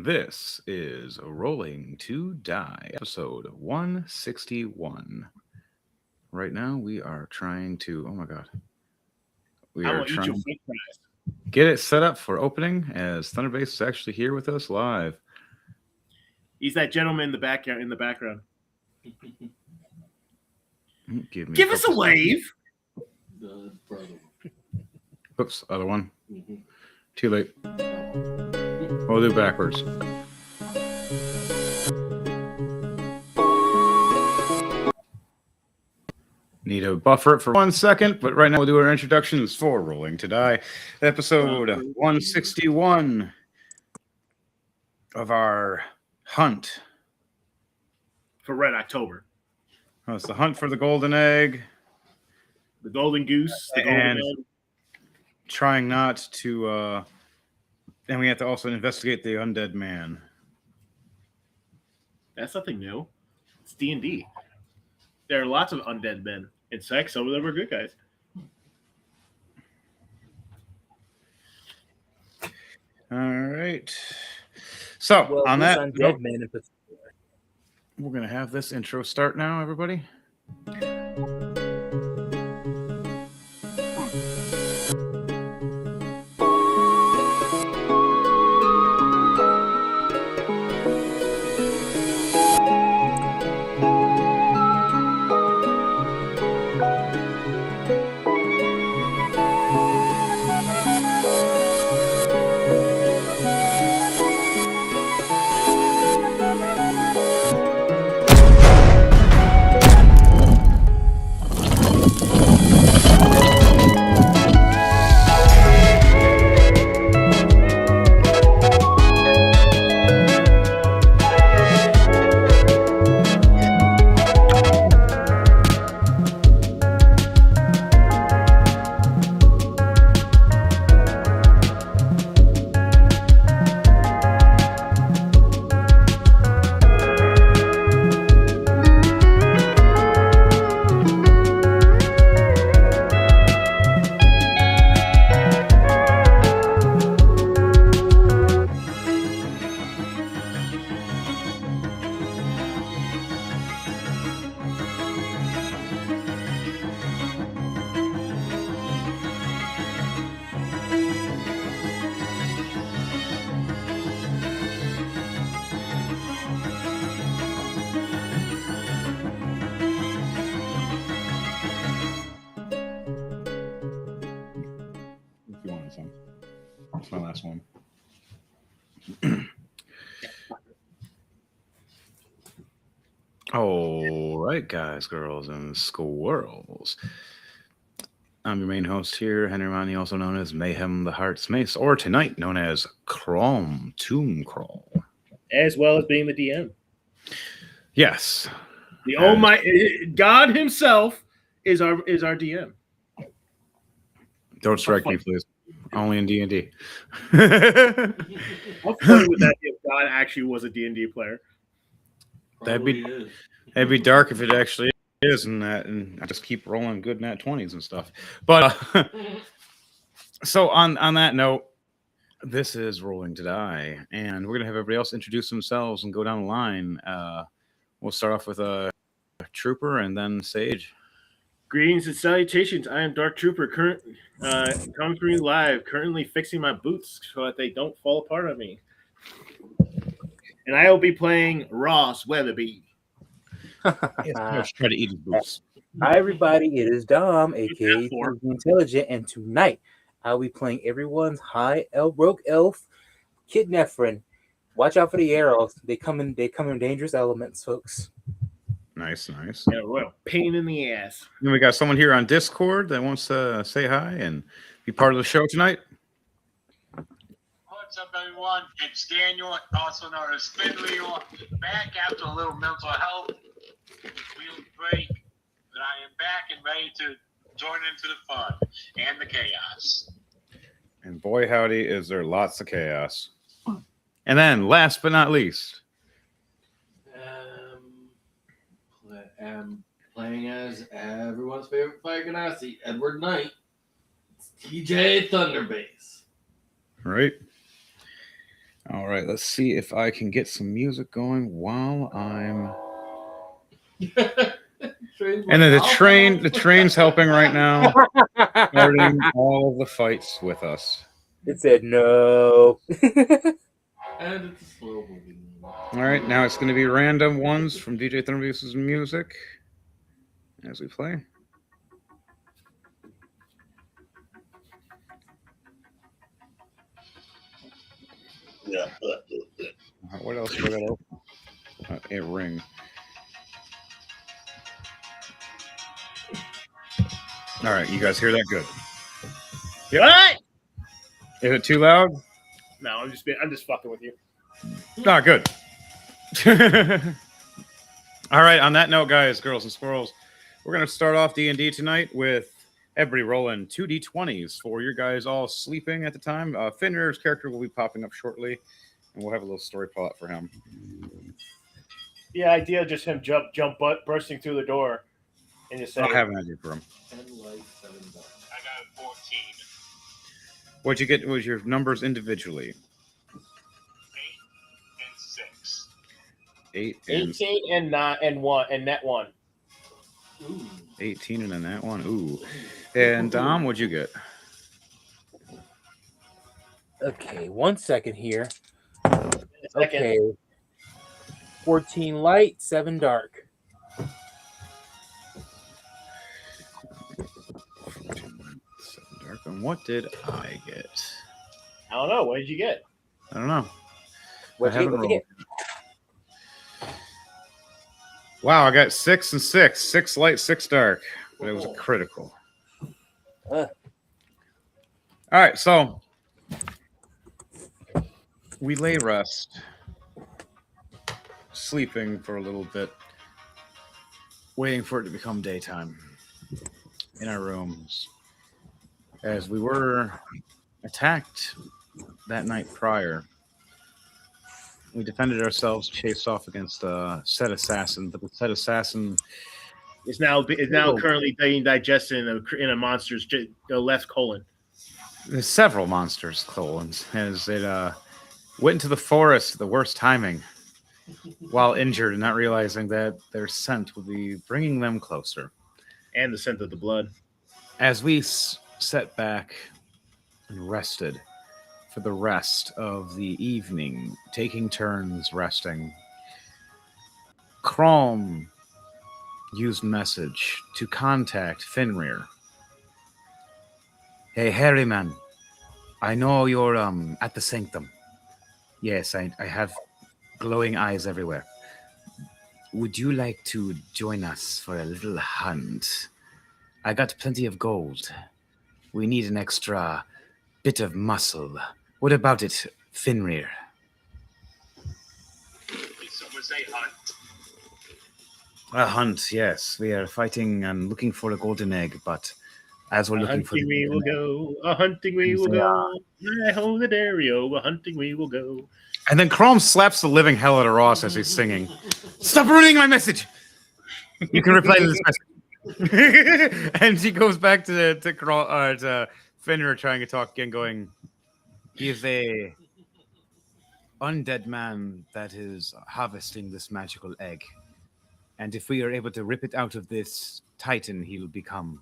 This is Rolling to Die, episode 161. Right now, we are trying to, oh my God, we I are will eat your trying to french fries. get it set up for opening as Thunderbase is actually here with us live. He's that gentleman in the backyard. In the background. Give me a Give us a couple seconds. wave. The brother. Oops, other one. Mhm. Too late. We'll do backwards. Need to buffer it for 1 second, but right now we'll do our introductions for Rolling to Die, episode 161 of our hunt. For Red October. Oh, it's the hunt for the golden egg. The golden goose. The golden And egg. trying not to, and we have to also investigate the undead man. That's nothing new. It's D&D. There are lots of undead men in sex. Some of them are good guys. All right. So Well, on this that undead note, man in particular. we're gonna have this intro start now, everybody. If you wanted some, that's my last one. All right, guys, girls, and squirrels. I'm your main host here, Henry Ronnie, also known as Mayhem the Heart's Mace, or tonight known as Crom Tomb Crawl. As well as being the DM. Yes. The Almighty God himself is our DM. Don't strike me, please. Only in D&D. How funny would that be if God actually was a D&D player? That'd be- Probably is. It'd be dark if it actually is, and I just keep rolling good nat 20s and stuff. But so on that note, this is Rolling to Die, and we're gonna have everybody else introduce themselves and go down the line. We'll start off with a Trooper and then Sage. Greetings and salutations. I am Dark Trooper, coming through live, currently fixing my boots so that they don't fall apart on me. And I will be playing Ross Weatherby. Let's try to eat his boots. Hi, everybody. It is Dom, aka that for? The Intelligent, and tonight I'll be playing everyone's high rogue elf, kidnap friend. Watch out for the arrows. They come in dangerous elements, folks. Nice. Yeah, well, pain in the ass. And we got someone here on Discord that wants to say hi and be part of the show tonight. What's up, everyone? It's Daniel, also known as Finley, back after a little mental health real break. But I am back and ready to join into the fun and the chaos. And boy, howdy, is there lots of chaos. And then, last but not least, am playing as everyone's favorite Fire Ganassi, Edward Knight. It's TJ Thunderbase. right? All right, let's see if I can get some music going while I'm. And then the train's helping right now, starting all of the fights with us. It said no. And it's a slow moving. All right, now it's going to be random ones from DJ Thermovius' music as we play. Yeah. What else do I got open? A ring. All right, you guys hear that good? What? Is it too loud? No, I'm just fucking with you. Ah, good. All right, on that note, guys, girls and squirrels, we're going to start off D&D tonight with everybody rolling 2d20s for your guys all sleeping at the time. Fenrir's character will be popping up shortly, and we'll have a little story plot for him. The idea of just him bursting through the door and just saying, I'll have an idea for him. 10 light, 7 dark. I got a 14. What'd you get? Was your numbers individually? 8 and 6. 8 and 18 and 9 and 1 and net 1. Ooh. 18 and then that one. Ooh. And Dom, what'd you get? Okay, 1 second here. Second. Okay. 14 light, 7 dark. 7 dark. And what did I get? I don't know. What did you get? I don't know. What'd you haven't get? Wow, I got 6 and 6. 6 light, 6 dark. But it was a critical. Uh. All right, so we lay rest, sleeping for a little bit, waiting for it to become daytime in our rooms. As we were attacked that night prior, we defended ourselves, chased off against a said assassin, but the said assassin It's now currently being digested in a monster's left colon. there's several monsters' colons as it went into the forest at the worst timing while injured and not realizing that their scent would be bringing them closer. And the scent of the blood. As we sat back and rested for the rest of the evening, taking turns resting, Crom used message to contact Fenrir. Hey, Harryman, I know you're at the sanctum. Yes, I have glowing eyes everywhere. Would you like to join us for a little hunt? I got plenty of gold. We need an extra bit of muscle. What about it, Fenrir? Did someone say hunt? A hunt, yes. We are fighting and looking for a golden egg, but as we're looking for hunting we will go. A hunting we will go. I hold the Dario. A hunting we will go. And then Crom slaps the living hell out of Ross as he's singing. Stop ruining my message! You can reply to this message. And he goes back to Fenrir trying to talk again, going, he is a undead man that is harvesting this magical egg. And if we are able to rip it out of this titan, he'll become.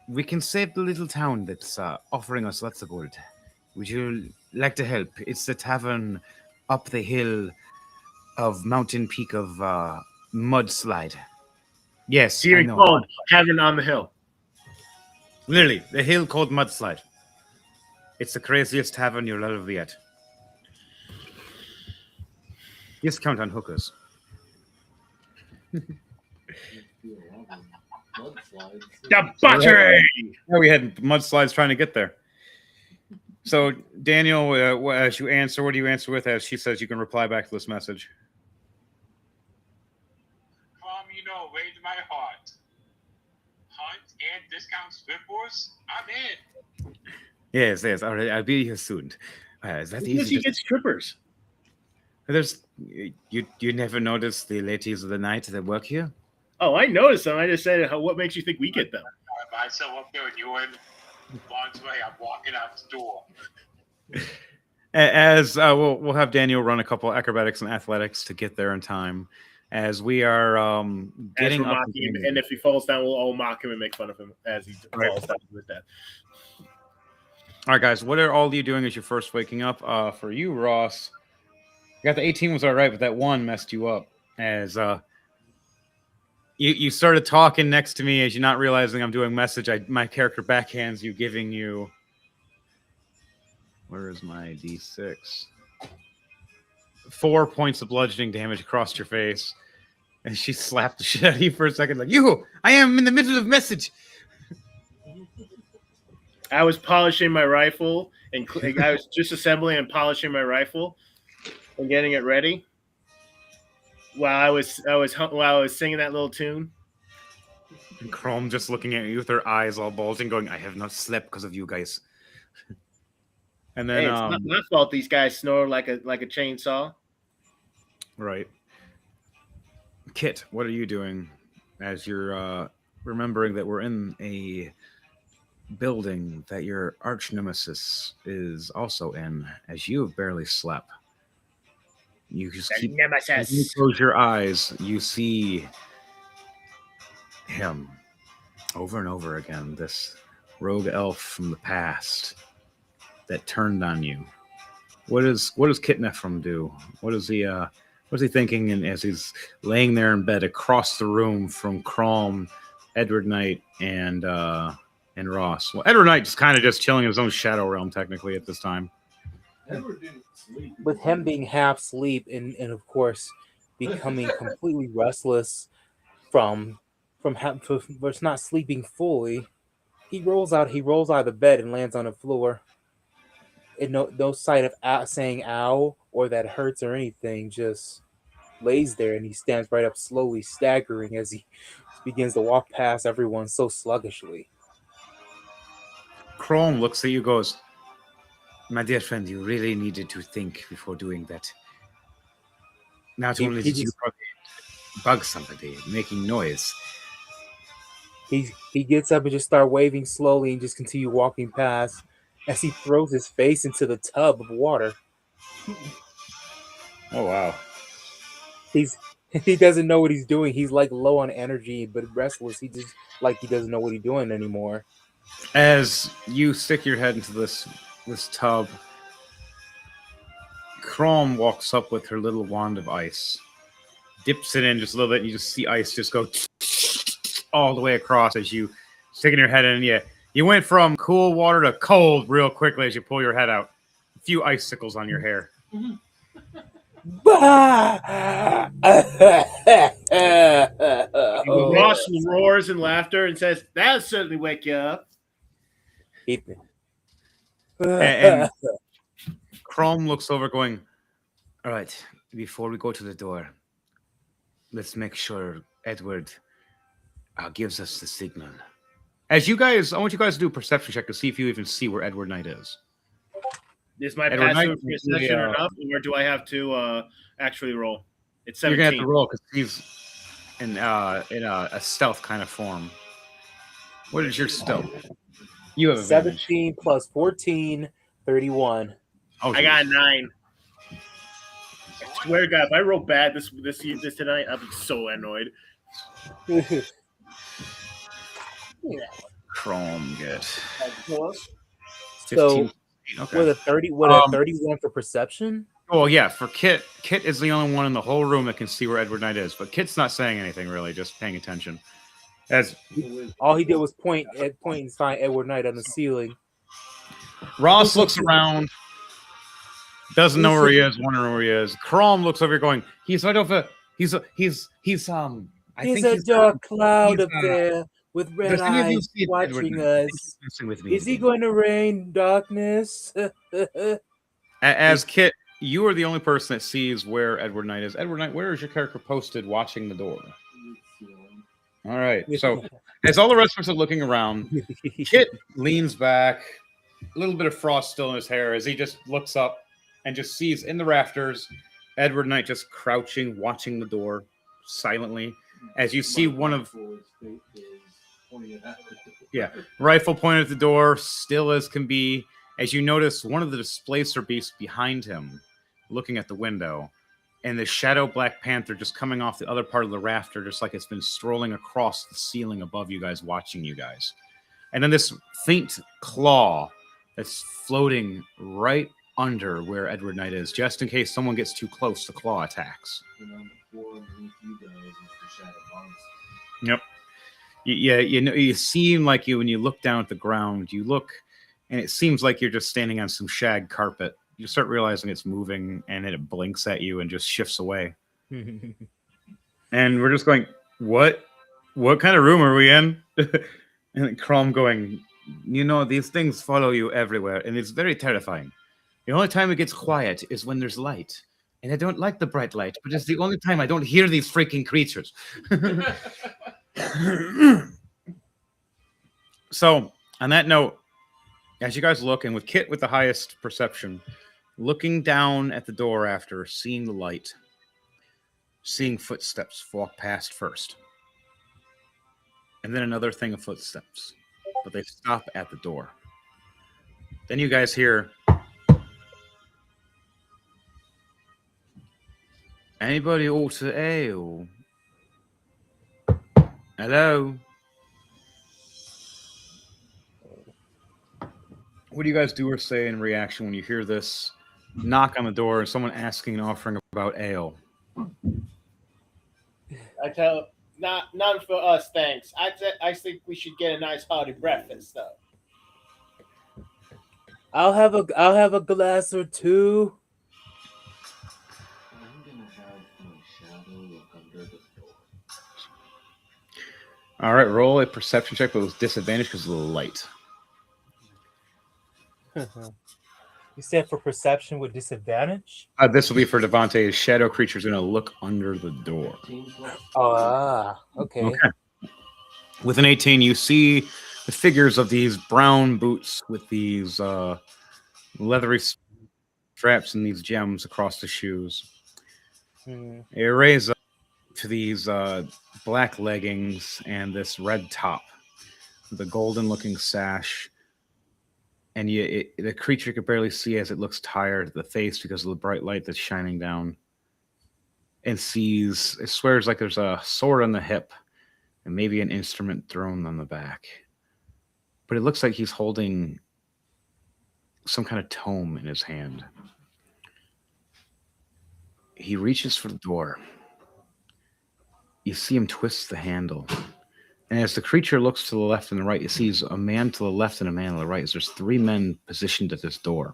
We can save the little town that's offering us lots of gold. Would you like to help? It's the tavern up the hill of Mountain Peak of Mudslide. Yes, I know. Called Tavern on the Hill. Literally, the hill called Mudslide. It's the craziest tavern you'll ever be at. Discount on hookers. Debauchery! Yeah, we had mudslides trying to get there. So, Daniel, as you answer, what do you answer with? As she says, you can reply back to this message. From, raise my heart. Hunt and discount Spitforce? I'm in. Yes. All right, I'll be here soon. Is that Because easy? you get strippers. There's you never notice the ladies of the night that work here? Oh, I noticed them. I just said, what makes you think we get them? I myself up there and you in lingerie. I'm walking out the door. As we'll have Daniel run a couple acrobatics and athletics to get there in time, as we are As getting we're up. mocking him, and if he falls down, we'll all mock him and make fun of him as he falls down to his death. All right, guys, what are all of you doing as you're first waking up? For you, Ross, you got the 18 was all right, but that one messed you up. As you started talking next to me as you're not realizing I'm doing message. My character backhands you, giving you. Where is my D6? 4 points of bludgeoning damage across your face. And she slapped the shit out of you for a second, like, I am in the middle of message. I was polishing my rifle, and I was just assembling and polishing my rifle and getting it ready while I was singing that little tune. And Chrome just looking at you with her eyes all bulging, going, I have not slept because of you guys. And then Hey, it's not my fault these guys snore like a chainsaw. right. Kit, what are you doing as you're remembering that we're in a building that your arch nemesis is also in, as you have barely slept? You just keep as you close your eyes, you see him over and over again, this rogue elf from the past that turned on you. What does Kit Nephrim do? What is he thinking? And as he's laying there in bed across the room from Crom, Edward Knight, and Ross. Well, Edward Knight is kind of just chilling in his own shadow realm technically at this time. Edward didn't sleep. With him being half asleep and of course becoming completely restless from not sleeping fully, he rolls out of the bed and lands on the floor. And no sight of saying ow or that hurts or anything, just lays there, and he stands right up, slowly staggering as he begins to walk past everyone so sluggishly. Chrome looks at you, goes, my dear friend, you really needed to think before doing that. Not only did you probably bug somebody, making noise. He gets up and just start waving slowly and just continue walking past as he throws his face into the tub of water. Oh, wow. He doesn't know what he's doing. He's like low on energy, but restless. He just like he doesn't know what he's doing anymore. As you stick your head into this tub, Chrome walks up with her little wand of ice, dips it in just a little bit, and you just see ice just go all the way across as you sticking your head in. You went from cool water to cold real quickly as you pull your head out. A few icicles on your hair. Ross roars in laughter and says, "That'll certainly wake you up." And Chrome looks over going, all right, before we go to the door, let's make sure Edward gives us the signal. As you guys, I want you guys to do a perception check to see if you even see where Edward Knight is. Is my Edward passive Knight, perception enough, or do I have to actually roll? It's 17. You're going to have to roll because he's in a stealth kind of form. What is your stealth? You have a 17 plus 14, 31. Oh, I got 9. I swear to God, if I roll bad this tonight, I'll be so annoyed. Chrome, good. So 15. Okay. with a 31 for perception. Oh yeah, for Kit is the only one in the whole room that can see where Edward Knight is. But Kit's not saying anything really, just paying attention. As All he did was point and find Edward Knight on the ceiling. Ross looks around, doesn't know where he is, wondering where he is. Chrome looks over here, going, "He's right over. He's I He's think a he's dark cloud he's, up there with red does any of you eyes see Edward watching Knight? I think us. he's messing with me Is he again." going to rain darkness? As Kit, you are the only person that sees where Edward Knight is. Edward Knight, where is your character posted watching the door? All right. So as all the rest of us are looking around, Kit leans back, a little bit of frost still in his hair as he just looks up and just sees in the rafters Edward Knight just crouching, watching the door silently. As you see one of rifle pointed at the door, still as can be, as you notice one of the displacer beasts behind him looking at the window, and the shadow Black Panther just coming off the other part of the rafter, just like it's been strolling across the ceiling above you guys, watching you guys. And then this faint claw that's floating right under where Edward Knight is, just in case someone gets too close, the claw attacks. And on the floor underneath you guys is the shadow bounce. Yep. Yeah, you know, you seem like when you look down at the ground, you look, and it seems like you're just standing on some shag carpet. You start realizing it's moving, and then it blinks at you and just shifts away. And we're just going, what? What kind of room are we in? And Crom going, you know, these things follow you everywhere, and it's very terrifying. The only time it gets quiet is when there's light. And I don't like the bright light, but it's the only time I don't hear these freaking creatures. So, on that note, as you guys look, and with Kit with the highest perception, looking down at the door after seeing the light, seeing footsteps walk past first, and then another thing of footsteps, but they stop at the door. Then you guys hear, anybody order ale? Hello? What do you guys do or say in reaction when you hear this knock on the door and someone asking and offering about ale? I tell none for us, thanks. I think we should get a nice hearty breakfast though. I'll have a glass or two. I'm gonna have my shadow look under the door. All right, roll a perception check, but with disadvantage because of the light. You said for perception with disadvantage? This will be for Devontae. His shadow creature is going to look under the door. 15 plus Okay. Okay. With an 18, you see the figures of these brown boots with these leathery straps and these gems across the shoes. It raise up to these black leggings and this red top with a golden-looking sash. And the creature could barely see as it looks tired at the face because of the bright light that's shining down. And sees, it swears like there's a sword on the hip and maybe an instrument thrown on the back. But it looks like he's holding some kind of tome in his hand. He reaches for the door. You see him twist the handle. And as the creature looks to the left and the right, it sees a man to the left and a man to the right. There's 3 men positioned at this door.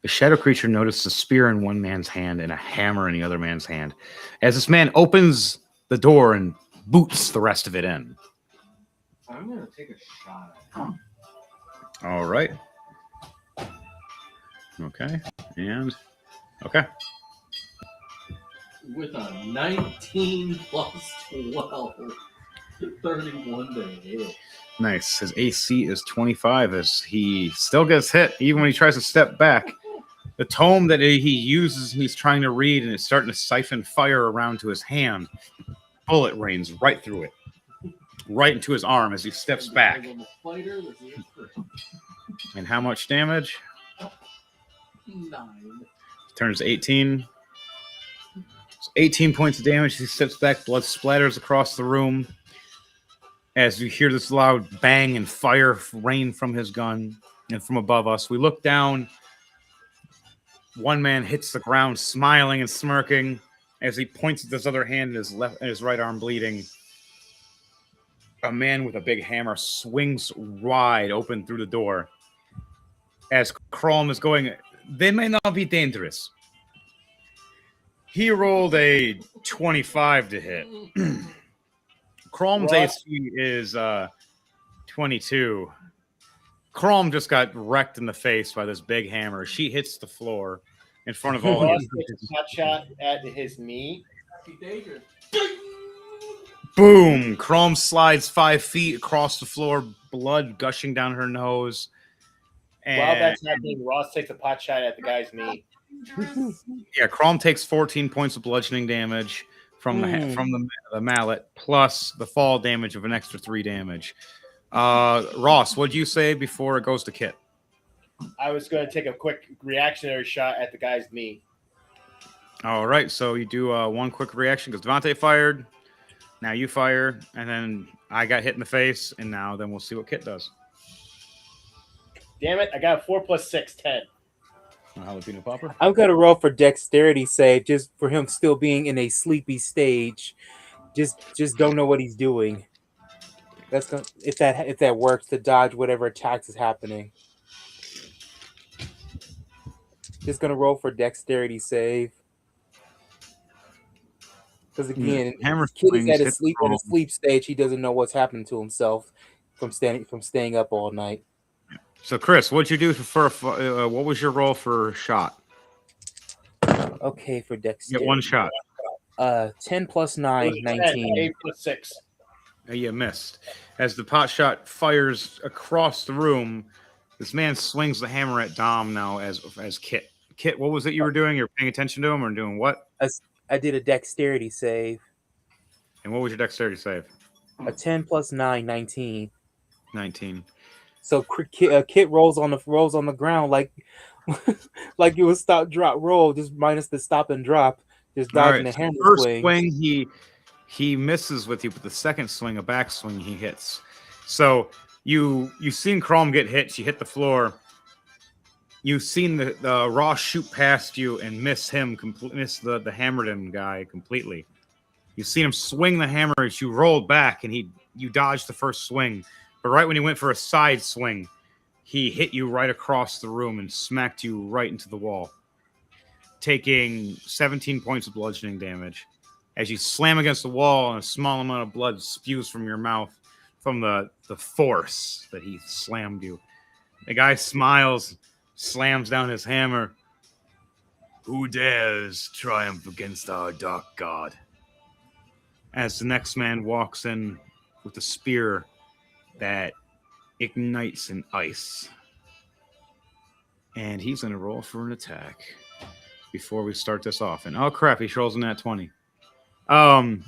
The shadow creature notices a spear in one man's hand and a hammer in the other man's hand. As this man opens the door and boots the rest of it in. I'm gonna take a shot at him. All right. Okay. And okay. With a 19 plus 12. 31 to hit. Nice. His AC is 25 as he still gets hit even when he tries to step back. The tome that he uses and he's trying to read, and it's starting to siphon fire around to his hand. Bullet rains right through it. Right into his arm as he steps back. I'm a fighter, this is a And how much damage? 9. Turns 18. 18 points of damage. He steps back. Blood splatters across the room as you hear this loud bang and fire rain from his gun and from above us. We look down. One man hits the ground, smiling and smirking as he points at his other hand and his right arm bleeding. A man with a big hammer swings wide open through the door as Crom is going, they may not be dangerous. He rolled a 25 to hit. Crom's AC is 22. Crom just got wrecked in the face by this big hammer. She hits the floor in front of all of Ross you. takes a pot shot at his knee. Happy dangerous. Boom! Crom slides 5 feet across the floor, blood gushing down her nose. And While that's happening, Ross takes a pot shot at the guy's knee. yeah, Crom takes 14 points of bludgeoning damage from the mallet, plus the fall damage of an extra 3 damage. Ross, what'd you say before it goes to Kit? I was going to take a quick reactionary shot at the guy's knee. All right, so you do one quick reaction because Devontae fired. Now you fire, and then I got hit in the face, and now then we'll see what Kit does. Damn it! I got a 4 + 6, 10. Jalapeno popper. I'm gonna roll for dexterity save just for him still being in a sleepy stage. Just don't know what he's doing. That's gonna if that works to dodge whatever attacks is happening. Just gonna roll for dexterity save. Because again, Hammer kid is swings, at a hits sleep the in a roll. sleep stage. He doesn't know what's happening to himself from staying up all night. So, Chris, what'd you do what was your roll for shot? Okay, for You dexterity. get one shot. 10 + 9, 19. 8 + 6. You missed. As the pot shot fires across the room, this man swings the hammer at Dom now as Kit. Kit, what was it you were doing? You're paying attention to him or doing what? I did a dexterity save. And what was your dexterity save? A 10 + 9, 19. 19. So Kit rolls on the ground like like it was stop drop roll, just minus the stop and drop, just dodging the hammer first swing. swing he misses with you, but the second swing, a backswing, he hits. So you've seen Crom get hit. She hit the floor. You've seen the Ross shoot past you and miss him, miss the hammered him guy completely. You've seen him swing the hammer as you rolled back, and you dodged the first swing. But right when he went for a side swing, he hit you right across the room and smacked you right into the wall, taking 17 points of bludgeoning damage. As you slam against the wall and a small amount of blood spews from your mouth from the force that he slammed you. The guy smiles, slams down his hammer. Who dares triumph against our dark god? As the next man walks in with a spear that ignites in ice. And he's going to roll for an attack before we start this off. And oh crap, he rolls in that 20. So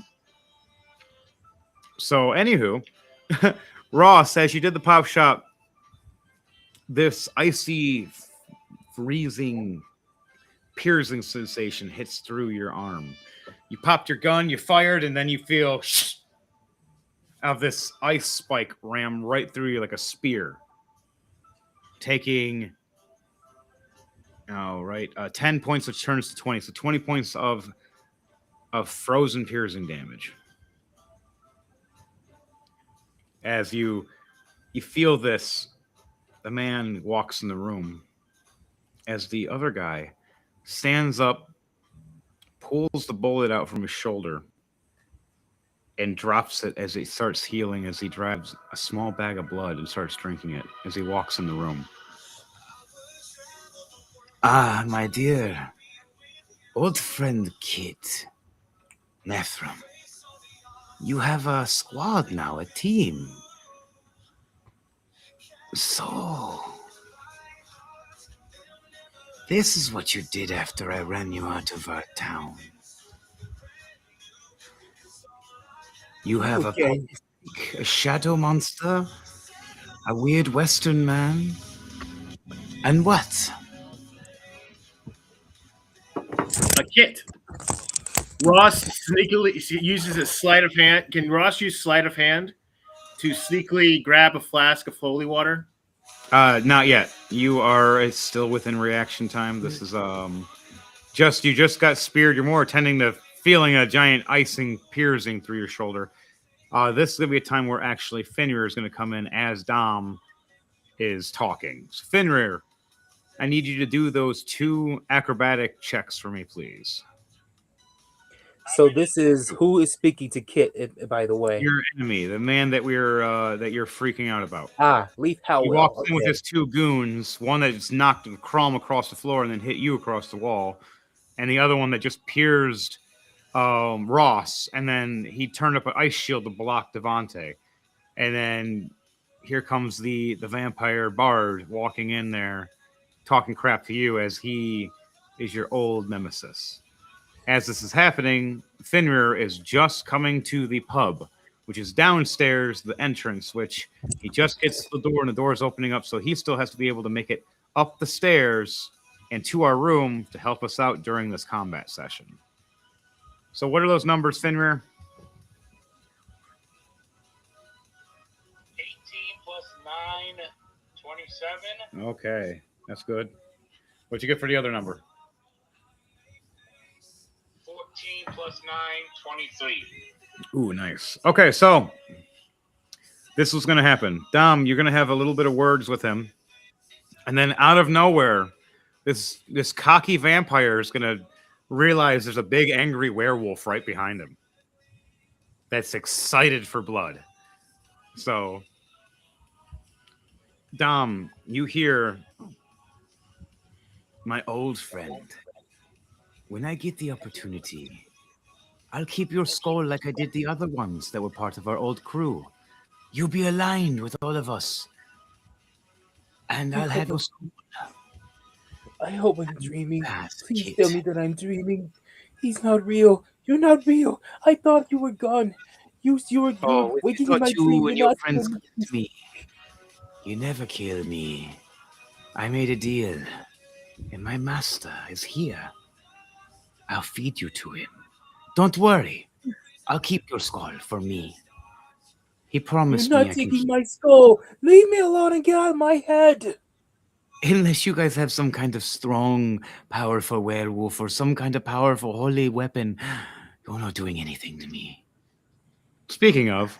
anywho, Ross, as you did the pop shot, this icy, freezing, piercing sensation hits through your arm. You popped your gun, you fired, and then you feel of this ice spike ram right through you like a spear, taking 10 points of turns to 20, so 20 points of frozen piercing damage. As you feel this, the man walks in the room as the other guy stands up, pulls the bullet out from his shoulder, and drops it as it starts healing, as he grabs a small bag of blood and starts drinking it as he walks in the room. Ah, my dear old friend Kit Nephram, you have a squad now, a team. So, this is what you did after I ran you out of our town. You have a shadow monster, a weird Western man, and what? A Kit. Ross sneakily uses his sleight of hand. Can Ross use sleight of hand to sneakily grab a flask of holy water? Not yet. It's still within reaction time. This is you just got speared. You're more attending to feeling a giant icing piercing through your shoulder. This is gonna be a time where actually Fenrir is gonna come in as Dom is talking. So Fenrir, I need you to do those 2 acrobatic checks for me, please. So this is who is speaking to Kit, by the way. Your enemy, the man that that you're freaking out about. Leaf Howell. He walks in with his 2 goons, one that just knocked Crom across the floor and then hit you across the wall, and the other one that just pierced Ross, and then he turned up an ice shield to block Devontae. And then here comes the vampire bard walking in there, talking crap to you as he is your old nemesis. As this is happening, Fenrir is just coming to the pub which is downstairs, the entrance, which he just gets to the door and the door is opening up. So he still has to be able to make it up the stairs and to our room to help us out during this combat session. So what are those numbers, Fenrir? 18 plus 9, 27. Okay, that's good. What'd you get for the other number? 14 plus 9, 23. Ooh, nice. Okay, so this was going to happen. Dom, you're going to have a little bit of words with him. And then out of nowhere, this cocky vampire is going to realize there's a big angry werewolf right behind him that's excited for blood. So, Dom, you hear, my old friend, when I get the opportunity, I'll keep your skull like I did the other ones that were part of our old crew. You'll be aligned with all of us. And I'll have your skull. I hope I'm dreaming. Fast, Please kid. tell me that I'm dreaming. He's not real. You're not real. I thought you were gone. You were Oh, waking you in my thought you dream. and You're your not friends real. killed me. You never kill me. I made a deal. And my master is here. I'll feed you to him. Don't worry. I'll keep your skull for me. He promised You're me not I can taking my skull. Leave me alone and get out of my head. Unless you guys have some kind of strong, powerful werewolf or some kind of powerful holy weapon, you're not doing anything to me. Speaking of,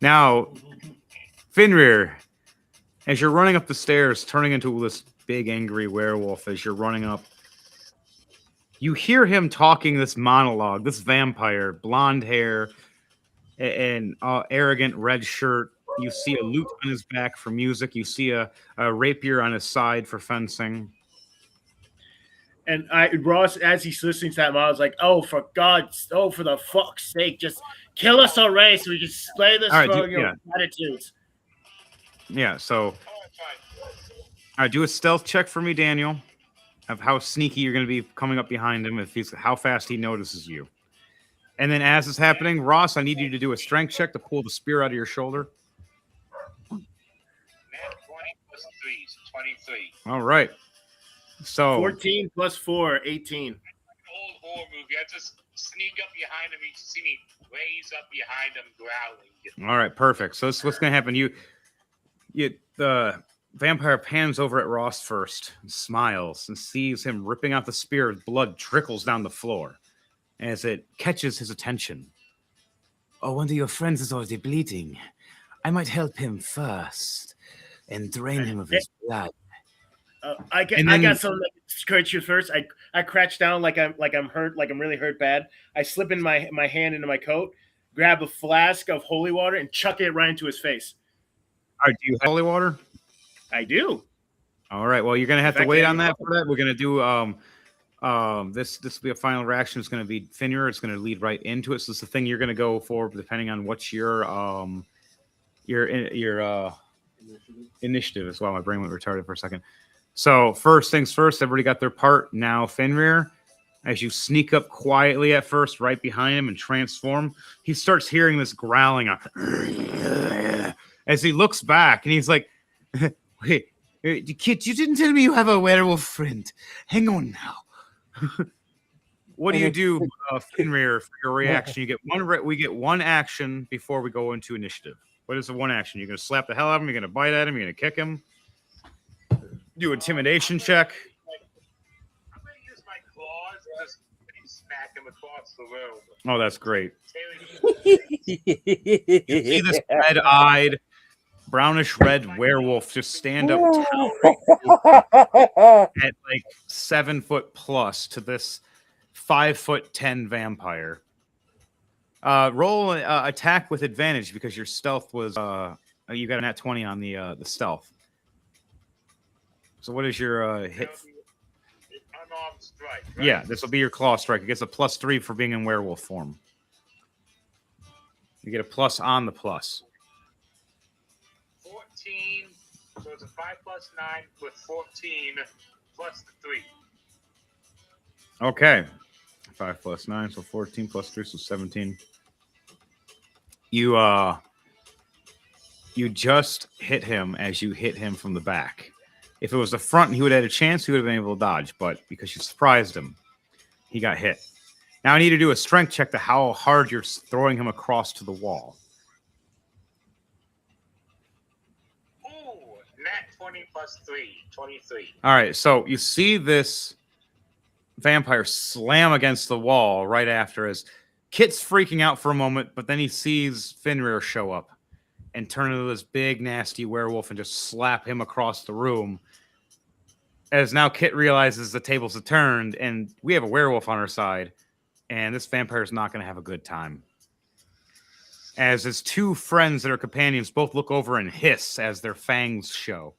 now, Fenrir, as you're running up the stairs, turning into this big angry werewolf, as you're running up, you hear him talking this monologue, this vampire, blonde hair, and arrogant red shirt. You see a lute on his back for music. You see a rapier on his side for fencing. And Ross, as he's listening to that, I was like, "Oh, for the fuck's sake, just kill us already, so we can play this All right, for yeah. attitudes." Yeah, so Oh, that's right. all right, do a stealth check for me, Daniel, of how sneaky you're going to be coming up behind him, how fast he notices you. And then as it's happening, Ross, I need you to do a strength check to pull the spear out of your shoulder. Nat 20 plus 3, so 23. All right. So 14 plus 4, 18. Old horror movie. I just sneak up behind him. You see me raise up behind him, growling. all right, perfect. So this is what's going to happen. The vampire pans over at Ross first, and smiles, and sees him ripping out the spear. Blood trickles down the floor as it catches his attention. Oh, one of your friends is already bleeding. I might help him first and drain him of his blood. I got something that scratch you first. I crouch down like I'm hurt, like I'm really hurt bad. I slip in my hand into my coat, grab a flask of holy water, and chuck it right into his face. All right, do you have holy water? I do. All right. Well, you're gonna have In to fact, wait I- on that for that. We're gonna do this will be a final reaction. It's gonna be Fenrir. It's gonna lead right into it. So it's the thing you're gonna go for, depending on what's your initiative as well. My brain went retarded for a second. So first things first, everybody got their part. Now Fenrir, as you sneak up quietly at first, right behind him and transform, he starts hearing this growling as he looks back and he's like, wait, kid, you didn't tell me you have a werewolf friend. Hang on now. What do you do, Fenrir, for your reaction? You get we get one action before we go into initiative. What is the one action? You're gonna slap the hell out of him, you're gonna bite at him, you're gonna kick him. Do intimidation check. I'm going to use my claws and just smack him across the room. Oh, that's great. Say You see this red-eyed, brownish red werewolf just stand up at like 7 foot plus to this 5'10" vampire. Roll attack with advantage because your stealth was you got a nat 20 on the stealth. So what is your hit? Unarmed strike. Right? Yeah, this will be your claw strike. It gets a +3 for being in werewolf form. You get a plus on the plus. 14. So it's a 5 plus 9 with 14 plus the 3. Okay. 5 plus 9, so 14 plus 3, so 17. you just hit him as you hit him from the back. If it was the front and he would have had a chance, he would have been able to dodge. But because you surprised him, he got hit. Now I need to do a strength check to how hard you're throwing him across to the wall. Ooh, nat 20 plus 3, 23. All right, so you see this vampire slam against the wall right after as Kit's freaking out for a moment, but then he sees Fenrir show up and turn into this big, nasty werewolf and just slap him across the room. As now Kit realizes the tables have turned and we have a werewolf on our side, and this vampire is not going to have a good time. As his two friends that are companions both look over and hiss as their fangs show.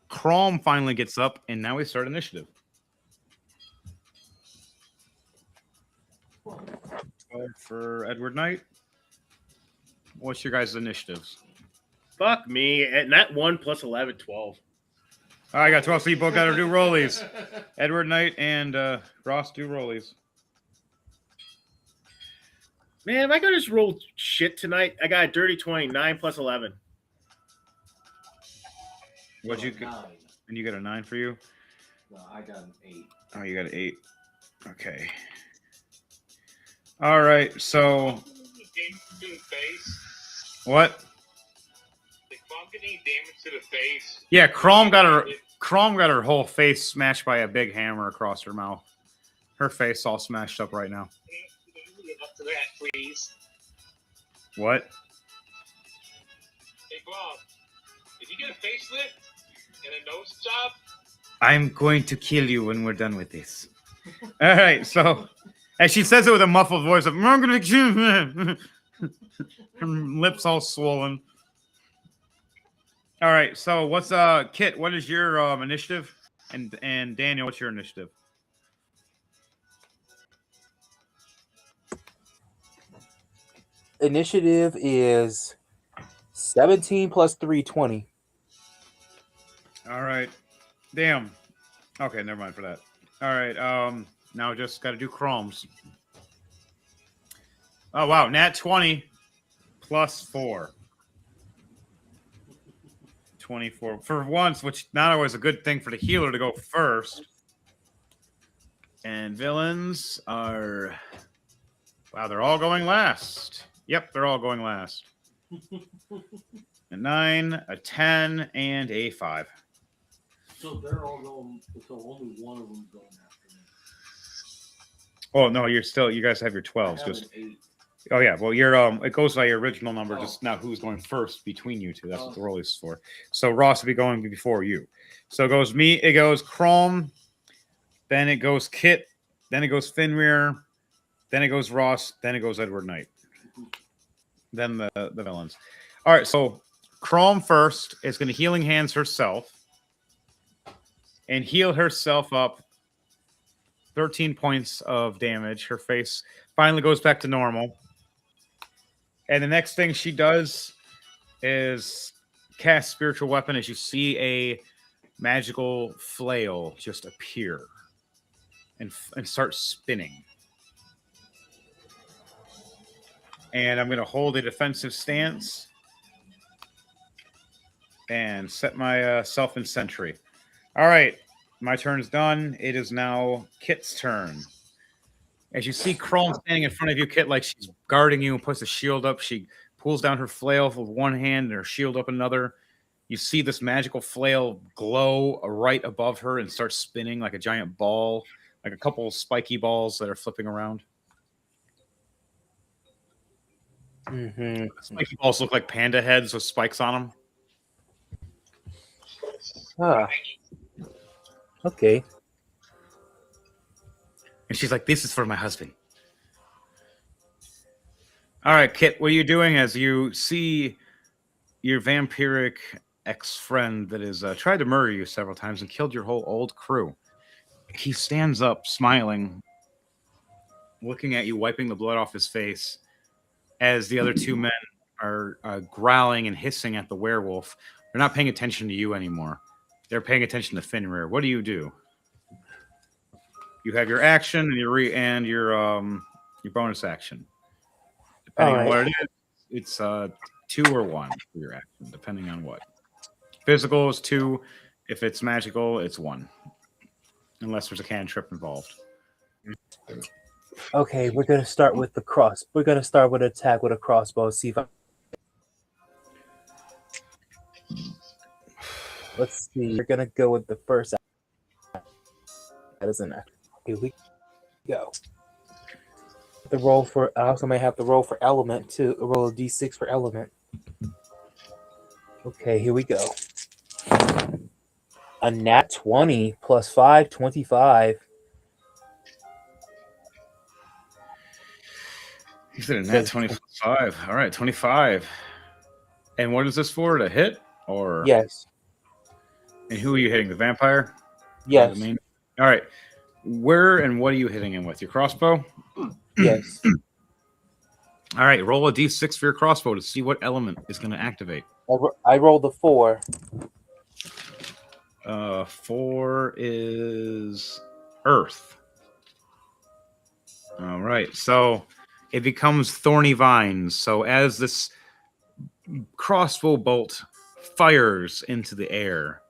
Crom finally gets up, and now we start initiative. For Edward Knight, what's your guys' initiatives? Fuck me. At nat 1 plus 11, 12. I got 12, so you both got to do rollies. Edward Knight and Ross do rollies. Man, am I going to just roll shit tonight? I got a dirty 20, 9 plus 11. What'd you get? 9. And you got a 9 for you? No, I got an 8. Oh, you got an 8. Okay. All right, so Damage to the face. what? Did Crom get any damage to the face? Yeah, Crom got her whole face smashed by a big hammer across her mouth. Her face all smashed up right now. Up to that, please. What? Hey, Crom, did you get a facelift and a nose job? I'm going to kill you when we're done with this. All right, so as she says it with a muffled voice of I'm gonna kill you. Her lips all swollen. All right, so what's Kit, what is your initiative? And Daniel, what's your initiative? Initiative is 17 plus 3, 20. All right. Damn. Okay, never mind for that. All right, now just got to do Chromes. Oh, wow, nat 20 plus 4. 24. For once, which not always a good thing for the healer to go first. And villains are... Wow, they're all going last. Yep, they're all going last. A 9, a 10, and a 5. So they're all going. So only one of them going after me. Oh no, you guys have your 12s. I have Just an 8. oh yeah, well you're it goes by your original number, just now who's going first between you two. That's what the roll is for. So Ross will be going before you. So it goes Chrome, then it goes Kit, then it goes Fenrir, then it goes Ross, then it goes Edward Knight. Then the villains. All right, so Chrome first is going to healing hands herself and heal herself up 13 points of damage. Her face finally goes back to normal. And the next thing she does is cast Spiritual Weapon as you see a magical flail just appear and start spinning. And I'm going to hold a defensive stance and set myself in sentry. All right, my turn's done. It is now Kit's turn. As you see Chrome standing in front of you, Kit, like she's guarding you and puts the shield up. She pulls down her flail with one hand and her shield up another. You see this magical flail glow right above her and start spinning like a giant ball, like a couple of spiky balls that are flipping around. Mm-hmm. Spiky balls look like panda heads with spikes on them. Ah. Okay. And she's like, this is for my husband. All right, Kit, what are you doing as you see your vampiric ex-friend that has tried to murder you several times and killed your whole old crew? He stands up, smiling, looking at you, wiping the blood off his face, as the other two men are growling and hissing at the werewolf. They're not paying attention to you anymore. They're paying attention to Fenrir. What do? You have your action and your bonus action. Depending All on what right. it is, it's 2 or 1 for your action, depending on what. Physical is 2. If it's magical, it's 1. Unless there's a cantrip involved. Okay, we're gonna start with the cross. We're gonna start with an attack with a crossbow. See if I... Let's see. We're gonna go with the first. That isn't it. Here we go. The roll for. I also may have to roll for element too. Roll a d6 for element. Okay, here we go. A nat 20 plus 5, 25. You said a nat 25. All right, 25. And what is this for? To hit? Or Yes. And who are you hitting? The vampire? Yes. The main? All right. Where and what are you hitting him with? Your crossbow? Yes. All right. Roll a d6 for your crossbow to see what element is going to activate. I rolled a 4. 4 is earth. All right. So it becomes thorny vines. So as this crossbow bolt fires into the air,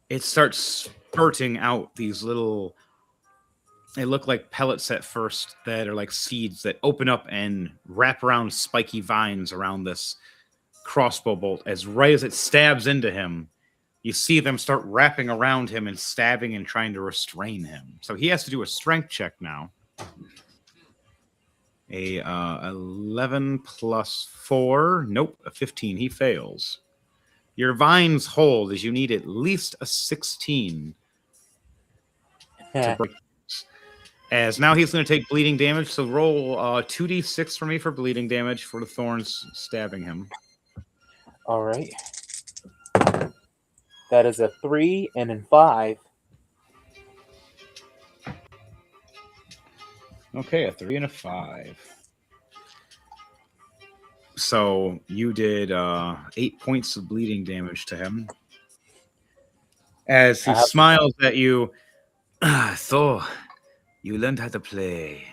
it starts spurting out these little, they look like pellets at first that are like seeds that open up and wrap around spiky vines around this crossbow bolt. As right as it stabs into him, you see them start wrapping around him and stabbing and trying to restrain him. So he has to do a strength check now. A 11 plus 4. Nope, a 15. He fails. Your vines hold as you need at least a 16 to break this. As now he's going to take bleeding damage. So roll 2d6 for me for bleeding damage for the thorns stabbing him. All right. That is a 3 and then 5. Okay, a 3 and a 5. So you did 8 points of bleeding damage to him. As he smiles at you, so you learned how to play.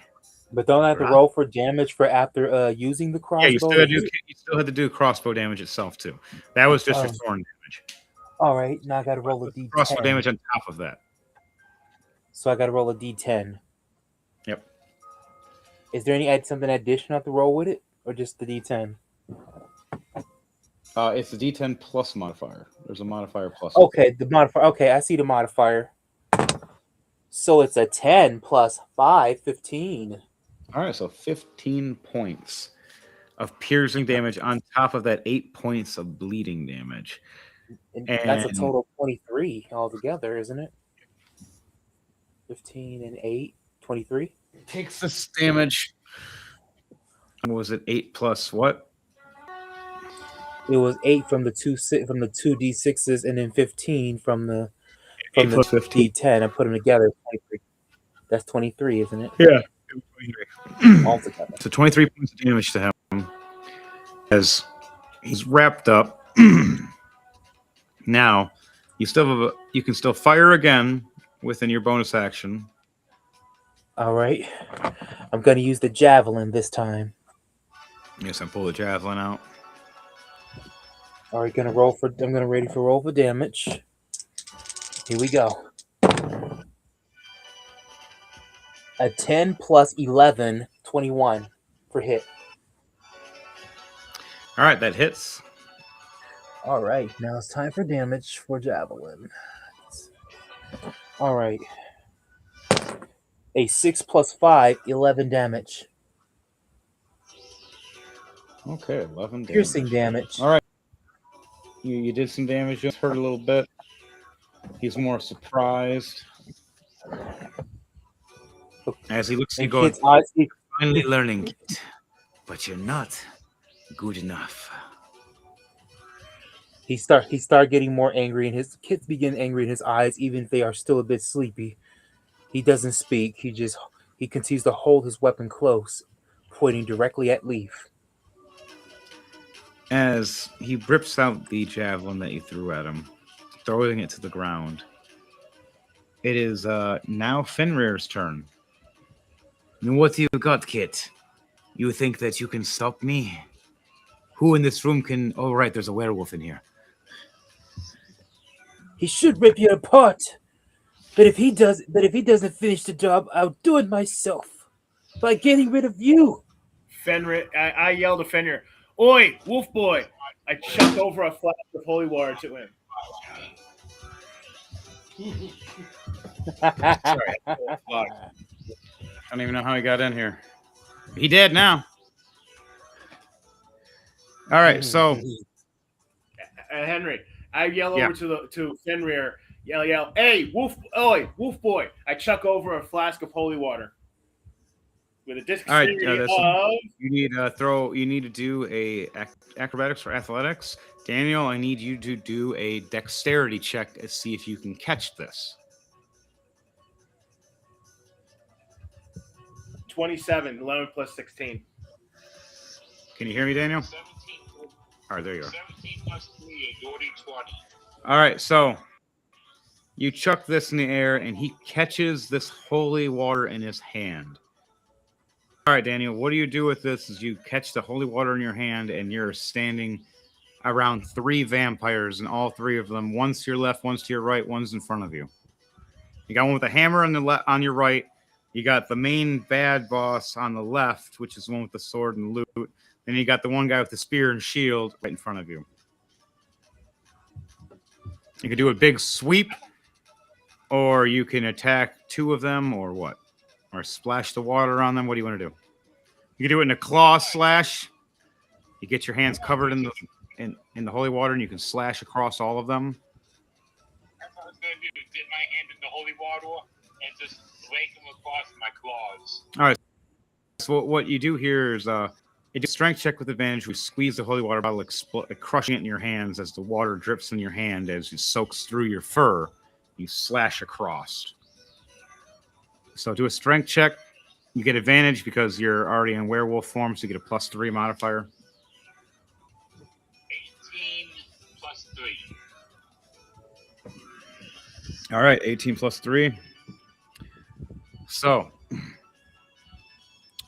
But don't I have to roll for damage for after using the crossbow? Yeah, you still had to do crossbow damage itself too. That was just your thorn damage. All right, now I got to roll a d10. Crossbow damage on top of that. So I got to roll a d10. Yep. Is there any something additional I have to roll with it, or just the d10? It's the d10 plus modifier. There's a modifier plus. Okay, the modifier. Okay, I see the modifier. So it's a 10 plus 5, 15. All right, so 15 points of piercing damage on top of that 8 points of bleeding damage. And that's a total of 23 altogether, isn't it? 15 and 8, 23. Takes this damage. What was it 8 plus what? It was 8 from the two d6s, and then 15 from the d10. I put them together. 23. That's 23, isn't it? Yeah. Altogether. So 23 points of damage to him as he's wrapped up. Now you can still fire again within your bonus action. All right, I'm gonna use the javelin this time. Yes, I pull the javelin out. All right, I'm gonna ready for roll for damage. Here we go. A 10 plus 11, 21 for hit. All right, that hits. All right, now it's time for damage for javelin. All right. A 6 plus 5, 11 damage. Okay, 11 damage. Piercing damage. All right. You did some damage. Just hurt a little bit. He's more surprised. As he looks at you going, finally learning it, but you're not good enough. He start getting more angry, and his kids begin angry in his eyes, even if they are still a bit sleepy. He doesn't speak. He continues to hold his weapon close, pointing directly at Leaf. As he rips out the javelin that you threw at him, throwing it to the ground. It is now Fenrir's turn. And what do you got, Kit? You think that you can stop me? Who in this room can... Oh, right, there's a werewolf in here. He should rip you apart. But if he doesn't finish the job, I'll do it myself by getting rid of you. Fenrir, I yelled to Fenrir, "Oi, wolf boy!" I chucked over a flask of holy water to him. Sorry. I don't even know how he got in here. He dead now. All right, so... Henry, I yell Yeah. over to Fenrir, yell, "Hey, oi, wolf boy!" I chuck over a flask of holy water with a dexterity All right, of you need You need to do a acrobatics or athletics. Daniel, I need you to do a dexterity check to see if you can catch this. 27, 11 plus 16. Can you hear me, Daniel? 17, All right, there you are. 17 plus 3, and 20. All right, so you chuck this in the air, and he catches this holy water in his hand. All right, Daniel, what do you do with this? Is you catch the holy water in your hand, and you're standing around 3 vampires, and all 3 of them, one's to your left, one's to your right, one's in front of you. You got one with a hammer on your right. You got the main bad boss on the left, which is the one with the sword and loot. Then you got the one guy with the spear and shield right in front of you. You can do a big sweep, or you can attack 2 of them, or what? Or splash the water on them. What do you want to do? You can do it in a claw slash. You get your hands covered in the holy water, and you can slash across all of them. That's what I was going to do. Dip my hand in the holy water and just rake them across my claws. All right. So what you do here is you do a strength check with advantage. We squeeze the holy water bottle, crushing it in your hands as the water drips in your hand as it soaks through your fur. You slash across. So do a strength check. You get advantage because you're already in werewolf form, so you get a +3 modifier. 18 plus 3. All right, 18 plus 3. So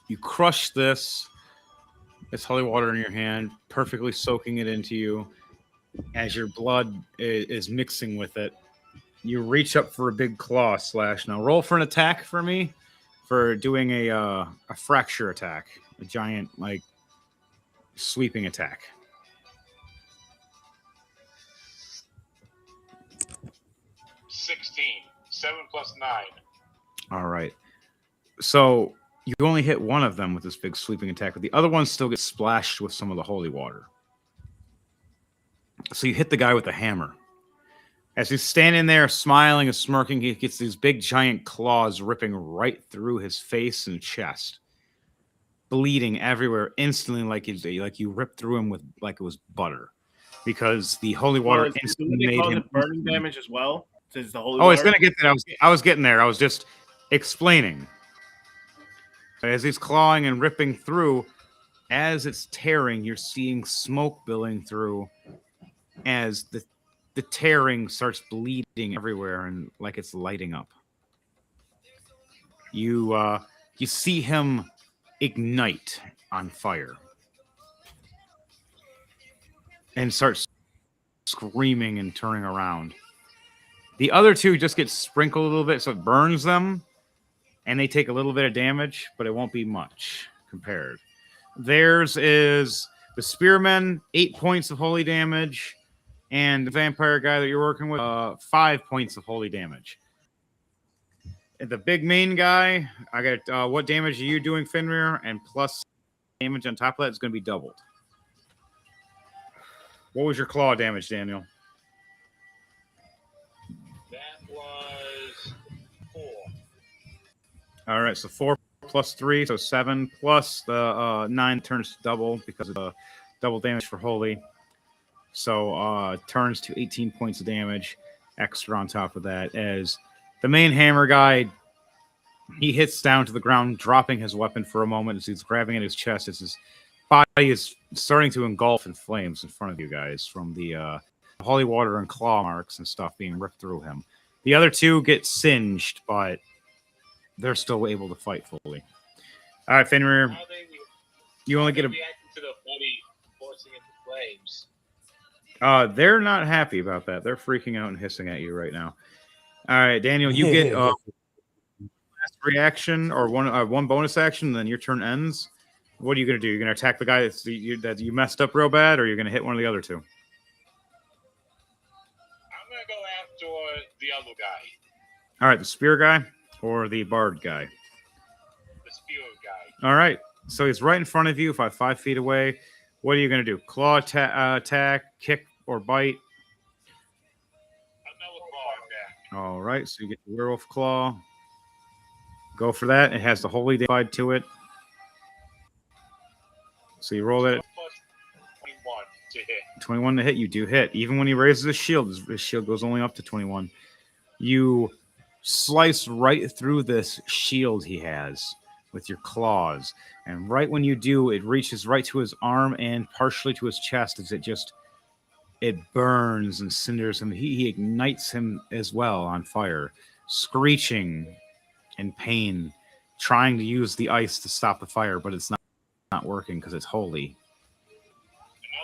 you crush this holy water in your hand, perfectly soaking it into you. As your blood is mixing with it, you reach up for a big claw slash. Now roll for an attack for me for doing a fracture attack, a giant like sweeping attack. 16. 7 plus 9. All right. So you only hit one of them with this big sweeping attack, but the other one still gets splashed with some of the holy water. So you hit the guy with the hammer. As he's standing there smiling and smirking, he gets these big giant claws ripping right through his face and chest, bleeding everywhere instantly, like you ripped through him with like it was butter, because the holy water instantly made him burning damage as well. Since the holy Oh, water. it's gonna get there. I was getting there. I was just explaining. As he's clawing and ripping through, as it's tearing, you're seeing smoke billowing through as the tearing starts bleeding everywhere and like it's lighting up. You see him ignite on fire and starts screaming and turning around. The other 2 just get sprinkled a little bit, so it burns them, and they take a little bit of damage, but it won't be much compared. Theirs is the spearman, 8 points of holy damage, and the vampire guy that you're working with, 5 points of holy damage. And the big main guy, I got what damage are you doing, Fenrir? And plus damage on top of that is going to be doubled. What was your claw damage, Daniel? That was 4. All right, so 4 plus 3, so 7 plus the 9 turns to double because of the double damage for holy. So turns to 18 points of damage extra on top of that. As the main hammer guy, he hits down to the ground, dropping his weapon for a moment as he's grabbing at his chest. As his body is starting to engulf in flames in front of you guys from the holy water and claw marks and stuff being ripped through him. The other 2 get singed, but they're still able to fight fully. All right, Fenrir. How they You only get a. reaction to the buddy forcing into flames. They're not happy about that. They're freaking out and hissing at you right now. All right, Daniel, you get last reaction or one bonus action, and then your turn ends. What are you gonna do? You're gonna attack the guy that you messed up real bad, or you're gonna hit one of the other two? I'm gonna go after the other guy, All right, the spear guy or the bard guy. the spear guy. All right, so he's right in front of you, 5 feet away. What are you gonna do? Claw, attack, kick, or bite? Another claw attack. All right, so you get the werewolf claw. Go for that. It has the holy divide to it. So you roll it. Plus 21 to hit. 21 to hit. You do hit. Even when he raises his shield goes only up to 21. You slice right through this shield he has with your claws. And right when you do, it reaches right to his arm and partially to his chest as it burns and cinders him. He ignites him as well on fire, screeching in pain, trying to use the ice to stop the fire, but it's not working because it's holy.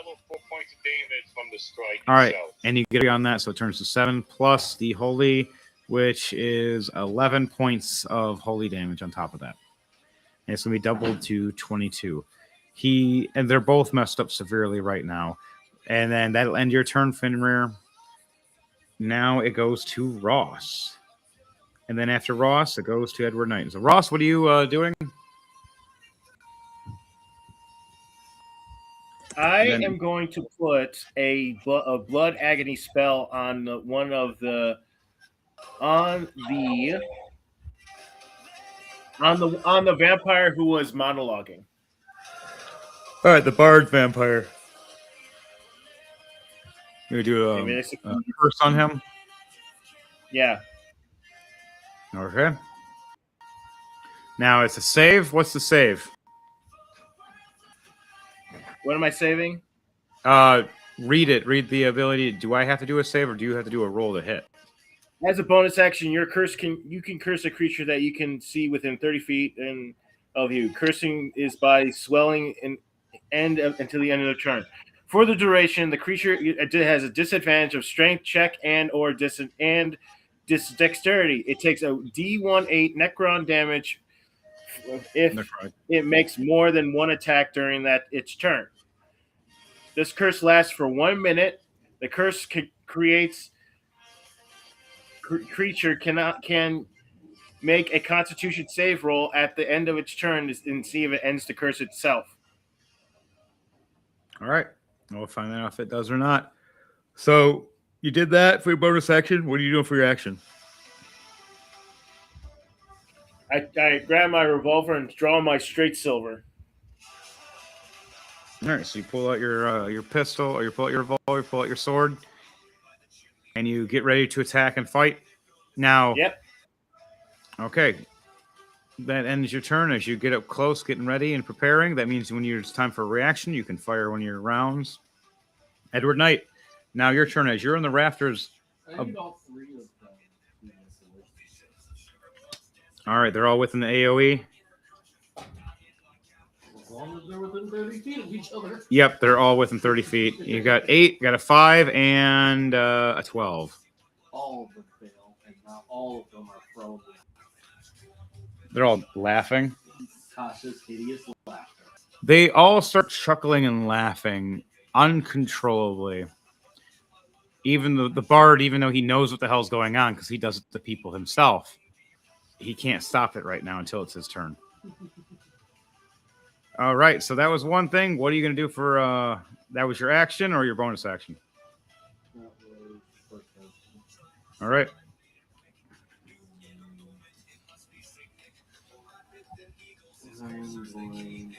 Another 4 points of damage from the strike. All right, itself. and you get on that, so it turns to 7 plus the holy, which is 11 points of holy damage on top of that. And it's gonna be doubled to 22. And they're both messed up severely right now. And then that'll end your turn, Fenrir. Now it goes to Ross. And then after Ross, it goes to Edward Knight. So Ross, what are you doing? I Then- am going to put a blood agony spell on the vampire who was monologuing. All right, the bard vampire. You do Maybe that's a curse on him. Yeah. Okay. Now it's a save. What's the save? What am I saving? Read it. Read the ability. Do I have to do a save or do you have to do a roll to hit? As a bonus action, you can curse a creature that you can see within 30 feet of you. Cursing is by swelling until the end of the turn. For the duration, the creature has a disadvantage of strength check and/or dexterity. It takes a D18 Necron damage if it makes more than one attack during its turn. This curse lasts for 1 minute. The curse creature can make a Constitution save roll at the end of its turn and see if it ends the curse itself. All right. We'll find out if it does or not. So you did that for your bonus action. What are you doing for your action? I grab my revolver and draw my straight silver. All right. So you pull out your pistol, or you pull out your revolver, you pull out your sword, and you get ready to attack and fight. Now. Yep. Okay. That ends your turn as you get up close, getting ready and preparing. That means when it's time for a reaction, you can fire one of your rounds. Edward Knight, now your turn. As you're in the rafters. I need all three of them. All right, they're all within the AoE. As long as they're within 30 feet of each other. Yep, they're all within 30 feet. You got 8, got a 5, and a 12. All of them fail, and now all of them are probably They're all laughing. Tasha's hideous laughter. They all start chuckling and laughing uncontrollably. Even the bard, even though he knows what the hell's going on because he does it to people himself, he can't stop it right now until it's his turn. All right, so that was one thing. What are you going to do for that was your action or your bonus action? That was first action. All right. I'm going...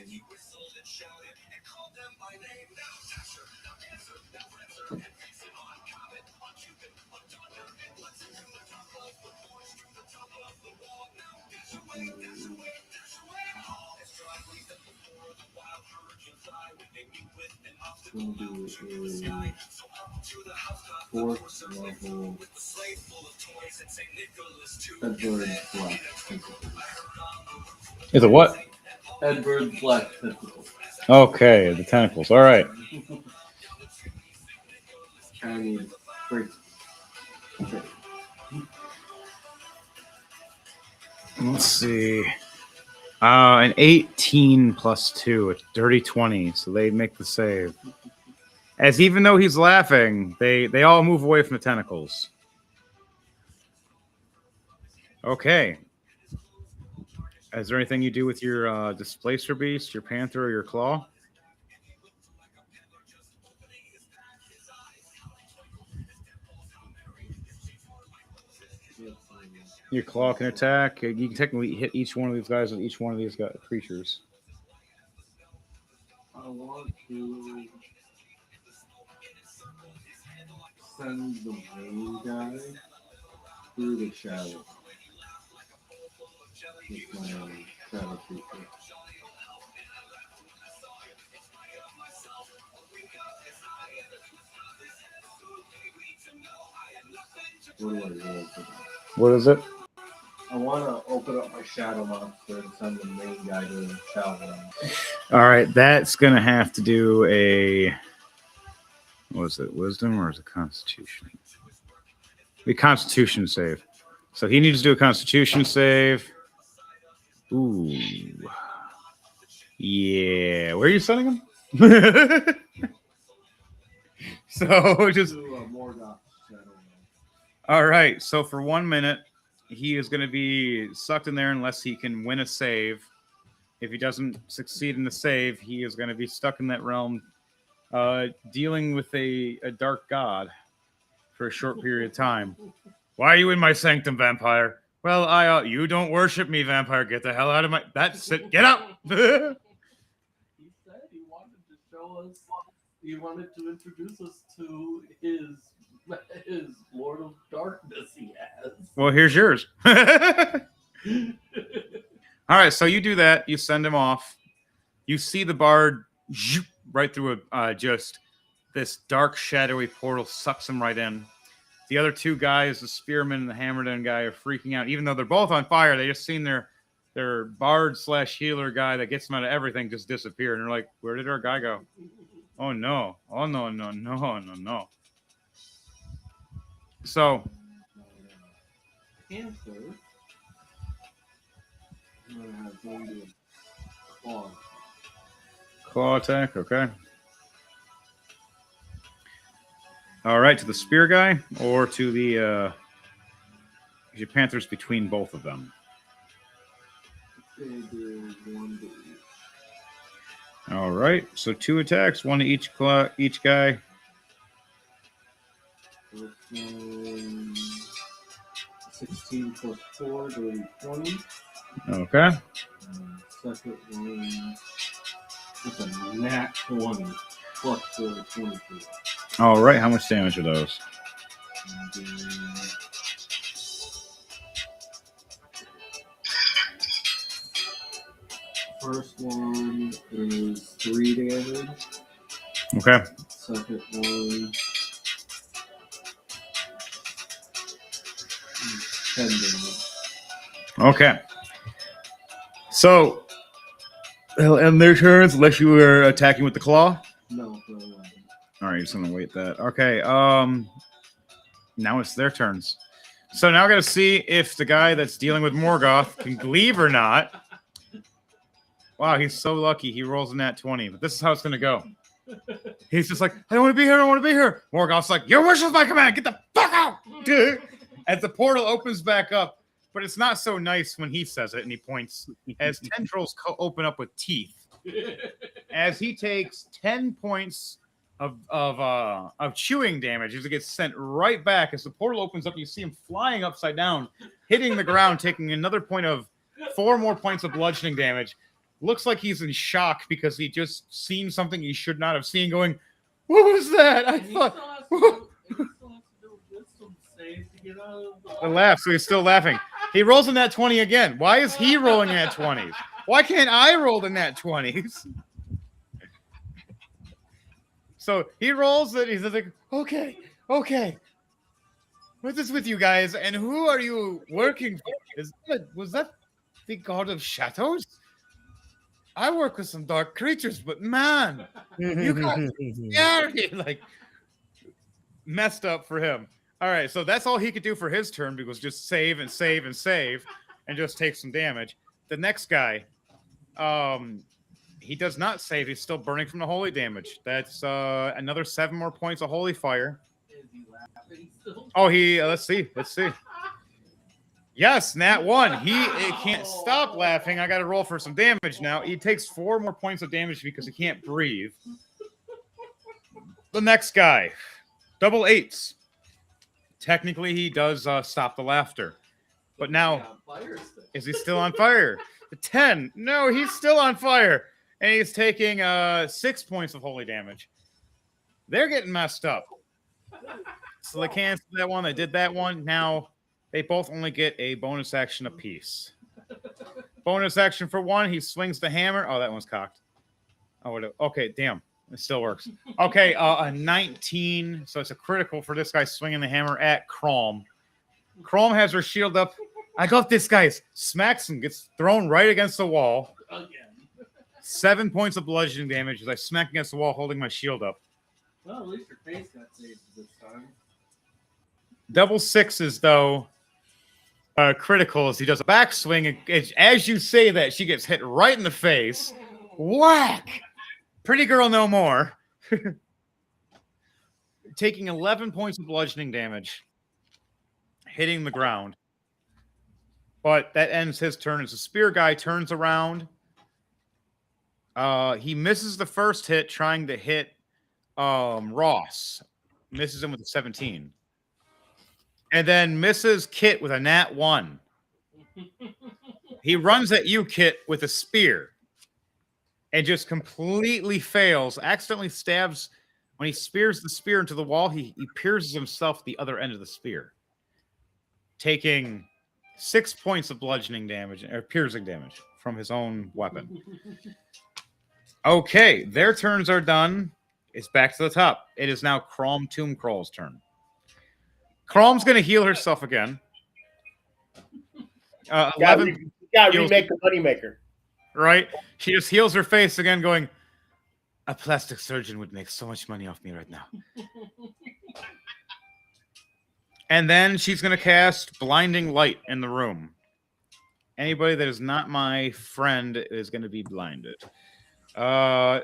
We'll do a fourth level Edward Black. Is it what? Edward Black Tentacle. Okay, the tentacles. All right. Chinese break. Okay. Let's see. An 18 plus 2, a dirty 20. So they make the save. As even though he's laughing, they all move away from the tentacles. Okay. Is there anything you do with your displacer beast, your panther, or your claw? Your claw can attack. You can technically hit each one of these guys with each one of these creatures. I want to send the main guy through the shadow. With my shadow creature. What do I roll for that? What is it? I want to open up my shadow monster and send the main guy to the shadow. All right, that's gonna have to do a. What is it? Wisdom or is it Constitution? The Constitution save. So he needs to do a Constitution save. Ooh. Yeah. Where are you sending him? So just. To Morgoth shadow. All right. So for 1 minute, he is going to be sucked in there unless he can win a save. If he doesn't succeed in the save, he is going to be stuck in that realm, dealing with a dark god for a short period of time. Why are you in my sanctum, vampire? Well, you don't worship me, vampire. Get the hell out of my. That's it. Get out. He said he wanted to show us. He wanted to introduce us to his Lord of Darkness he has. Well, here's yours. All right, so you do that. You send him off. You see the bard right through just this dark, shadowy portal sucks him right in. The other two guys, the spearman and the hammerden guy, are freaking out. Even though they're both on fire, they just seen their bard / healer guy that gets them out of everything just disappear. And they're like, where did our guy go? Oh, no. Oh, no, no, no, no, no. So, Panther. I'm gonna have him do a claw. claw attack, okay. All right, to the spear guy or to the your panther's between both of them. They do 1 to each. All right, so 2 attacks, 1 to each guy. First one, 16 plus 4, so 20. Okay. Second one, it's a nat 20 plus 4, 24. All right, how much damage are those? And then first one is 3 damage. Okay. Second one is 10 damage. Okay. So, they'll end their turns unless you were attacking with the claw. No, for 11. All right, just gonna wait that. Okay. Now it's their turns. So now I gotta see if the guy that's dealing with Morgoth can leave or not. Wow, he's so lucky. He rolls a nat 20, but this is how it's gonna go. He's just like, I don't want to be here. I don't want to be here. Morgoth's like, your wish is my command. Get the fuck out. As the portal opens back up, but it's not so nice when he says it and he points as tendrils open up with teeth. As he takes 10 points of chewing damage as it gets sent right back. As the portal opens up, you see him flying upside down, hitting the ground, taking another 4 more points of bludgeoning damage. Looks like he's in shock because he just seen something he should not have seen. Going, what was that? I thought. The laugh, so he's still laughing. He rolls in that 20 again. Why is he rolling in that 20s? Why can't I roll in that 20s? So he rolls it. He's like, okay. What is with you guys? And who are you working for? Was that the god of shadows? I work with some dark creatures, but man, you guys scary. Like messed up for him. All right, so that's all he could do for his turn because just save and save and save and just take some damage. The next guy, he does not save. He's still burning from the holy damage. That's another 7 more points of holy fire. Is he laughing still? Oh, let's see. Yes, Nat 1. He can't stop laughing. I got to roll for some damage now. He takes 4 more points of damage because he can't breathe. The next guy, double 8s. Technically, he does stop the laughter. But now, On fire still. is he still on fire? The 10. No, he's still on fire. And he's taking 6 points of holy damage. They're getting messed up. So they canceled that one. They did that one. Now they both only get a bonus action apiece. Bonus action for one. He swings the hammer. Oh, that one's cocked. Oh, okay. Damn. It still works. Okay. A 19. So it's a critical for this guy swinging the hammer at Crom. Crom has her shield up. I got this guy. Smacks him. Gets thrown right against the wall. Again. 7 points of bludgeoning damage as I smack against the wall holding my shield up. Well, at least your face got saved this time. Double 6s, though, critical as he does a backswing. As you say that, she gets hit right in the face. Whack! Pretty girl no more. Taking 11 points of bludgeoning damage. Hitting the ground. But that ends his turn as the spear guy turns around. He misses the first hit trying to hit Ross. Misses him with a 17. And then misses Kit with a nat 1. He runs at you, Kit, with a spear. And just completely fails. Accidentally stabs. When he spears the spear into the wall, he pierces himself the other end of the spear. Taking 6 points of bludgeoning damage, or piercing damage, from his own weapon. Okay, their turns are done. It's back to the top. It is now Crom Tombcrawl's turn. Crom's going to heal herself again. 11. Got to remake the Moneymaker. Right? She just heals her face again, going, a plastic surgeon would make so much money off me right now. And then she's going to cast Blinding Light in the room. Anybody that is not my friend is going to be blinded. 11,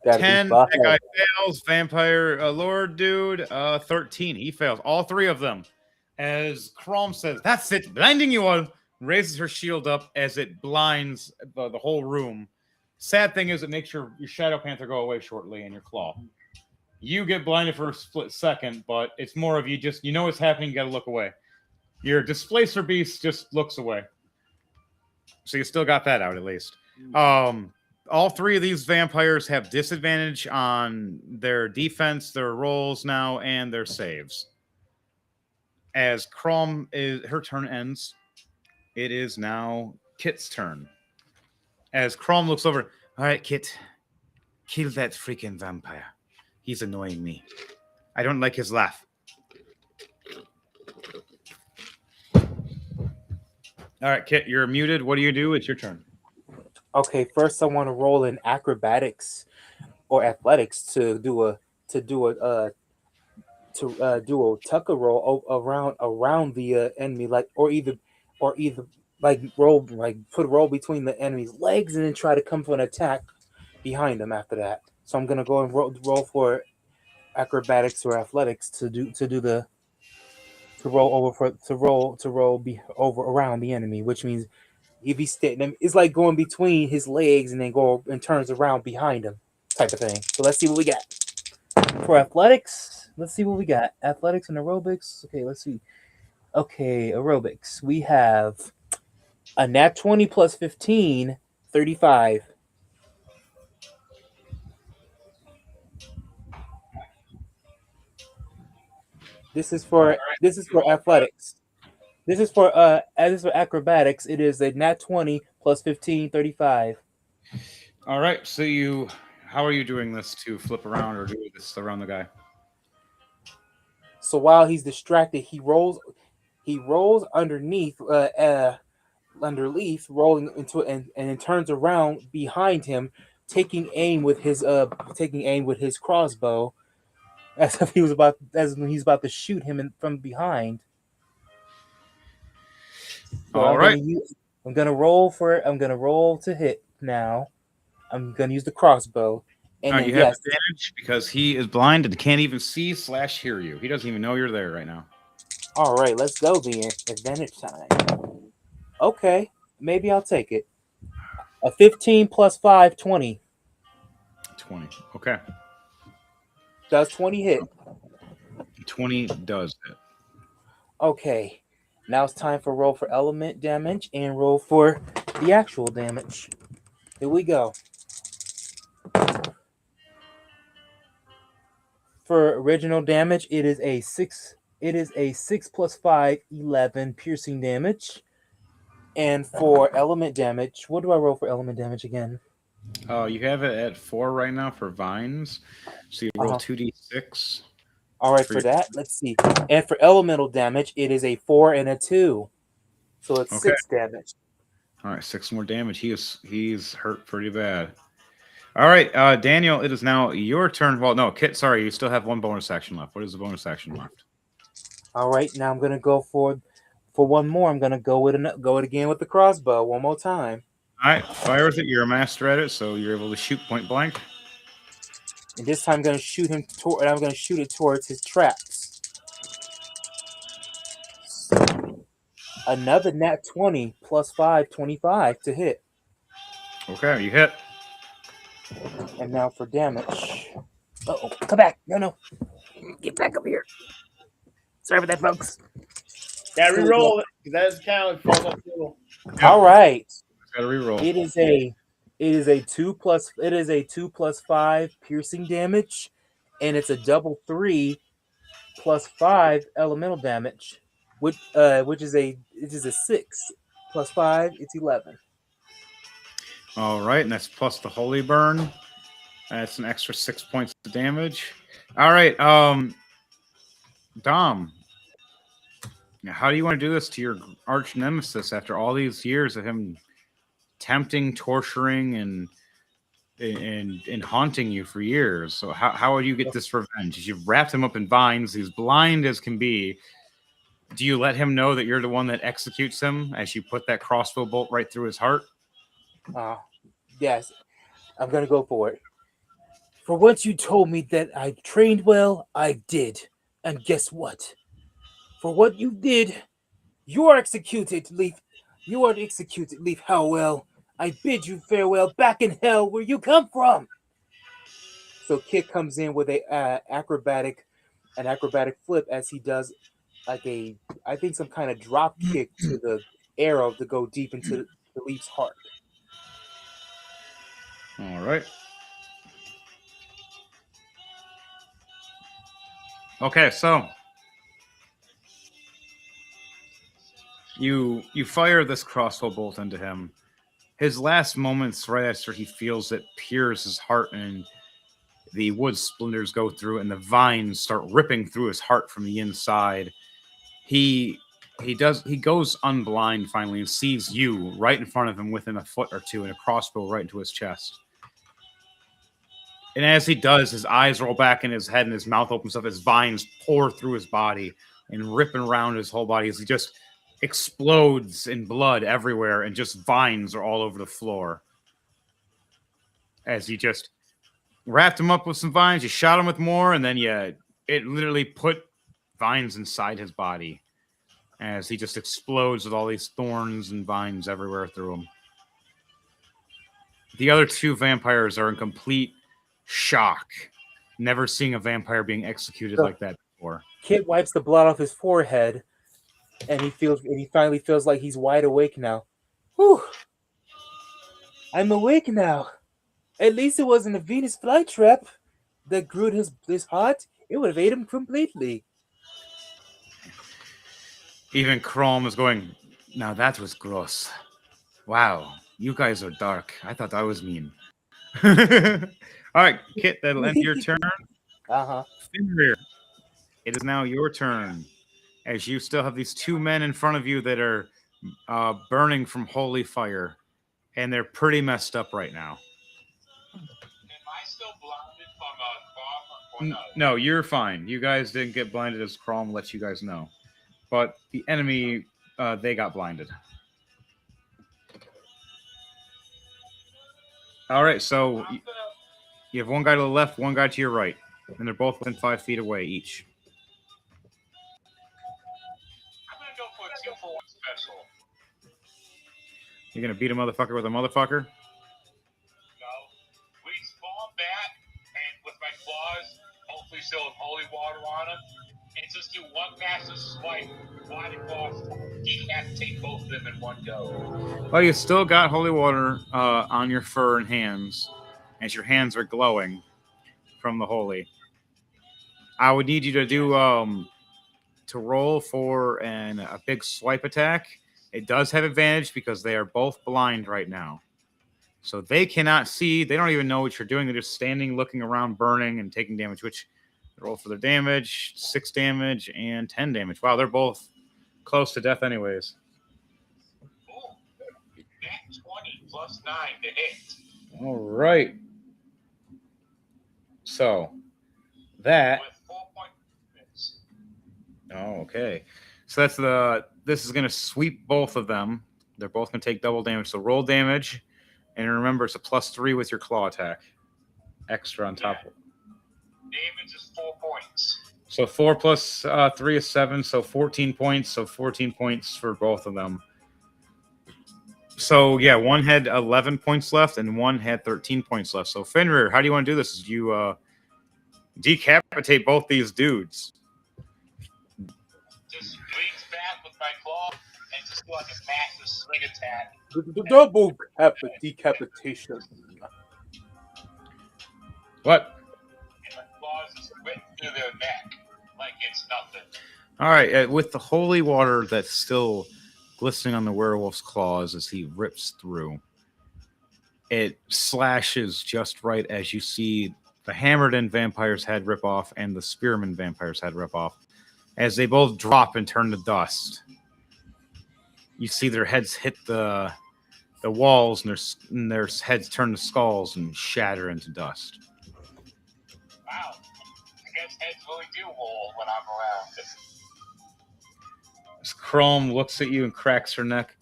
10, that guy fails. Vampire Lord dude, 13. He fails. All 3 of them. As Crom says, that's it, blinding you all. Raises her shield up as it blinds the whole room. Sad thing is it makes your Shadow Panther go away shortly and your Claw. You get blinded for a split second, but it's more of you know what's happening, you got to look away. Your Displacer Beast just looks away. So you still got that out at least. All 3 of these vampires have disadvantage on their defense, their rolls now, and their saves. As Crom her turn ends, it is now Kit's turn. As Crom looks over, all right, Kit, kill that freaking vampire. He's annoying me. I don't like his laugh. All right, Kit, you're muted. What do you do? It's your turn. Okay, first I want to roll in acrobatics or athletics to do a tucker roll around the enemy, put a roll between the enemy's legs and then try to come for an attack behind them after that. So I'm gonna go and roll for acrobatics or athletics to roll around the enemy, which means if he's standing, it's like going between his legs and then go and turns around behind him, type of thing. So let's see what we got for athletics. Let's see what we got. Athletics and aerobics. Okay, let's see. Okay, aerobics. We have a nat 20 plus 15, 35. This is for athletics. This is for acrobatics. It is a nat 20 plus 15, 35. All right. So how are you doing this to flip around or do this around the guy? So while he's distracted, he rolls underneath underneath, rolling into it, and it turns around behind him, taking aim with his crossbow, as if he's about to shoot him from behind. So All right. I'm gonna roll to hit now. I'm gonna use the crossbow. And All right, then, you have yes, advantage because he is blind and can't even see / hear you. He doesn't even know you're there right now. all right, let's go then. Advantage time. Okay, maybe I'll take it. A 15 plus 5, 20. 20. Okay. Does 20 hit? 20 does it. Okay. Now it's time for roll for element damage and roll for the actual damage. Here we go. For original damage, it is a 6. It is a 6 plus 5, 11 piercing damage. And for element damage, what do I roll for element damage again? You have it at 4 right now for vines. So you roll Uh-huh. 2d6. All right, For for your- that, let's see. And for elemental damage, it is a 4 and a 2. So it's Okay. 6 damage. All right, 6 more damage. He's hurt pretty bad. All right, Daniel, it is now your turn. Well, no, Kit, sorry, you still have one bonus action left. What is the bonus action left? All right, now I'm gonna go for one more. I'm gonna go it again with the crossbow one more time. All right, fire with it. You're a master at it, so you're able to shoot point blank. And this time I'm gonna shoot him and I'm gonna shoot it towards his traps. Another nat 20 plus 5, 25 to hit. Okay, you hit. And now for damage. Uh-oh, come back. No. Get back up here. Sorry for that, folks. Yeah, re-roll it, because that doesn't count. It falls off the table. All right. Got to reroll. It is a 2 plus 5 piercing damage, and it's a double 3 plus 5 elemental damage, which is a 6 plus 5. It's 11. All right, and that's plus the holy burn. That's an extra 6 points of damage. All right, Dom. Now, how do you want to do this to your arch nemesis after all these years of him tempting, torturing, and haunting you for years? So how would you get this revenge? You've wrapped him up in vines. He's blind as can be. Do you let him know that you're the one that executes him as you put that crossbow bolt right through his heart? Yes, I'm gonna go for it. For once you told me that I trained well, I did. And guess what? For what you did, you are executed, Leaf. You are executed, Leaf Howell. I bid you farewell back in hell where you come from. So Kit comes in with an acrobatic flip as he does some kind of drop kick to the arrow to go deep into the Leaf's heart. All right. Okay, so you fire this crossbow bolt into him. His last moments, right after he feels it pierce his heart, and the wood splinters go through, and the vines start ripping through his heart from the inside. He goes unblind finally and sees you right in front of him within a foot or two, and a crossbow right into his chest. And as he does, his eyes roll back in his head and his mouth opens up. His vines pour through his body and ripping around his whole body as he just explodes in blood everywhere, and just vines are all over the floor. As he just wrapped him up with some vines, you shot him with more, and then it literally put vines inside his body as he just explodes with all these thorns and vines everywhere through him. The other two vampires are in complete shock, never seeing a vampire being executed like that before. Kit wipes the blood off his forehead, and he finally feels like he's wide awake now. Whew! I'm awake now. At least it wasn't a Venus flytrap that grew his heart. It would have ate him completely. Even Chrome is going, now that was gross. Wow, you guys are dark. I thought I was mean. All right, Kit, that'll end your turn. Fenrir, it is now your turn. As you still have these two men in front of you that are burning from holy fire, and they're pretty messed up right now. Am I still blinded from a bomb or no? No, you're fine. You guys didn't get blinded as Chrome lets you guys know. But the enemy, they got blinded. All right, so I'm gonna, you have one guy to the left, one guy to your right, and they're both within 5 feet away each. I'm gonna go for a 2-for-1 special. You're gonna beat a motherfucker with a motherfucker. No. We spawn back and with my claws, hopefully still with holy water on them, and just do one massive swipe wide across, decapitate both of them in one go. Well, you still got holy water on your fur and hands, as your hands are glowing from the holy. I would need you to do to roll for a big swipe attack. It does have advantage because they are both blind right now. So they cannot see. They don't even know what you're doing. They're just standing, looking around, burning, and taking damage, which roll for their damage, 6 damage and 10 damage. Wow, they're both close to death anyways. Ooh. Nat 20 plus 9 to hit. All right. So that. With 4 points. Oh, okay. So this is going to sweep both of them. They're both going to take double damage. So roll damage. And remember, it's a +3 with your claw attack. Extra on top. Yeah. Damage is 4 points. So 4 plus 3 is 7. So 14 points. So 14 points for both of them. So, yeah, one had 11 points left and one had 13 points left. So, Fenrir, how do you want to do this? You decapitate both these dudes. Just swings back with my claw and just do like a massive swing attack. Double decapitation. What? And my claws just rip through their neck like it's nothing. All right, with the holy water that's still glistening on the werewolf's claws as he rips through, it slashes just right as you see the hammered-in vampire's head rip off and the spearman vampire's head rip off. As they both drop and turn to dust, you see their heads hit the walls and their heads turn to skulls and shatter into dust. Wow. I guess heads really do roll when I'm around. As Chrome looks at you and cracks her neck.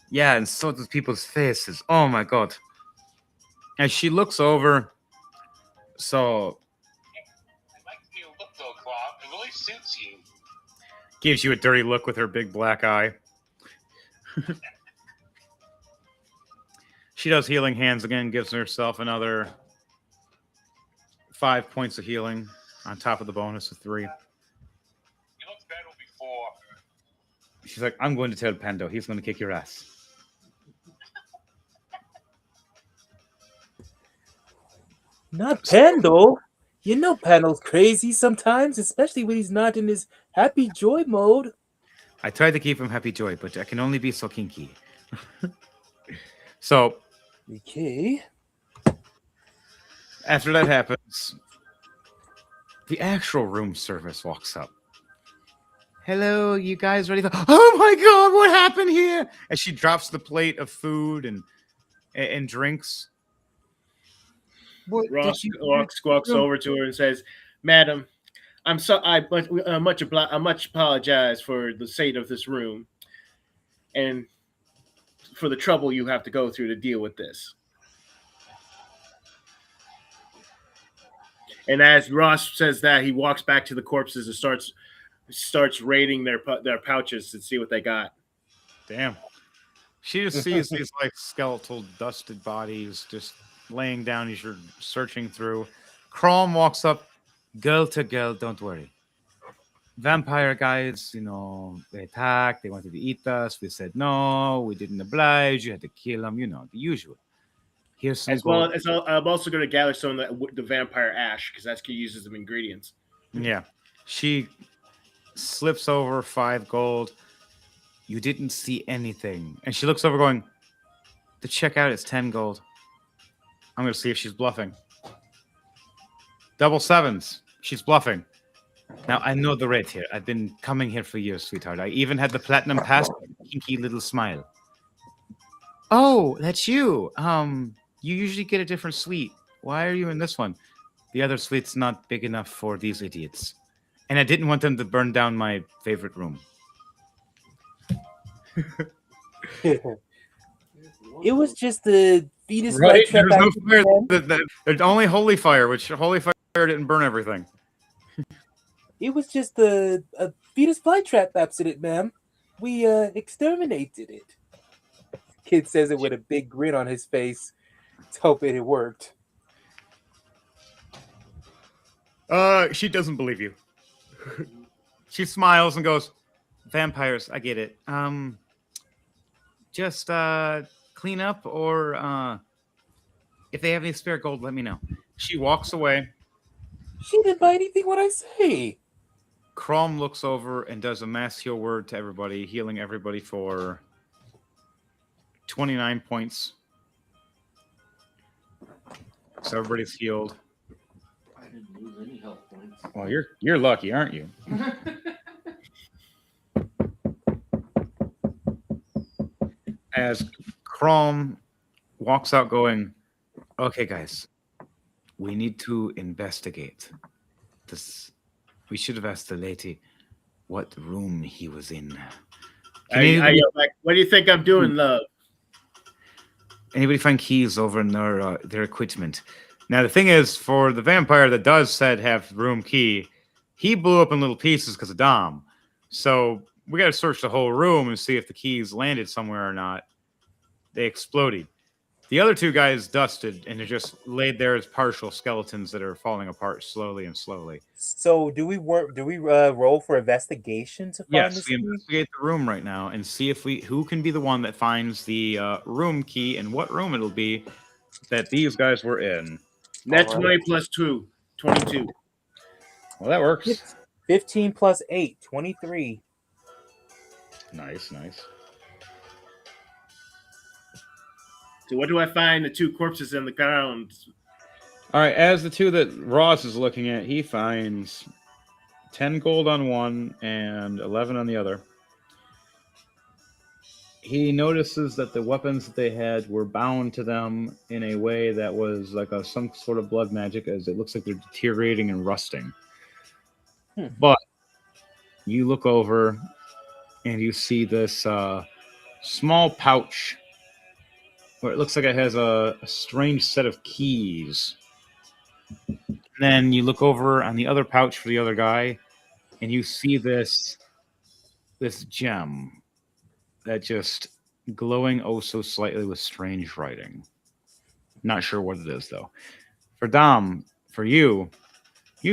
Yeah, and so does people's faces. Oh my god. As she looks over, so I like the new look though, Claw. It really suits you. gives you a dirty look with her big black eye. She does healing hands again, gives herself another 5 points of healing on top of the bonus of 3. You looked better before. She's like, I'm going to tell Pando. He's going to kick your ass. Not Pando. You know Pando's crazy sometimes, especially when he's not in his happy joy mode. I tried to keep him happy joy, but I can only be so kinky. So Okay. after that happens, the actual room service walks up. Hello, you guys ready for... Oh my god, what happened here? As she drops the plate of food and drinks. What Ross did you... walks over to her and says, "Madam, I much apologize for the state of this room and for the trouble you have to go through to deal with this." And as Ross says that, he walks back to the corpses and starts raiding their pouches to see what they got. Damn. She just sees these like skeletal, dusted bodies just laying down as you're searching through. Chrome walks up, girl to girl, don't worry. Vampire guys, they attacked, they wanted to eat us. We said no, we didn't oblige, you had to kill them, the usual. Here's some As well as I'm also going to gather some of the vampire ash because that's going to use as ingredients. Yeah. She slips over 5 gold. You didn't see anything. And she looks over going, the checkout is 10 gold. I'm going to see if she's bluffing. Double 7s. She's bluffing. Now, I know the rate here. I've been coming here for years, sweetheart. I even had the platinum pass, kinky little smile. Oh, that's you. You usually get a different suite. Why are you in this one? The other suite's not big enough for these idiots. And I didn't want them to burn down my favorite room. It was just the fetus Right? flytrap There's no accident, fire. man. There's only holy fire, which holy fire didn't burn everything. It was just a fetus flytrap accident, ma'am. We exterminated it. Kid says it with a big grin on his face. Let's hope it worked. She doesn't believe you. She smiles and goes, "Vampires, I get it. Just clean up, or if they have any spare gold, let me know." She walks away. She didn't buy anything what I say. Crom looks over and does a mass heal word to everybody, healing everybody for 29 points. So everybody's healed. I didn't lose any health points. Well, you're lucky, aren't you? As Crom walks out going, "Okay, guys, we need to investigate this. We should have asked the lady what room he was in. Can anybody, Like, what do you think I'm doing, love? anybody find keys over in their equipment?" Now, the thing is, for the vampire that does said have room key, he blew up in little pieces because of Dom. So we got to search the whole room and see if the keys landed somewhere or not. They exploded. The other two guys dusted and they're just laid there as partial skeletons that are falling apart slowly and slowly. So do we roll for investigation to find Yes, this we key? investigate the room right now and see if who can be the one that finds the room key and what room it'll be that these guys were in. Net All 20 plus 2, 22. Well, that works. 15 plus 8, 23. Nice. So what do I find? The two corpses in the ground. All right, as the two that Ross is looking at, he finds 10 gold on one and 11 on the other. He notices that the weapons that they had were bound to them in a way that was like some sort of blood magic, as it looks like they're deteriorating and rusting. But you look over and you see this small pouch where it looks like it has a strange set of keys. And then you look over on the other pouch for the other guy, and you see this gem that just glowing oh so slightly with strange writing. Not sure what it is though. For Dom, for you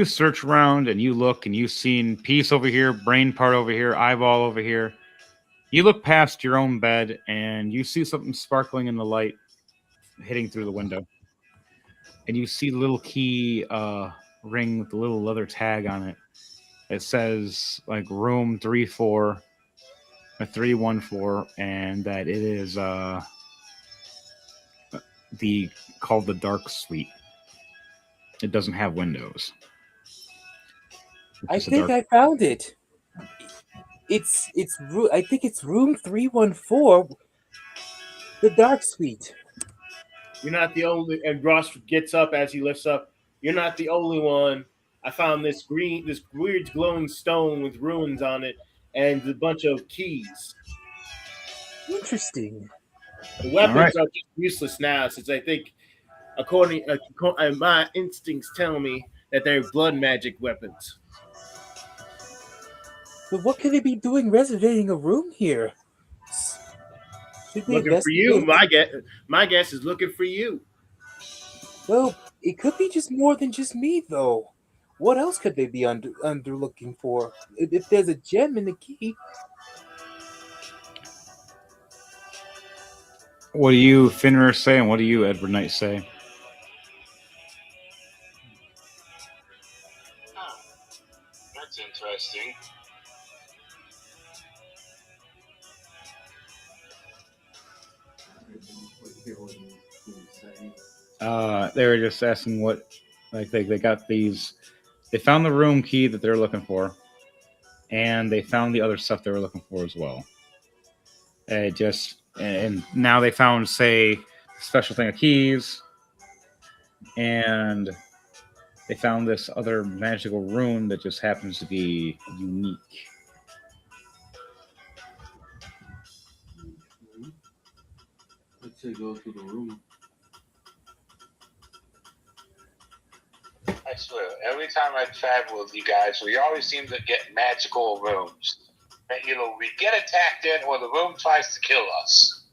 search around and you look and you've seen piece over here, brain part over here, eyeball over here. You look past your own bed and you see something sparkling in the light hitting through the window. And you see the little key ring with the little leather tag on it. It says like room 314 or 314, and that it is called the Dark Suite. It doesn't have windows. I think I found it. I think it's room 314, the Dark Suite. You're not the only. And Ross gets up as he lifts up. You're not the only one. I found this weird glowing stone with runes on it and a bunch of keys. Interesting. The weapons are just useless now, since I think, according my instincts tell me that they're blood magic weapons. But what could they be doing reserving a room here? Should we Looking for you. investigate? My guess is looking for you. Well, it could be just more than just me, though. What else could they be under looking for? If there's a gem in the key. What do you, Finner, say, and what do you, Edward Knight, say? Huh. That's interesting. They were just asking what, like they got these They found the room key that they're looking for, and they found the other stuff they were looking for as well. And now they found, say, a special thing of keys, and they found this other magical rune that just happens to be unique. Let's say go to the room. I swear, every time I travel with you guys, we always seem to get magical rooms. And either we get attacked in or the room tries to kill us.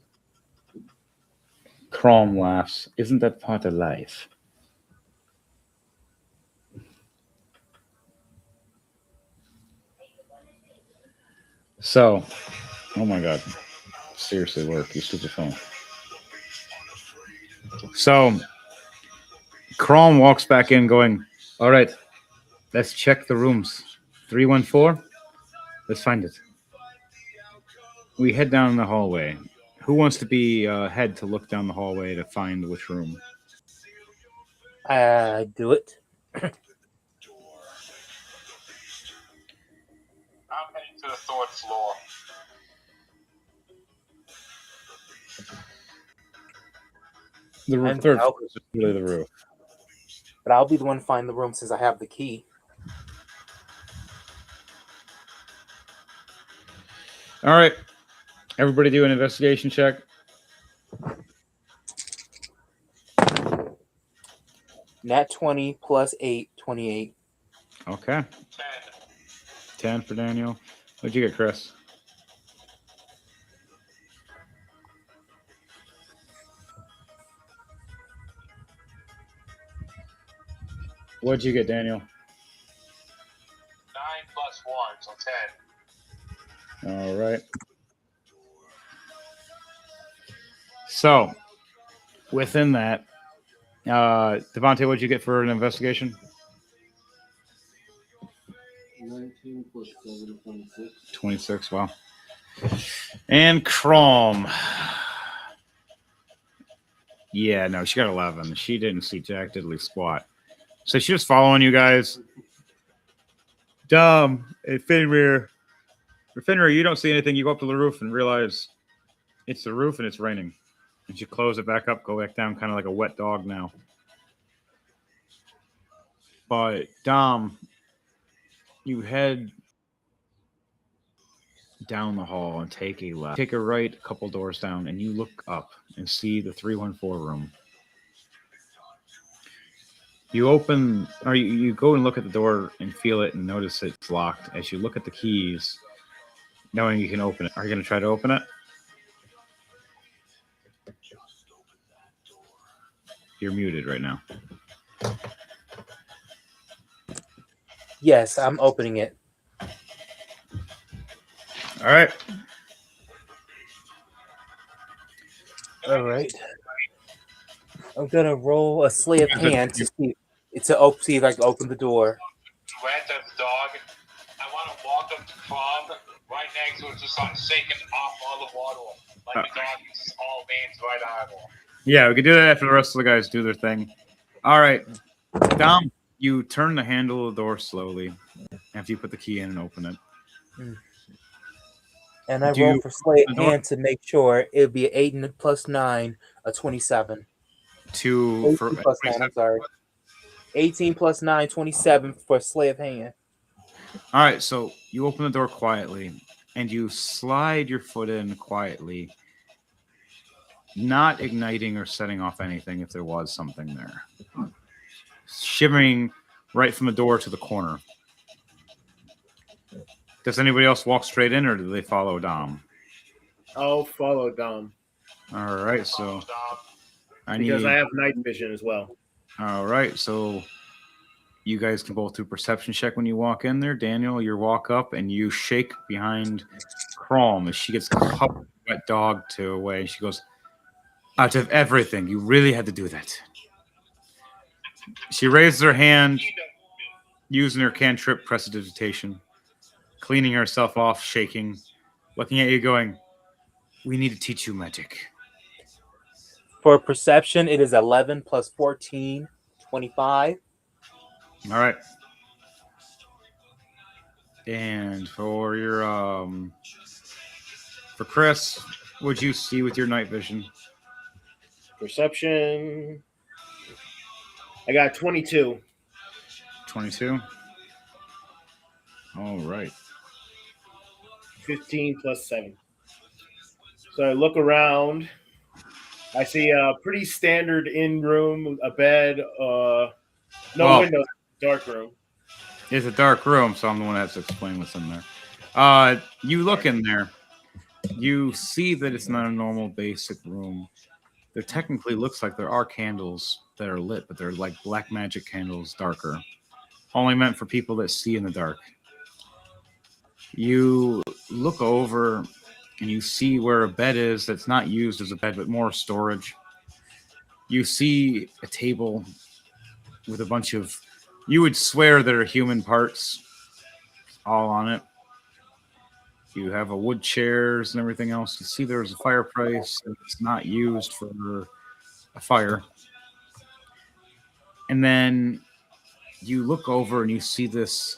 Crom laughs. Isn't that part of life? So, oh my god. Seriously, work. You stupid phone. So, Crom walks back in going, all right, let's check the rooms. 314? Let's find it. We head down the hallway. Who wants to be head to look down the hallway to find which room? I do it. I'm heading to the third floor. The And third I'll- floor is really the roof. But I'll be the one to find the room since I have the key. All right. Everybody do an investigation check. Nat 20 plus 8, 28. Okay. 10. 10 for Daniel. What'd you get, Chris? What'd you get, Daniel? 9 plus 1, so 10. All right. So, within that, Devontae, what'd you get for an investigation? 19 plus 7, 26. 26. Wow. And Crom. Yeah, no, she got 11. She didn't see jack diddly squat. So she was following you guys. Dumb. And Fenrir, you don't see anything. You go up to the roof and realize it's the roof and it's raining. And you close it back up, go back down, kind of like a wet dog now. But Dom, you head down the hall and take a left. Take a right, a couple doors down, and you look up and see the 314 room. You open, or you go and look at the door and feel it and notice it's locked. As you look at the keys, knowing you can open it. Are you going to try to open it? You're muted right now. Yes, I'm opening it. All right. All right. I'm gonna roll a sleight of hand to see if I can open the door. Right to the dog. I want to walk up to Crom right next to it, just start shaking off all the water. Like the dog is all veins right out of it. Yeah, we can do that after the rest of the guys do their thing. All right. Dom, you turn the handle of the door slowly after you put the key in and open it. And I Do roll you- for sleight of the door- hand to make sure it would be 8 plus 9, a 27. 18 plus 9, I'm sorry. 18 plus 9, 27 for sleight of hand. All right, so you open the door quietly and you slide your foot in quietly, not igniting or setting off anything if there was something there. Shimmering right from the door to the corner. Does anybody else walk straight in or do they follow Dom? I'll follow Dom All right, so I need. because I have night vision as well. All right, so you guys can both do perception check when you walk in there. Daniel, you walk up and you shake behind Crom as she gets covered with wet dog to away. And she goes, out of everything, you really had to do that. She raises her hand, using her cantrip prestidigitation, cleaning herself off, shaking, looking at you, going, we need to teach you magic. For perception, it is 11 plus 14, 25. All right. And for your for Chris, what'd you see with your night vision? Perception. I got 22. 22. All right. 15 plus 7. So I look around. I see a pretty standard in room, a bed, no Well- windows, dark room. It's a dark room, so I'm the one that has to explain what's in there. You look in there. You see that it's not a normal basic room. There technically looks like there are candles that are lit, but they're like black magic candles, darker. Only meant for people that see in the dark. You look over and you see where a bed is that's not used as a bed, but more storage. You see a table with a bunch of, you would swear there are human parts all on it. You have a wood chairs and everything else. You see there's a fireplace and it's not used for a fire. And then you look over and you see this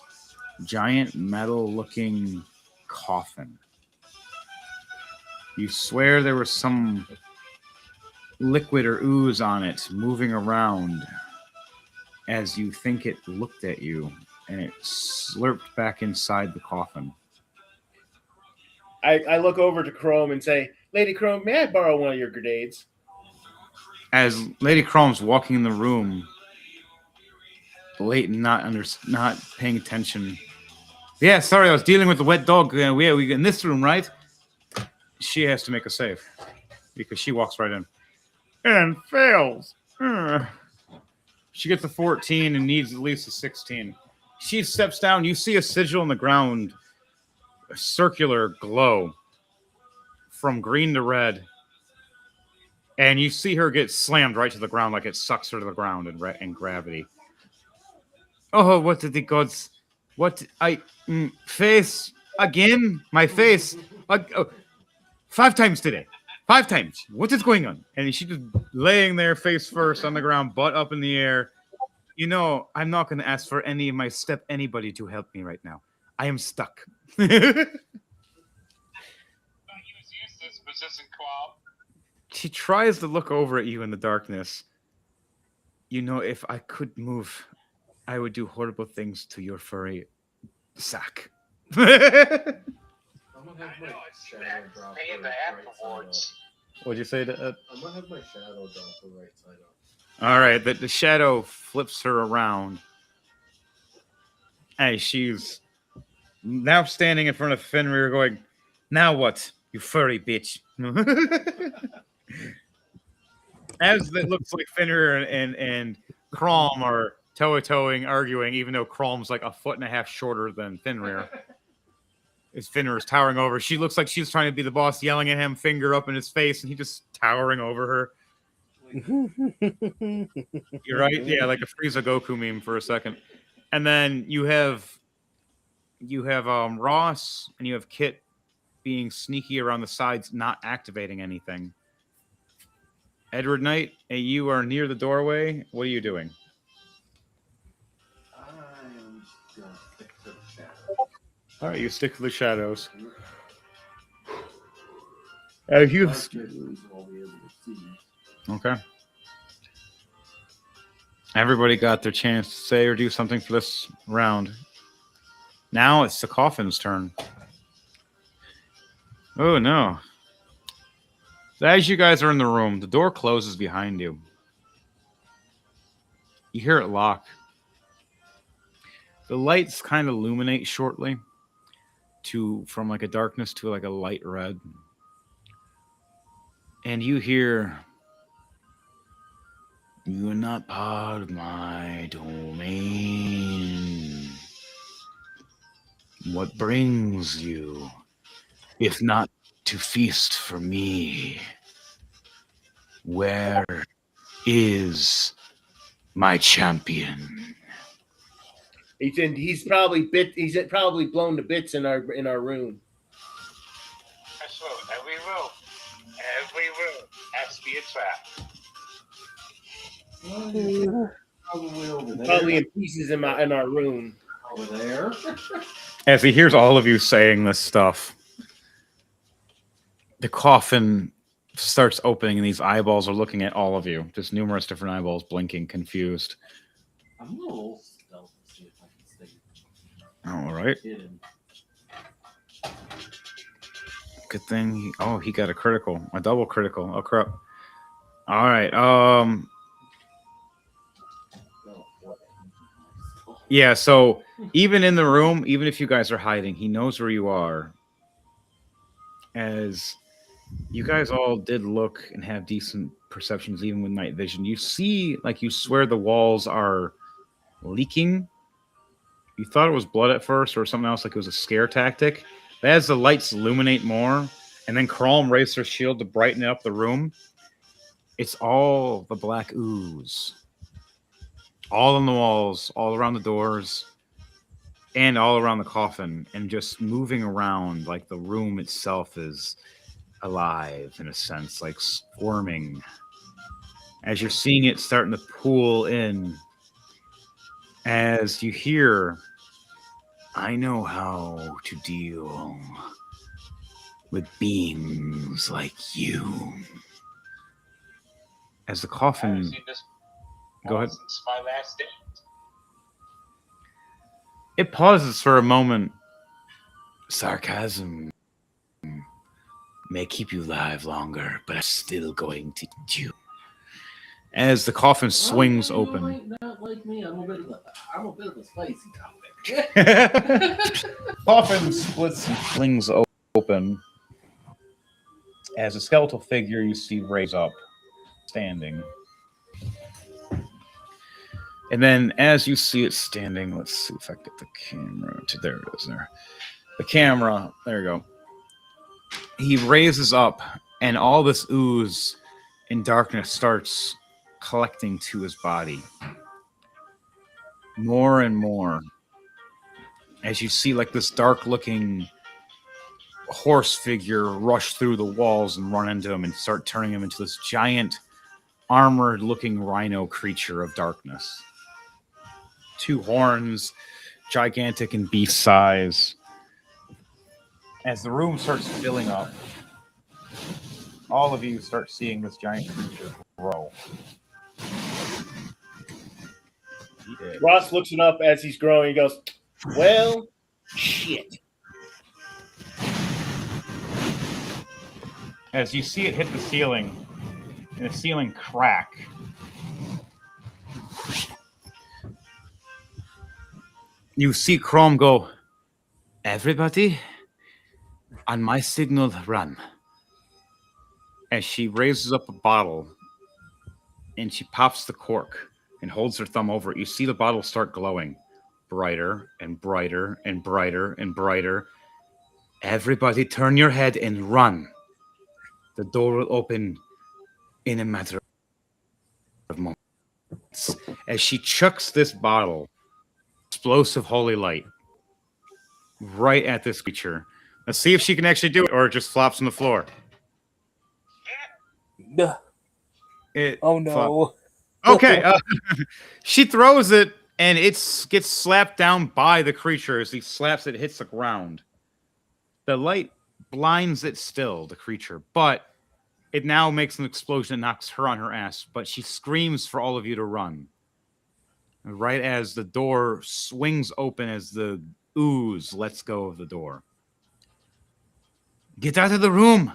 giant metal looking coffin. You swear there was some liquid or ooze on it moving around as you think it looked at you, and it slurped back inside the coffin. I look over to Chrome and say, Lady Chrome, may I borrow one of your grenades? As Lady Chrome's walking in the room, Leighton not paying attention. Yeah, sorry, I was dealing with the wet dog. We in this room, right? She has to make a save because she walks right in and fails. She gets a 14 and needs at least a 16. She steps down. You see a sigil on the ground, a circular glow from green to red. And you see her get slammed right to the ground like it sucks her to the ground in gravity. Oh, what did the gods... face again? My face? 5 times today. 5 times. What is going on? And she's just laying there face first on the ground, butt up in the air. You know, I'm not going to ask for any of my anybody to help me right now. I am stuck. Don't use this resistant co-op. She tries to look over at you in the darkness. You know, if I could move, I would do horrible things to your furry sack. I'm gonna have I my know, I see shadow that. drop Pay the the right side afterwards. What'd you say to up. I'm gonna have my shadow drop the right side up. All right, the shadow flips her around. Hey, she's now standing in front of Fenrir going, now what, you furry bitch? As it looks like Fenrir and Crom are toe-to-toeing, arguing, even though Crom's like 1.5 feet shorter than Fenrir. As Fenrir's towering over, she looks like she's trying to be the boss, yelling at him, finger up in his face, and he just towering over her. You're right, yeah, like a Frieza Goku meme for a second. And then you have Ross and you have Kit being sneaky around the sides, not activating anything. Edward Knight, you are near the doorway. What are you doing? I'm just gonna stick to the shadow. All right, you stick to the shadows. You I'll be able to see. okay? Everybody got their chance to say or do something for this round. Now it's the coffin's turn. Oh no! As you guys are in the room, the door closes behind you. You hear it lock. The lights kind of illuminate shortly from like a darkness to like a light red. And you hear, "You are not part of my domain. What brings you, if not to feast for me? Where is my champion?" He's probably blown to bits in our room. That's right. Every room has to be a trap. Probably over there. Probably in pieces in our room. Over there. As he hears all of you saying this stuff, the coffin starts opening, and these eyeballs are looking at all of you. Just numerous different eyeballs blinking, confused. I'm gonna roll stealth to see if I can stay All right. hidden. Good thing. He got a critical, a double critical. Oh crap! All right. Oh, what? Yeah. So even in the room, even if you guys are hiding, he knows where you are. As you guys all did look and have decent perceptions, even with night vision, you see, like, you swear the walls are leaking. You thought it was blood at first or something else, like it was a scare tactic. But as the lights illuminate more, and then Chrome raised her shield to brighten up the room, it's all the black ooze. All on the walls, all around the doors, and all around the coffin, and just moving around like the room itself is alive in a sense, like squirming. As you're seeing it starting to pool in, as you hear, I know how to deal with beings like you. As the I coffin, haven't seen this go ahead. since my last day. It pauses for a moment. Sarcasm may keep you alive longer, but I'm still going to eat you. As the coffin swings Well, you open. ain't not like me. I'm a bit of a spicy topic. Coffin splits and flings open. As a skeletal figure you see raise up, standing. And then as you see it standing, let's see if I get the camera to there. It is there. The camera, there you go. He raises up, and all this ooze in darkness starts collecting to his body. More and more. As you see, like, this dark-looking horse figure rush through the walls and run into him and start turning him into this giant, armored-looking rhino creature of darkness. 2 horns, gigantic and beast size. As the room starts filling up, all of you start seeing this giant creature grow. He did. Ross looks it up as he's growing. He goes, well, shit. As you see it hit the ceiling, and the ceiling crack. You see Chrome go, everybody, on my signal, run. As she raises up a bottle, and she pops the cork and holds her thumb over it. You see the bottle start glowing. Brighter and brighter and brighter and brighter. Everybody turn your head and run. The door will open in a matter of moments. As she chucks this bottle, explosive holy light, right at this creature. Let's see if she can actually do it, or it just flops on the floor. Ugh. It Oh flops. no. Okay, she throws it, and it gets slapped down by the creature. As he slaps it, it hits the ground. The light blinds it still, the creature, but it now makes an explosion and knocks her on her ass. But she screams for all of you to run. And right as the door swings open, as the ooze lets go of the door. Get out of the room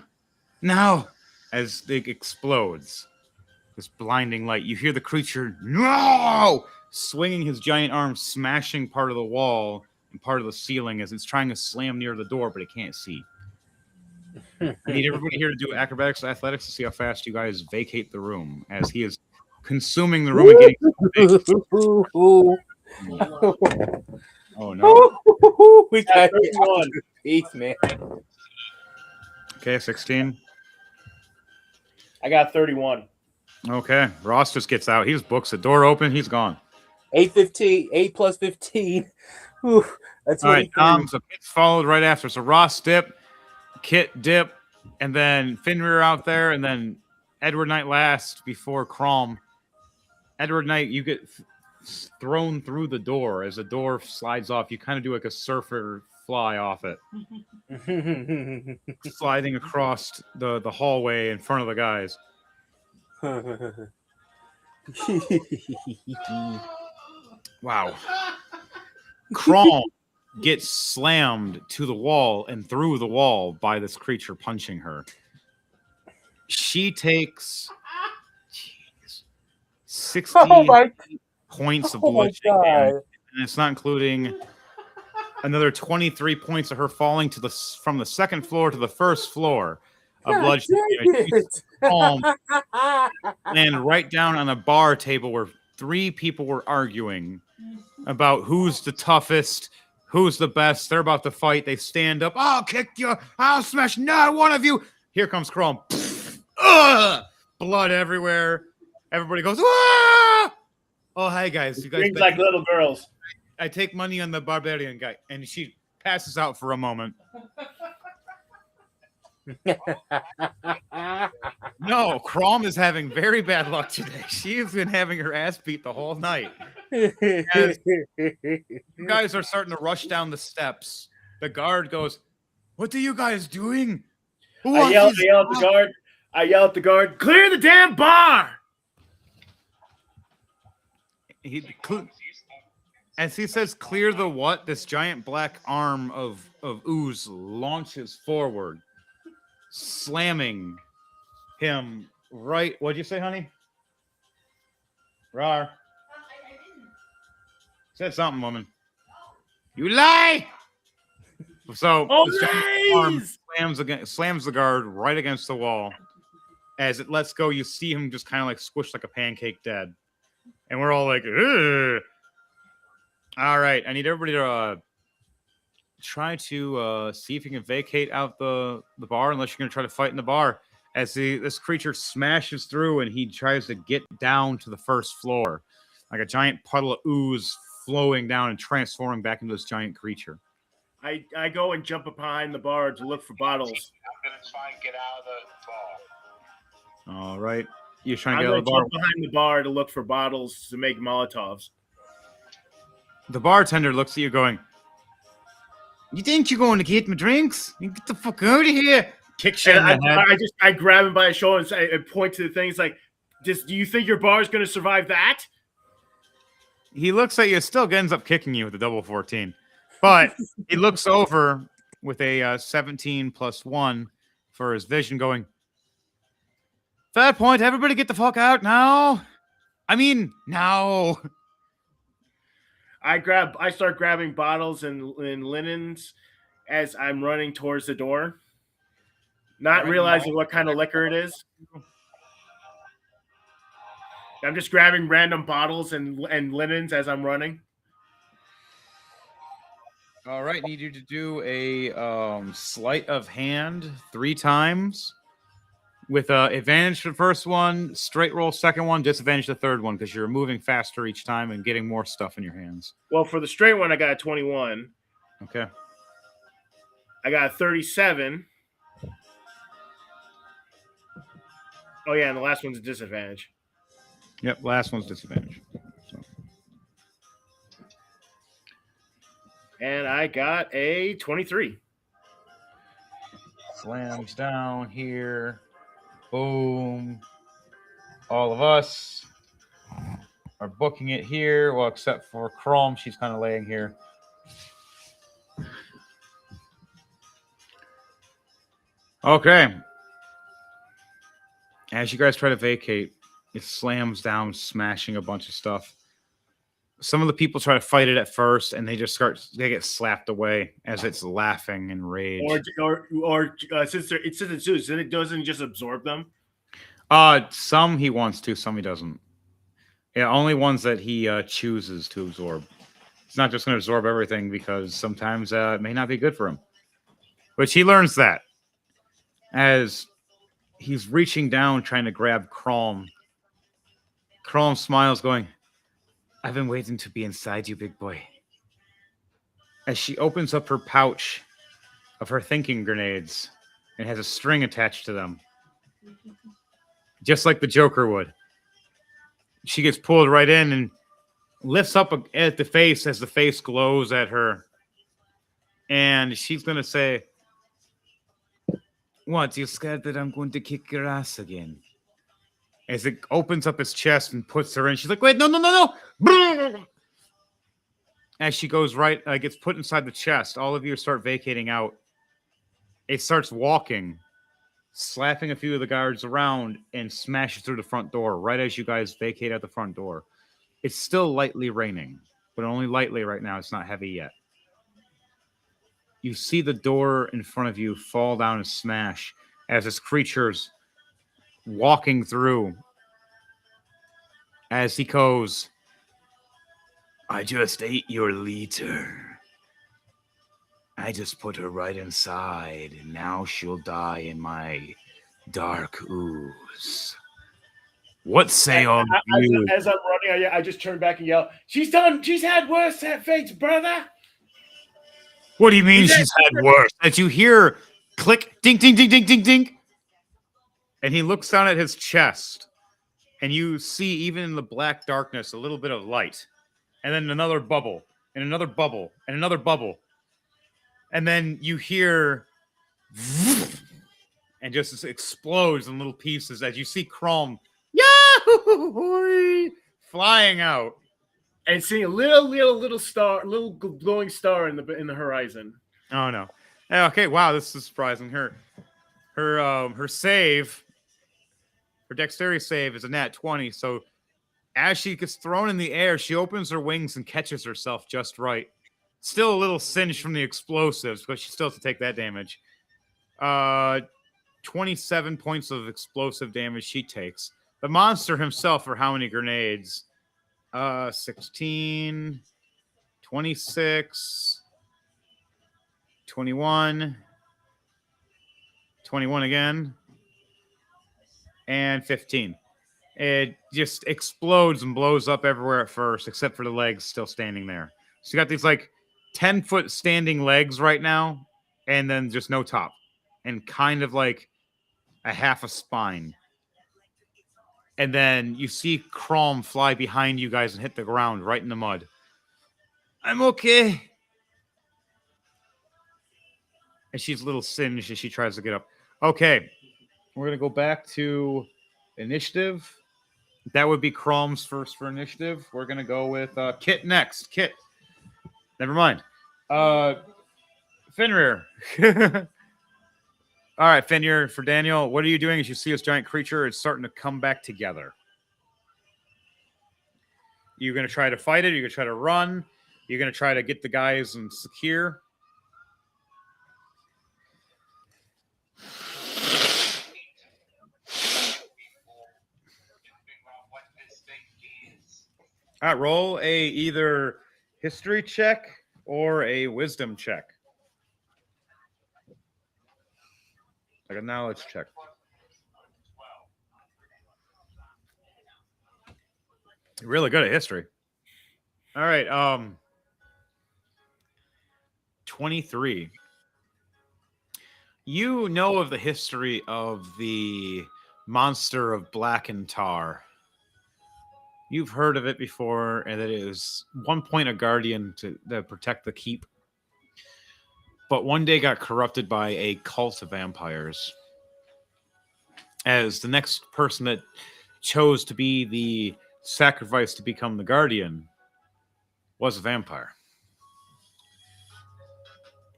now! As it explodes. This blinding light. You hear the creature, no! Swinging his giant arm, smashing part of the wall and part of the ceiling as it's trying to slam near the door, but it can't see. I need everybody here to do acrobatics, athletics to see how fast you guys vacate the room as he is consuming the room and getting so big. Oh no. We got 31. peace, man. Okay, 16. I got 31. Okay, Ross just gets out. He just books the door open. He's gone. 8-15, 8 plus 15. Whew, that's All right, 23. so Kit's followed right after. So Ross dip, Kit dip, and then Fenrir out there, and then Edward Knight last before Crom. Edward Knight, you get thrown through the door. As the door slides off, you kind of do like a surfer fly off it, sliding across the hallway in front of the guys. Wow. Crawl gets slammed to the wall and through the wall by this creature punching her. She takes 60 Oh my, points of oh my bludgeoning damage, god. and it's not including another 23 points of her falling to from the second floor to the first floor of God bludgeoning dang damage. She's it. calm and right down on a bar table where 3 people were arguing about who's the toughest, who's the best. They're about to fight. They stand up. I'll kick you. I'll smash not one of you. Here comes Chrome. Blood everywhere. Everybody goes, ah! Oh, hey, guys. You guys Screams like little girls. I take money on the barbarian guy. And she passes out for a moment. No, Crom is having very bad luck today. She has been having her ass beat the whole night. You guys are starting to rush down the steps. The guard goes, "What are you guys doing?" I yell at the guard, clear the damn bar! As he says, "Clear the what?" This giant black arm of ooze launches forward, slamming him right. What'd you say, honey? Rar. Said something, woman. You lie. So this giant arm slams the guard right against the wall. As it lets go, you see him just kind of like squished like a pancake dead. And we're all like, ugh. All right. I need everybody to try to see if you can vacate out the bar, unless you're going to try to fight in the bar. As this creature smashes through and he tries to get down to the first floor, like a giant puddle of ooze flowing down and transforming back into this giant creature. I go and jump up behind the bar to look for bottles. I'm going to try and get out of the bar. All right. You're trying I'm to get out of the going bar. to jump behind the bar to look for bottles to make Molotovs. The bartender looks at you going, "You think you're going to get my drinks? You get the fuck out of here." Kicks you in the head. I grab him by the shoulder and say, I point to the things like, do you think your bar is going to survive that? He looks at you, still ends up kicking you with a double 14. But he looks over with a 17 plus 1 for his vision going, "Fair point. Everybody get the fuck out now. I mean, now." I start grabbing bottles and linens as I'm running towards the door, not realizing what kind of liquor it is. I'm just grabbing random bottles and linens as I'm running. All right. Need you to do a sleight of hand 3 times. With advantage for the first one, straight roll second one, disadvantage the third one because you're moving faster each time and getting more stuff in your hands. Well, for the straight one, I got a 21. Okay. I got a 37. Oh, yeah, and the last one's a disadvantage. Yep, last one's disadvantage. So. And I got a 23. Slams down here. Boom. All of us are booking it here. Well, except for Chrome. She's kind of laying here. Okay. As you guys try to vacate, it slams down, smashing a bunch of stuff. Some of the people try to fight it at first, and they get slapped away as it's laughing in rage. Or since it's Zeus, then it doesn't just absorb them. Some he wants to, some he doesn't. Yeah, only ones that he chooses to absorb. He's not just going to absorb everything because sometimes it may not be good for him. Which he learns that as he's reaching down trying to grab Chrome. Chrome smiles, going, "I've been waiting to be inside you, big boy." As she opens up her pouch of her thinking grenades and has a string attached to them, just like the Joker would. She gets pulled right in and lifts up at the face as the face glows at her. And she's going to say, "What, you scared that I'm going to kick your ass again?" As it opens up his chest and puts her in, she's like, "Wait, no, no, no, no!" As she goes right, gets put inside the chest, all of you start vacating out. It starts walking, slapping a few of the guards around, and smashes through the front door right as you guys vacate out the front door. It's still lightly raining, but only lightly right now. It's not heavy yet. You see the door in front of you fall down and smash as this creature's walking through. As he goes, "I just ate your leader. I just put her right inside, and now she'll die in my dark ooze. What say all you?" As I'm running, I just turn back and yell, "She's done. She's had worse fates, brother." What do you mean she's had worse? As you hear click, ding, ding, ding, ding, ding, ding. And he looks down at his chest, and you see, even in the black darkness, a little bit of light. And then another bubble, and another bubble, and another bubble. And then you hear, and just explodes in little pieces as you see Chrome, Yahoo! Flying out. And seeing a little star, little glowing star in the horizon. Oh no. Okay, wow, this is surprising. Her save, her dexterity save is a nat 20. So as she gets thrown in the air, she opens her wings and catches herself just right. Still a little singed from the explosives, but she still has to take that damage. 27 points of explosive damage she takes. The monster himself, for how many grenades? 16, 26, 21, 21 again, and 15. It just explodes and blows up everywhere at first, except for the legs still standing there. So you got these like 10-foot standing legs right now, and then just no top, and kind of like a half a spine. And then you see Crom fly behind you guys and hit the ground right in the mud. "I'm okay." And she's a little singed as she tries to get up. Okay. We're going to go back to initiative. That would be Crom's first for initiative. We're going to go with Kit next. Kit. Never mind. Fenrir. All right, Fenrir, for Daniel, what are you doing as you see this giant creature? It's starting to come back together. You're going to try to fight it. You're going to try to run. You're going to try to get the guys and secure. All right, roll a either history check or a wisdom check. Like a knowledge check. You're really good at history. All right, 23. You know of the history of the monster of Black and Tar. You've heard of it before, and that it was one point a guardian to protect the keep. But one day got corrupted by a cult of vampires. As the next person that chose to be the sacrifice to become the guardian was a vampire.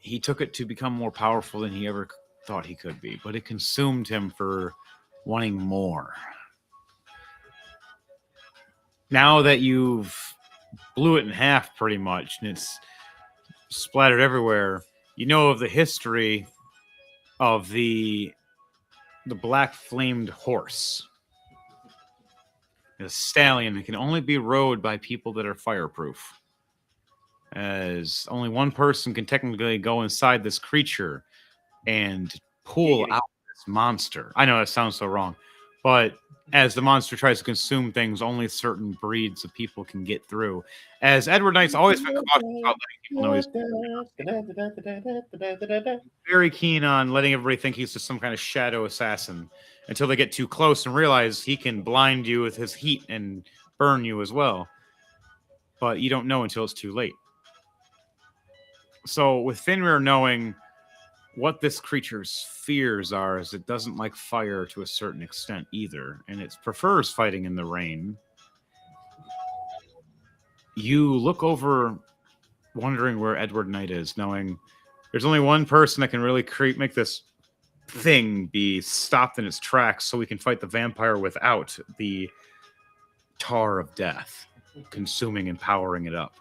He took it to become more powerful than he ever thought he could be, but it consumed him for wanting more. Now that you've blew it in half pretty much, and it's splattered everywhere, you know of the history of the black flamed horse. A stallion that can only be rode by people that are fireproof. As only one person can technically go inside this creature and pull out this monster. I know that sounds so wrong, but as the monster tries to consume things, only certain breeds of people can get through. As Edward Knight's always been cautious about letting people know he's very keen on letting everybody think he's just some kind of shadow assassin until they get too close and realize he can blind you with his heat and burn you as well. But you don't know until it's too late. So with Fenrir knowing what this creature's fears are, is it doesn't like fire to a certain extent either, and it prefers fighting in the rain. You look over, wondering where Edward Knight is, knowing there's only one person that can really make this thing be stopped in its tracks so we can fight the vampire without the tar of death consuming and powering it up.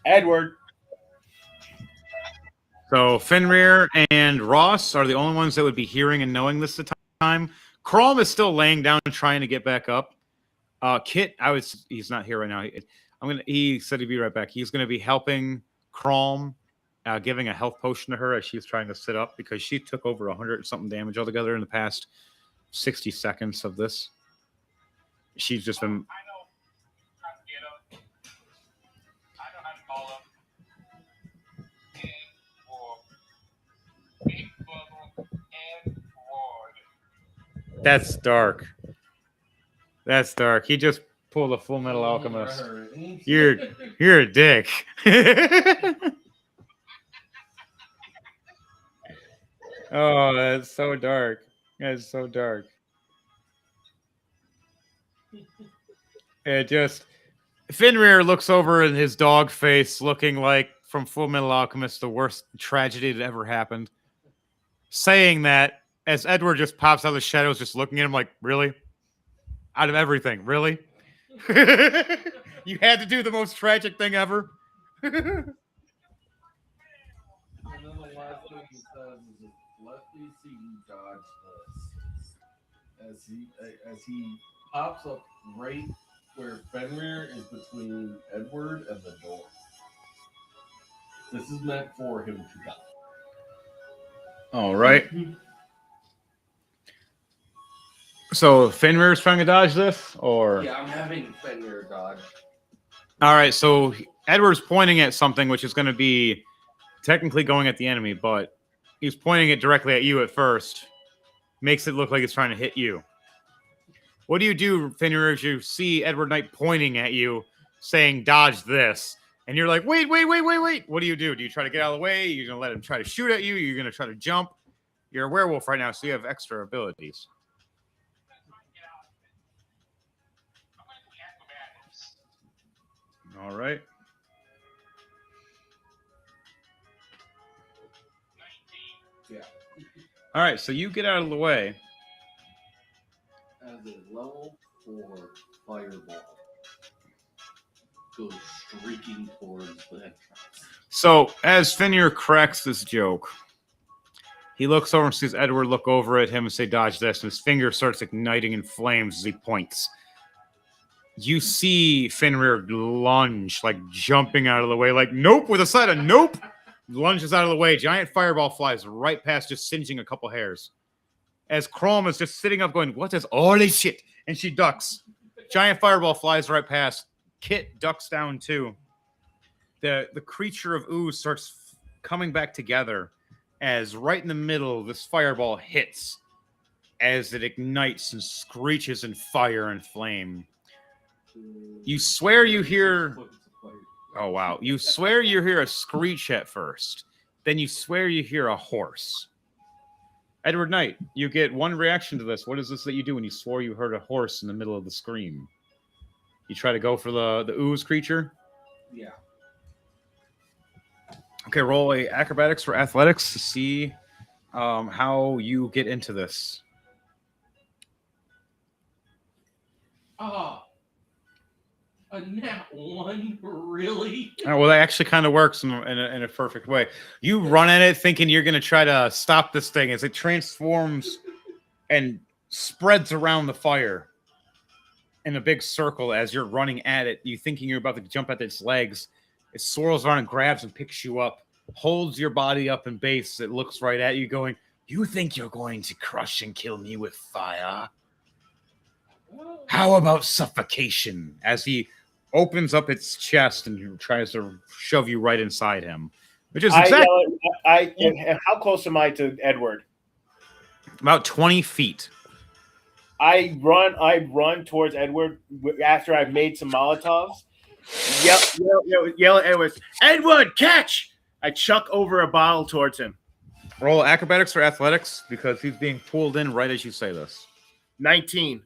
Edward. So Fenrir and Ross are the only ones that would be hearing and knowing this at the time. Crom is still laying down trying to get back up. Kit, he's not here right now. He said he'd be right back. He's gonna be helping Crom, giving a health potion to her as she's trying to sit up because she took over 100 something damage altogether in the past 60 seconds of this. She's just been. That's dark. That's dark. He just pulled a Full Metal Alchemist. You're a dick. Oh, that's so dark. That's so dark. It just Fenrir looks over in his dog face, looking like from Full Metal Alchemist, the worst tragedy that ever happened. Saying that as Edward just pops out of the shadows, just looking at him like, really? Out of everything, really? You had to do the most tragic thing ever? And then the last thing he says is, "Let me see you dodge this." As he pops up right where Fenrir is between Edward and the door. This is meant for him to die. All right. So Fenrir's trying to dodge this, or Yeah, I'm having Fenrir dodge. all right. So Edward's pointing at something, which is going to be technically going at the enemy, but he's pointing it directly at you at first. Makes it look like it's trying to hit you. What do you do, Fenrir, as you see Edward Knight pointing at you, saying, "Dodge this," and you're like, "Wait! What do you do? Do you try to get out of the way? You're going to let him try to shoot at you? You're going to try to jump? You're a werewolf right now, so you have extra abilities." All right. Yeah. All right, so you get out of the way. As a level 4 fireball goes streaking towards the entrance. So as Fenrir cracks this joke, he looks over and sees Edward look over at him and say, "Dodge this," and his finger starts igniting in flames as he points. You see Fenrir lunge, like jumping out of the way, like nope, with a side of nope. Lunges out of the way. Giant fireball flies right past, just singeing a couple hairs. As Crom is just sitting up going, "What is all this shit?" And she ducks. Giant fireball flies right past. Kit ducks down too. The creature of ooze starts coming back together as right in the middle this fireball hits as it ignites and screeches in fire and flame. You swear you hear... Oh, wow. You swear you hear a screech at first. Then you swear you hear a horse. Edward Knight, you get one reaction to this. What is this that you do when you swore you heard a horse in the middle of the scream? You try to go for the ooze creature? Yeah. Okay, roll a acrobatics for athletics to see how you get into this. Ah. A nat 1? Really? Well, that actually kind of works in a perfect way. You run at it thinking you're going to try to stop this thing as it transforms and spreads around the fire in a big circle as you're running at it. You thinking you're about to jump at its legs. It swirls around and grabs and picks you up, holds your body up in base. It looks right at you going, "You think you're going to crush and kill me with fire? How about suffocation?" As he opens up its chest and tries to shove you right inside him, which is exactly How close am I to Edward? about 20 feet. I run towards Edward after I've made some Molotovs. Yell at Edward. "Edward, catch! I chuck over a bottle towards him. Roll acrobatics or athletics because he's being pulled in right as you say this. 19.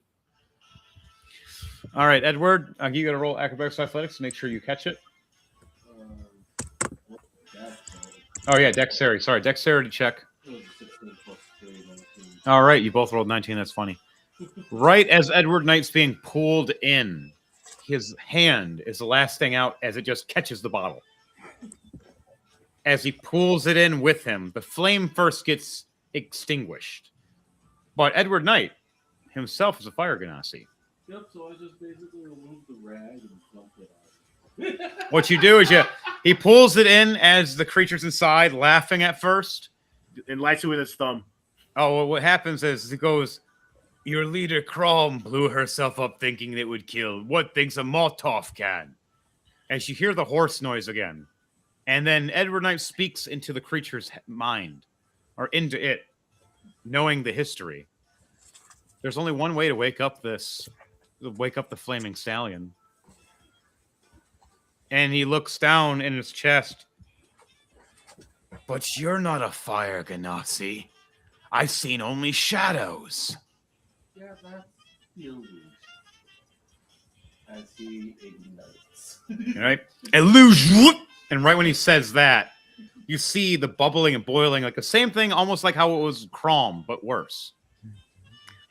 All right, Edward, you got to roll acrobatics or athletics to make sure you catch it. Oh yeah, dexterity. Sorry, dexterity check. 16 plus 3, 19. All right, you both rolled 19. That's funny. Right as Edward Knight's being pulled in, his hand is the last thing out as it just catches the bottle. As he pulls it in with him, the flame first gets extinguished. But Edward Knight himself is a fire ganassi. Yep, so I just basically removed the rag and dumped it out. What you do is he pulls it in as the creature's inside, laughing at first. And lights it with his thumb. Oh, well, what happens is he goes, your leader Crom blew herself up thinking it would kill. What thinks a Molotov can? As you hear the horse noise again. And then Edward Knight speaks into the creature's mind, or into it, knowing the history. There's only one way to wake up the flaming stallion. And he looks down in his chest. But you're not a fire ganassi. I've seen only shadows. Yeah, that's the illusion. As he ignites. All right? Illusion! And right when he says that, you see the bubbling and boiling, like the same thing, almost like how it was Crom, but worse.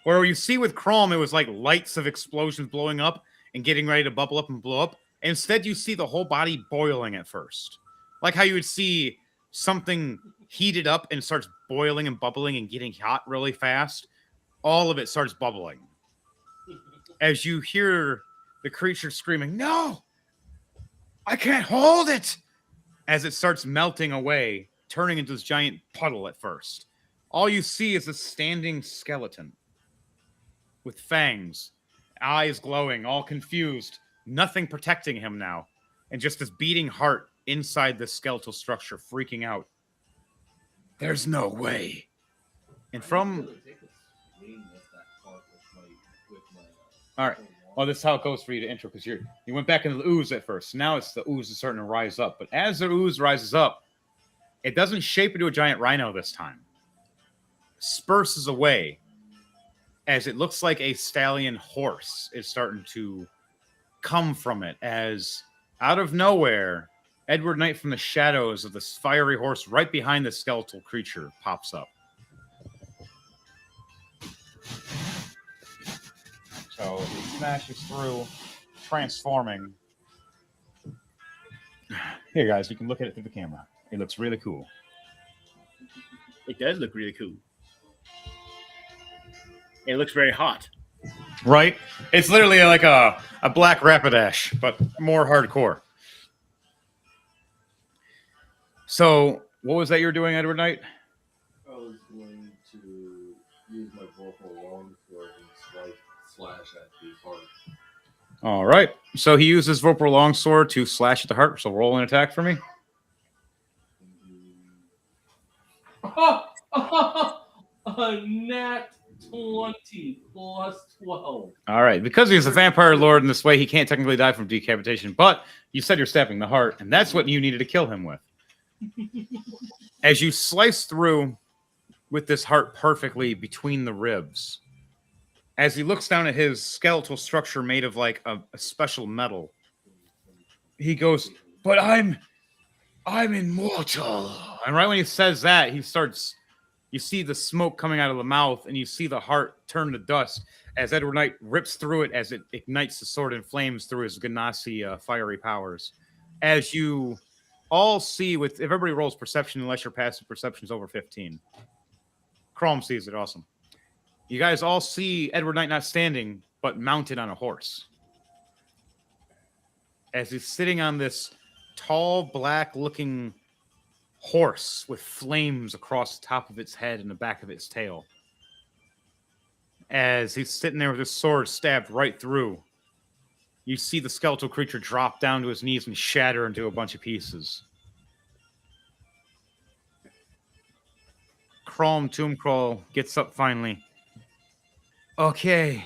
Where you see with Crom, it was like lights of explosions blowing up and getting ready to bubble up and blow up. Instead, you see the whole body boiling at first. Like how you would see something heated up and starts boiling and bubbling and getting hot really fast. All of it starts bubbling. As you hear the creature screaming, no! I can't hold it! As it starts melting away, turning into this giant puddle at first. All you see is a standing skeleton with fangs, eyes glowing, all confused, nothing protecting him now, and just this beating heart inside the skeletal structure, freaking out. There's no way. And from... All right. Well, this is how it goes for you to intro, because you went back into the ooze at first. Now it's the ooze is starting to rise up. But as the ooze rises up, it doesn't shape into a giant rhino this time. Disperses away as it looks like a stallion horse is starting to come from it. As out of nowhere, Edward Knight from the shadows of this fiery horse right behind the skeletal creature pops up. So he smashes through, transforming. Here, guys, you can look at it through the camera. It looks really cool. It does look really cool. It looks very hot. Right? It's literally like a black Rapidash, but more hardcore. So, what was that you were doing, Edward Knight? I was going to use my vocal longsword and slash at the heart. All right. So he uses Vopor Longsword to slash at the heart. So roll an attack for me. A nat 20 plus 12. All right. Because he's a vampire lord in this way, he can't technically die from decapitation. But you said you're stabbing the heart, and that's what you needed to kill him with. As you slice through with this heart perfectly between the ribs, as he looks down at his skeletal structure made of like a special metal, he goes, "But I'm immortal." And right when he says that, you see the smoke coming out of the mouth, and you see the heart turn to dust as Edward Knight rips through it as it ignites the sword in flames through his Ganassi fiery powers. As you all see, if everybody rolls perception, unless your passive perception is over 15. Crom sees it, awesome. You guys all see Edward Knight not standing, but mounted on a horse. As he's sitting on this tall, black-looking horse with flames across the top of its head and the back of its tail. As he's sitting there with his sword stabbed right through, you see the skeletal creature drop down to his knees and shatter into a bunch of pieces. Crom Tombcrawl gets up finally. Okay.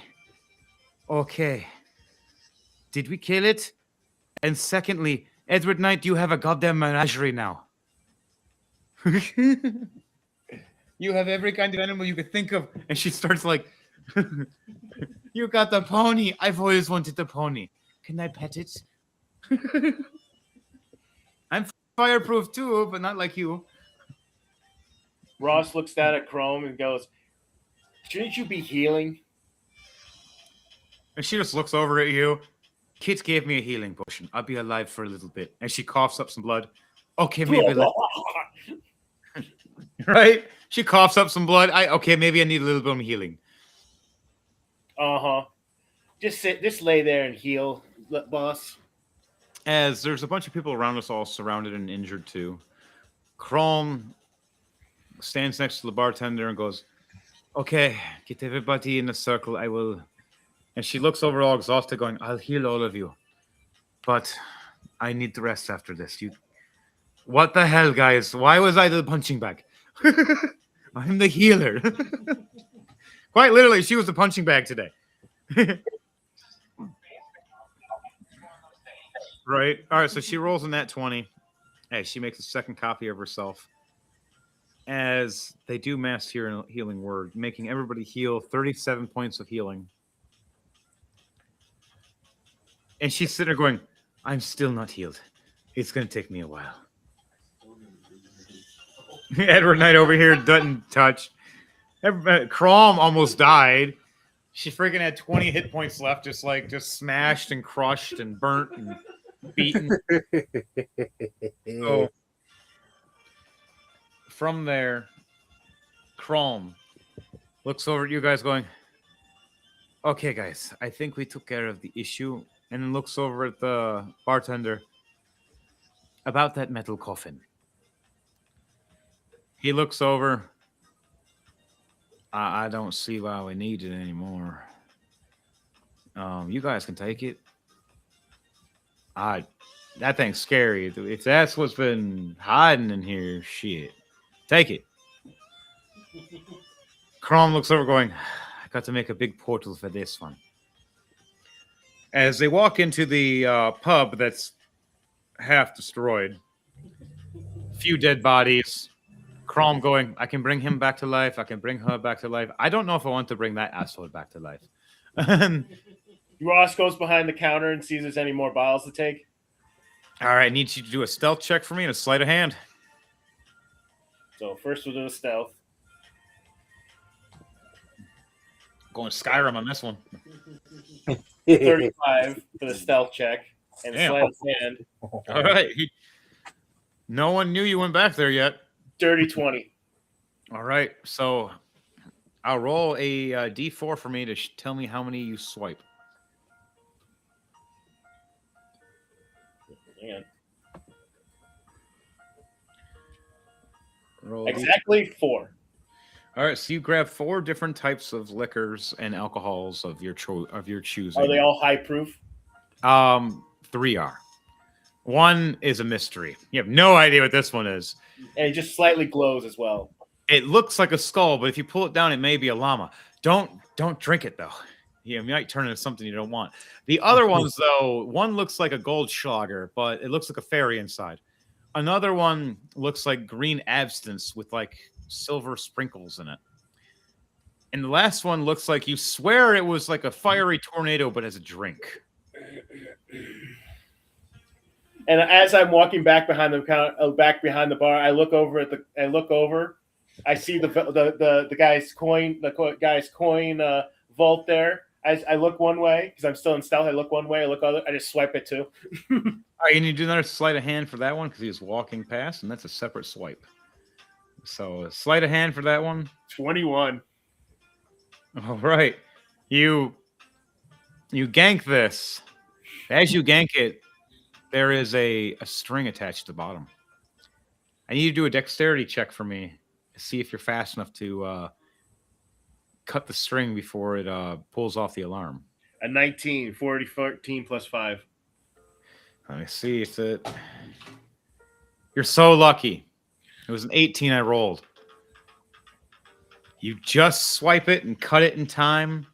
Did we kill it? And secondly, Edward Knight, you have a goddamn menagerie now. You have every kind of animal you could think of. And she starts like, you got the pony. I've always wanted the pony. Can I pet it? I'm fireproof too, but not like you. Ross looks down at Chrome and goes, "Shouldn't you be healing?" And she just looks over at you. Kit gave me a healing potion. I'll be alive for a little bit. And she coughs up some blood. Okay, maybe right? She coughs up some blood. Maybe I need a little bit of healing. Just lay there and heal, boss. As there's a bunch of people around us all surrounded and injured too. Chrome stands next to the bartender and goes, "Okay, get everybody in a circle. I will." And she looks over all exhausted, going, "I'll heal all of you. But I need the rest after this. What the hell, guys? Why was I the punching bag? I'm the healer." Quite literally, she was the punching bag today. Right. All right. So she rolls in that 20. Hey, she makes a second copy of herself. As they do mass healing word, making everybody heal 37 points of healing. And she's sitting there going, "I'm still not healed. It's going to take me a while." Edward Knight over here doesn't touch. Crom almost died. She freaking had 20 hit points left, just smashed and crushed and burnt and beaten. So from there, Crom looks over at you guys going, "Okay, guys, I think we took care of the issue." And then looks over at the bartender. "About that metal coffin." He looks over. I don't see why we need it anymore. You guys can take it. That thing's scary. If that's what's been hiding in here, shit. Take it. Crom looks over going, "I got to make a big portal for this one." As they walk into the pub that's half destroyed, few dead bodies. Crom going, "I can bring him back to life. I can bring her back to life. I don't know if I want to bring that asshole back to life." Ross goes behind the counter and sees if there's any more bottles to take. All right, I need you to do a stealth check for me and a sleight of hand. So first we'll do a stealth. Going Skyrim on this one. 35 for the stealth check and a Damn. sleight of hand. All right. No one knew you went back there yet. Dirty 20. All right. So I'll roll a D4 for me to tell me how many you swipe. Hang on. Roll Exactly 4. All right. So you grab 4 different types of liquors and alcohols of your choosing. Are they all high proof? 3 are. One is a mystery. You have no idea what this one is. And it just slightly glows as well. It looks like a skull, but if you pull it down, it may be a llama. Don't drink it though. You might turn into something you don't want. The other ones, though, one looks like a Goldschlager, but it looks like a fairy inside. Another one looks like green absinthe with like silver sprinkles in it. And the last one looks like you swear it was like a fiery tornado, but as a drink. And as I'm walking back behind the bar, I look over. I see the guy's coin vault there. As I look one way because I'm still in stealth, I look one way. I look other. I just swipe it too. All right, and you do another sleight of hand for that one because he was walking past, and that's a separate swipe. So a sleight of hand for that one. 21. All right, you gank this. As you gank it, there is a string attached to the bottom. I need you to do a dexterity check for me to see if you're fast enough to cut the string before it pulls off the alarm. A 19, 14 plus 5. Let me see if it. You're so lucky. It was an 18 I rolled. You just swipe it and cut it in time,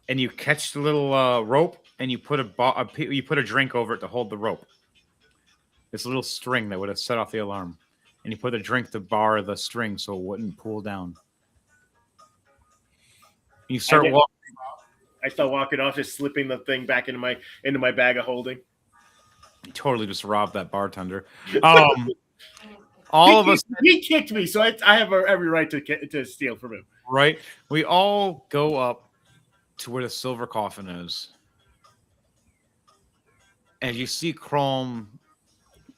and you catch the little rope, and you put a drink over it to hold the rope. This little string that would have set off the alarm. and you put a drink to bar the string so it wouldn't pull down. You start did. walking. I start walking off, just slipping the thing back into my bag of holding. You totally just robbed that bartender. All of us, He kicked me, so I have every right to steal from him. right? We all go up to where the silver coffin is. And you see Chrome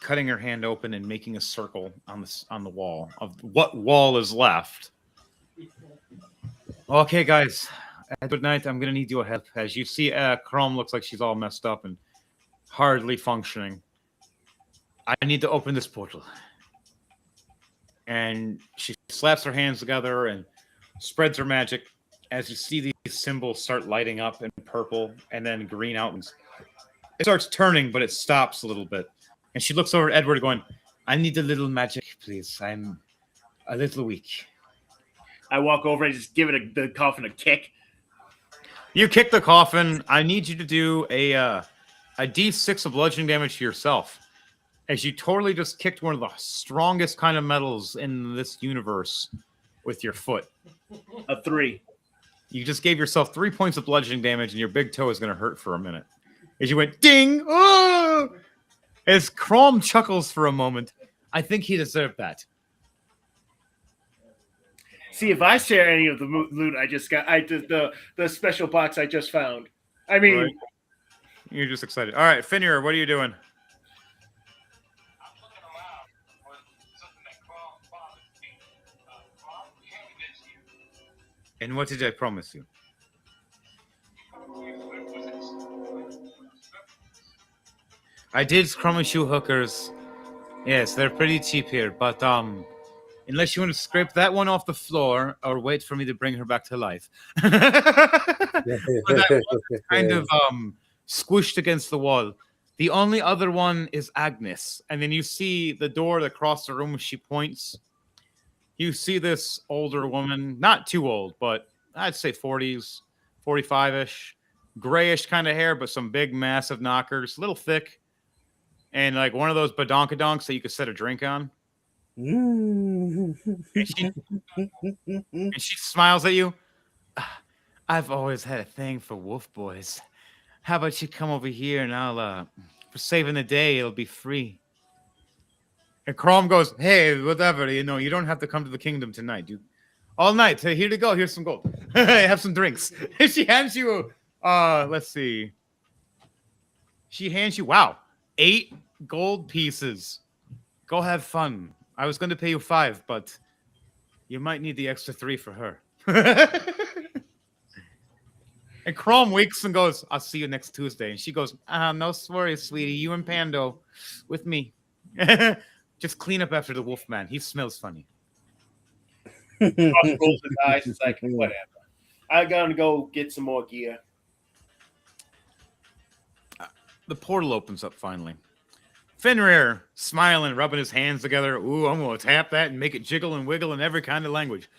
cutting her hand open and making a circle on the wall of what wall is left. Okay, guys. Good night. I'm gonna need your help. As you see, Chrome looks like she's all messed up and hardly functioning. I need to open this portal. And she slaps her hands together and spreads her magic. As you see these symbols start lighting up in purple and then green outlines. It starts turning, but it stops a little bit. And she looks over at Edward going, I need a little magic, please. I'm a little weak. I walk over and just give the coffin a kick. You kick the coffin. I need you to do a D6 of bludgeoning damage to yourself. As you totally just kicked one of the strongest kind of metals in this universe with your foot. A 3. You just gave yourself 3 points of bludgeoning damage, and your big toe is going to hurt for a minute. As you went, ding! Oh! As Crom chuckles for a moment, I think he deserved that. See, if I share any of the loot I just got, the special box I just found. I mean, Right. You're just excited. All right, Finir, what are you doing? I'm looking around for something that Crom promised me. Crom, we have against you. And what did I promise you? I did promise you hookers. Yes, they're pretty cheap here, but unless you want to scrape that one off the floor or wait for me to bring her back to life. But that one kind of squished against the wall. The only other one is Agnes. And then you see the door across the room, she points. You see this older woman, not too old, but I'd say 40s, 45-ish, grayish kind of hair, but some big, massive knockers, a little thick, and like one of those badonkadonks that you could set a drink on. And she smiles at you. I've always had a thing for wolf boys. How about you come over here and I'll, for saving the day, it'll be free. And Crom goes, hey, whatever, you know, you don't have to come to the kingdom tonight, dude. All night, here you go, here's some gold. Have some drinks. And she hands you, let's see. She hands you, wow, 8 gold pieces. Go have fun. I was going to pay you 5, but you might need the extra 3 for her. And Crom winks and goes, I'll see you next Tuesday. And she goes, no worries, sweetie. You and Pando with me. Just clean up after the wolf man. He smells funny. rolls his eyes. It's like, whatever. I gotta go get some more gear. The portal opens up finally. Fenrir, smiling, rubbing his hands together. Ooh, I'm going to tap that and make it jiggle and wiggle in every kind of language.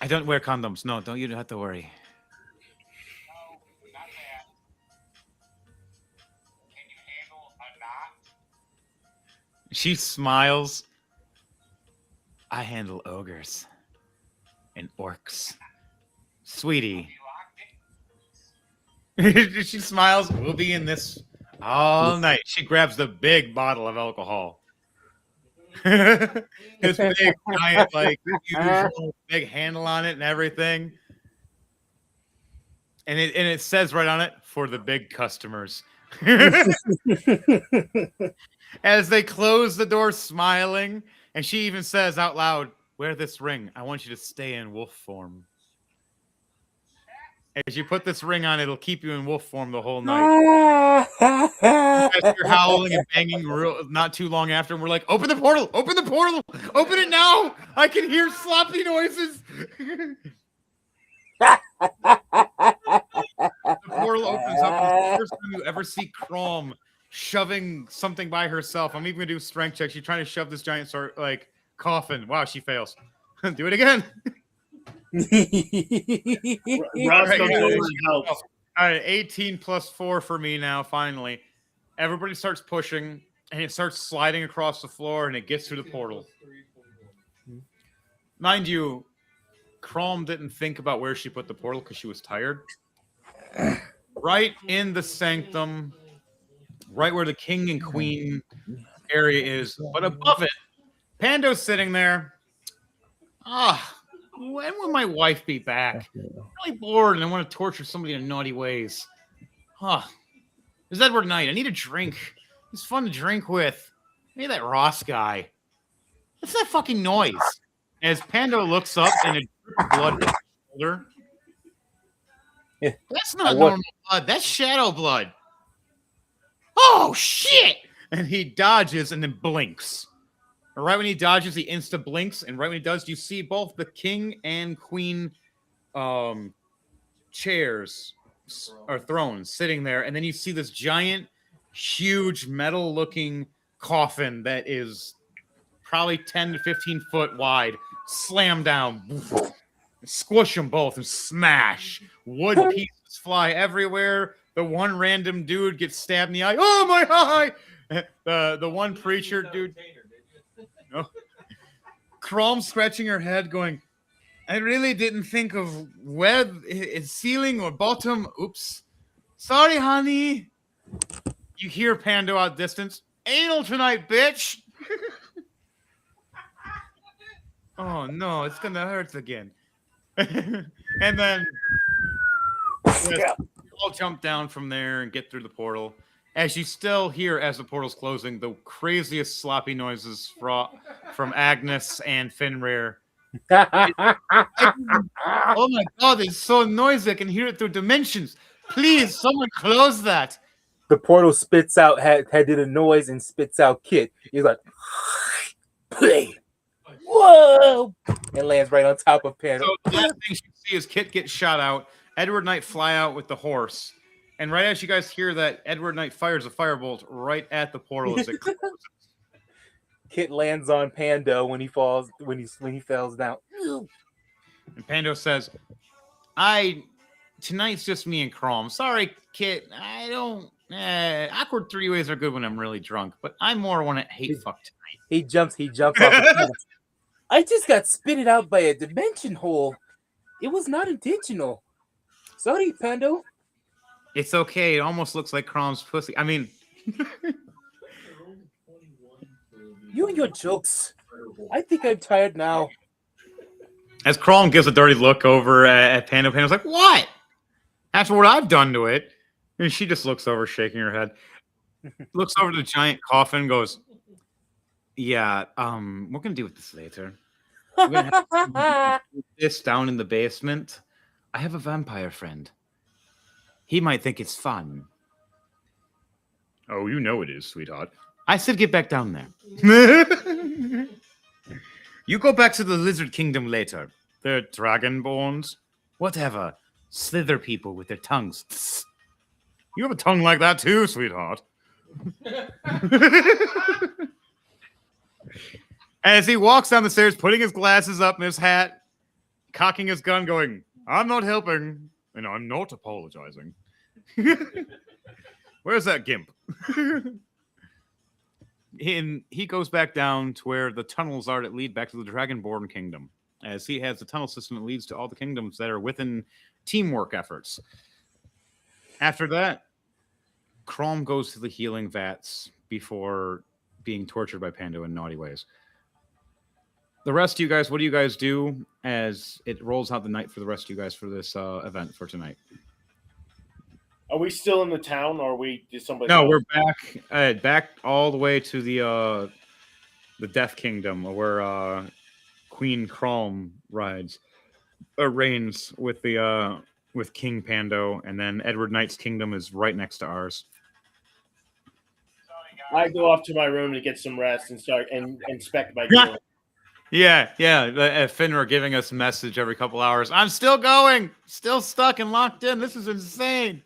I don't wear condoms. No, you don't have to worry. No, not that. Can you handle a knot? She smiles. I handle ogres and orcs. Sweetie. You locked it? She smiles. We'll be in this all night. She grabs the big bottle of alcohol. This big giant, like usual big handle on it and everything. And it says right on it, for the big customers. As they close the door smiling, and she even says out loud, wear this ring. I want you to stay in wolf form. As you put this ring on, it'll keep you in wolf form the whole night. As you're howling and banging not too long after, and we're like, open the portal! Open the portal! Open it now! I can hear sloppy noises! The portal opens up, and it's the first time you ever see Crom shoving something by herself. I'm even gonna do strength check. She's trying to shove this giant coffin. Wow, she fails. Do it again. Ross All right, comes yeah, over and helps. All right, 18 plus 4 for me now, finally. Everybody starts pushing, and it starts sliding across the floor, and it gets through the portal. Mind you, Crom didn't think about where she put the portal because she was tired. Right in the sanctum, right where the king and queen area is, but above it, Pando's sitting there. When will my wife be back? I'm really bored and I want to torture somebody in naughty ways. There's Edward Knight. I need a drink. He's fun to drink with. Maybe that Ross guy. What's that fucking noise? As Pando looks up and a drip of blood hits his shoulder. That's not normal blood. That's shadow blood. Oh, shit! And he dodges and then blinks. And right when he dodges, he insta blinks. And right when he does, you see both the king and queen chairs or thrones sitting there. And then you see this giant, huge metal-looking coffin that is probably 10 to 15 foot wide slam down. Squish them both and smash. Wood pieces fly everywhere. The one random dude gets stabbed in the eye. Oh, my eye! The one preacher dude. No. Crom scratching her head going, I really didn't think of where it's ceiling or bottom. Oops. Sorry, honey. You hear Pando out distance. Anal tonight, bitch. Oh, no, it's going to hurt again. And then you all jump down from there and get through the portal. As you still hear, as the portal's closing, the craziest sloppy noises from Agnes and Fenrir. Oh my god, it's so noisy. I can hear it through dimensions. Please, someone close that. The portal spits out, had did a noise and spits out Kit. He's like, whoa! And lands right on top of Pando. So the last thing you see is Kit get shot out. Edward Knight fly out with the horse. And right as you guys hear that, Edward Knight fires a firebolt right at the portal as it closes. Kit lands on Pando when he falls when he falls down. And Pando says, tonight's just me and Crom. Sorry, Kit. I don't awkward three-ways are good when I'm really drunk, but I more want to hate fuck tonight. He jumps off the fence. I just got spitted out by a dimension hole. It was not intentional. Sorry, Pando. It's okay. It almost looks like Crom's pussy. I mean, you and your jokes. I think I'm tired now. As Crom gives a dirty look over at Pando, Pando's like, what? After what I've done to it. And she just looks over, shaking her head. Looks over the giant coffin, goes, yeah, we're going to deal with this later. We're going to have this down in the basement. I have a vampire friend. He might think it's fun. Oh, you know it is, sweetheart. I said get back down there. You go back to the lizard kingdom later. They're dragonborns. Whatever. Slither people with their tongues. You have a tongue like that too, sweetheart. As he walks down the stairs, putting his glasses up and his hat, cocking his gun, going, I'm not helping, and I'm not apologizing. Where's that gimp? And he goes back down to where the tunnels are that lead back to the Dragonborn Kingdom, as he has the tunnel system that leads to all the kingdoms that are within teamwork efforts. After that, Crom goes to the healing vats before being tortured by Pando in naughty ways. The rest of you guys, what do you guys do as it rolls out the night for the rest of you guys for this event for tonight? Are we still in the town, or are we? Did somebody? No, we're back all the way to the Death Kingdom, where Queen Crom reigns with the with King Pando, and then Edward Knight's kingdom is right next to ours. I go off to my room to get some rest and start and inspect my gear. Yeah. Fenrir giving us a message every couple hours. I'm still going, still stuck and locked in. This is insane.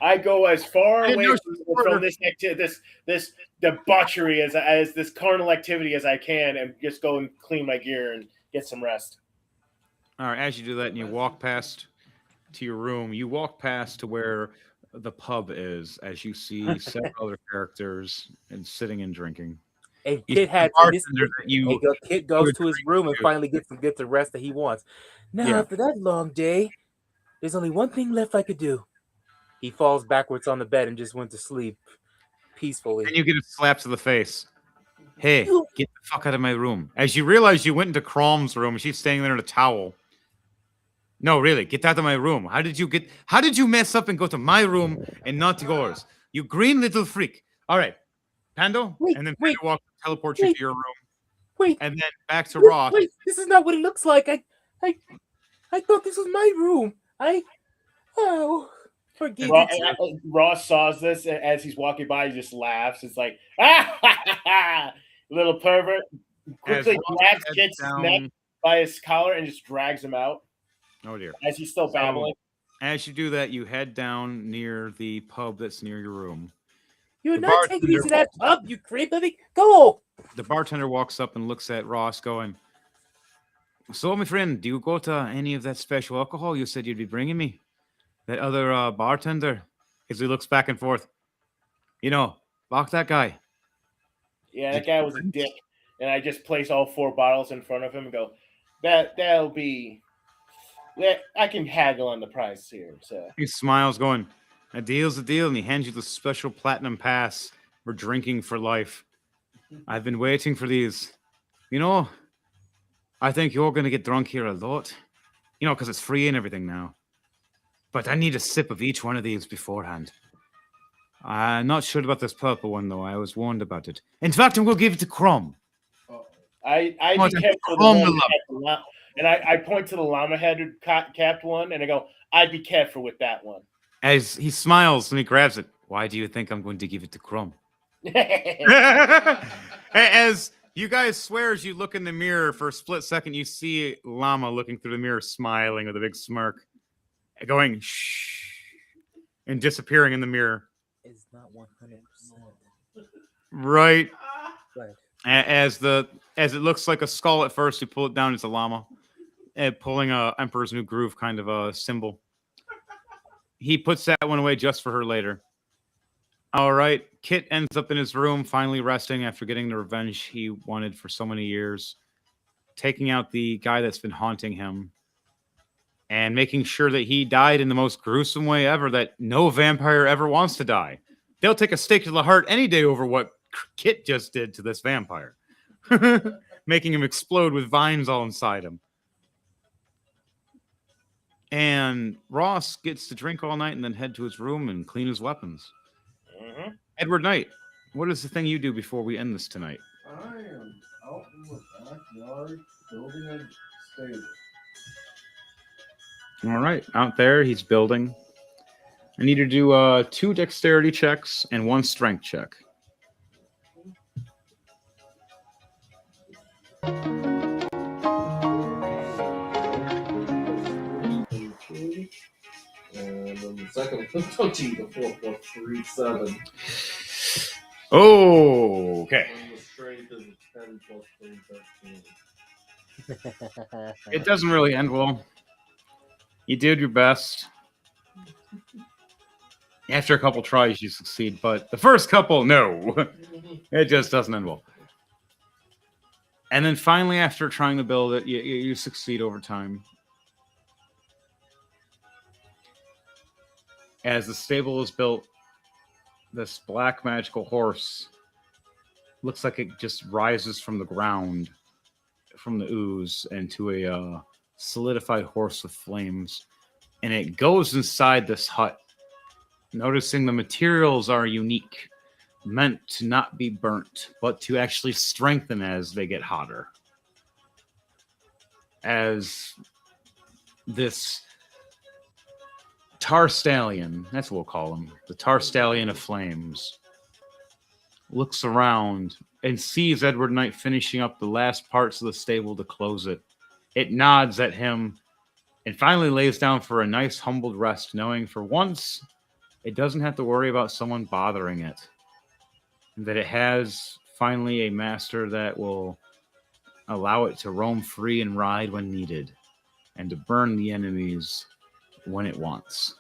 I go as far away from this debauchery as this carnal activity as I can, and just go and clean my gear and get some rest. All right. As you do that, and you walk past to your room, you walk past to where the pub is as you see several other characters and sitting and drinking. And You Kit see the had to bartender that you Kit goes would to his drink room and to. finally gets the rest that he wants. Now, Yeah. after that long day, there's only one thing left I could do. He falls backwards on the bed and just went to sleep peacefully. And you get a slap to the face. Hey, You- get the fuck out of my room. As you realize you went into Crom's room and she's standing there in a towel. No, really, get out of my room. How did you mess up and go to my room and not yours? You green little freak. All right, Pando, Wait, and then wait, Pando teleports you wait. to your room, Wait, and then back to wait, Ross. wait, this is not what it looks like. I thought this was my room. Forgive Ross, me. Ross saws this as he's walking by. He just laughs. It's like, ah, ha, ha, ha, little pervert. Quickly As Ross grabs heads Kit's down- neck by his collar and just drags him out Oh dear. as he's still babbling. As you do that, you head down near the pub that's near your room. You're the not taking me to bartender- that pub, you creep. Go. The bartender walks up and looks at Ross, going, "So, my friend, do you go to any of that special alcohol you said you'd be bringing me? That other bartender?" As he looks back and forth. Fuck that guy. Yeah, that guy was a dick. And I just place all 4 bottles in front of him and go, that'll be. I can haggle on the price here. So He smiles, going, "A deal's a deal," and he hands you the special platinum pass for drinking for life. I've been waiting for these. I think you're going to get drunk here a lot. Because it's free and everything now. But I need a sip of each one of these beforehand. I'm not sure about this purple one, though. I was warned about it. In fact, I'm going to give it to Crom. I'd Oh, be careful with the one that had the llama. And I point to the llama headed capped one and I go, I'd be careful with that one. As he smiles and he grabs it. Why do you think I'm going to give it to Crom? As you guys swear as you look in the mirror for a split second, you see Llama looking through the mirror, smiling with a big smirk, going shh, and disappearing in the mirror. It's not 100%. Right Right. as it looks like a skull at first, you pull it down. It's a llama, pulling a Emperor's New Groove kind of a symbol. He puts that one away just for her later. All right. Kit ends up in his room, finally resting after getting the revenge he wanted for so many years, taking out the guy that's been haunting him, and making sure that he died in the most gruesome way ever that no vampire ever wants to die. They'll take a stake to the heart any day over what Kit just did to this vampire, making him explode with vines all inside him. And Ross gets to drink all night and then head to his room and clean his weapons. Mm-hmm. Edward Knight, what is the thing you do before we end this tonight? I am out in the backyard building a stable. All right, out there, he's building. I need to do 2 dexterity checks and 1 strength check. And then the second one, 20 to 4.37. Oh, okay. And the strength is 10 plus 3, 13. It doesn't really end well. You did your best. After a couple tries, you succeed, but the first couple, no. It just doesn't end well. And then finally, after trying to build it, you succeed over time. As the stable is built, this black magical horse looks like it just rises from the ground, from the ooze, into a solidified horse with flames. And it goes inside this hut, noticing the materials are unique, meant to not be burnt, but to actually strengthen as they get hotter. As this tar stallion, that's what we'll call him, the tar stallion of flames, looks around and sees Edward Knight finishing up the last parts of the stable to close it. It nods at him and finally lays down for a nice humbled rest, knowing for once it doesn't have to worry about someone bothering it. And that it has finally a master that will allow it to roam free and ride when needed, and to burn the enemies when it wants.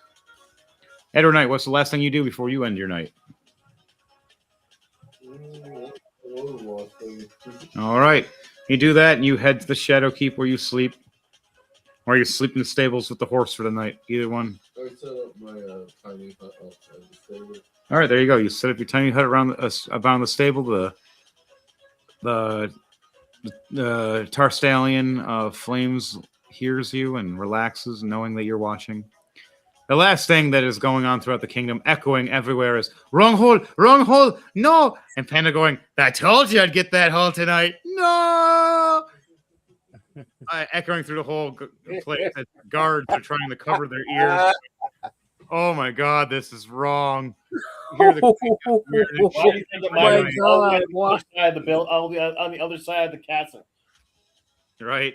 Edward Knight, what's the last thing you do before you end your night? All right. You do that, and you head to the Shadow Keep where you sleep. Or you sleep in the stables with the horse for the night. Either one. I set up my tiny hut outside the stable. All right, there you go. You set up your tiny hut around the stable. The Tarstallion of Flames hears you and relaxes, knowing that you're watching. The last thing that is going on throughout the kingdom, echoing everywhere, is wrong hole, no! And Panda going, I told you I'd get that hole tonight. No! Echoing through the whole place. Guards are trying to cover their ears. Oh my God, this is wrong. You hear the Why do you think it my might be God, on the other side of the castle? right?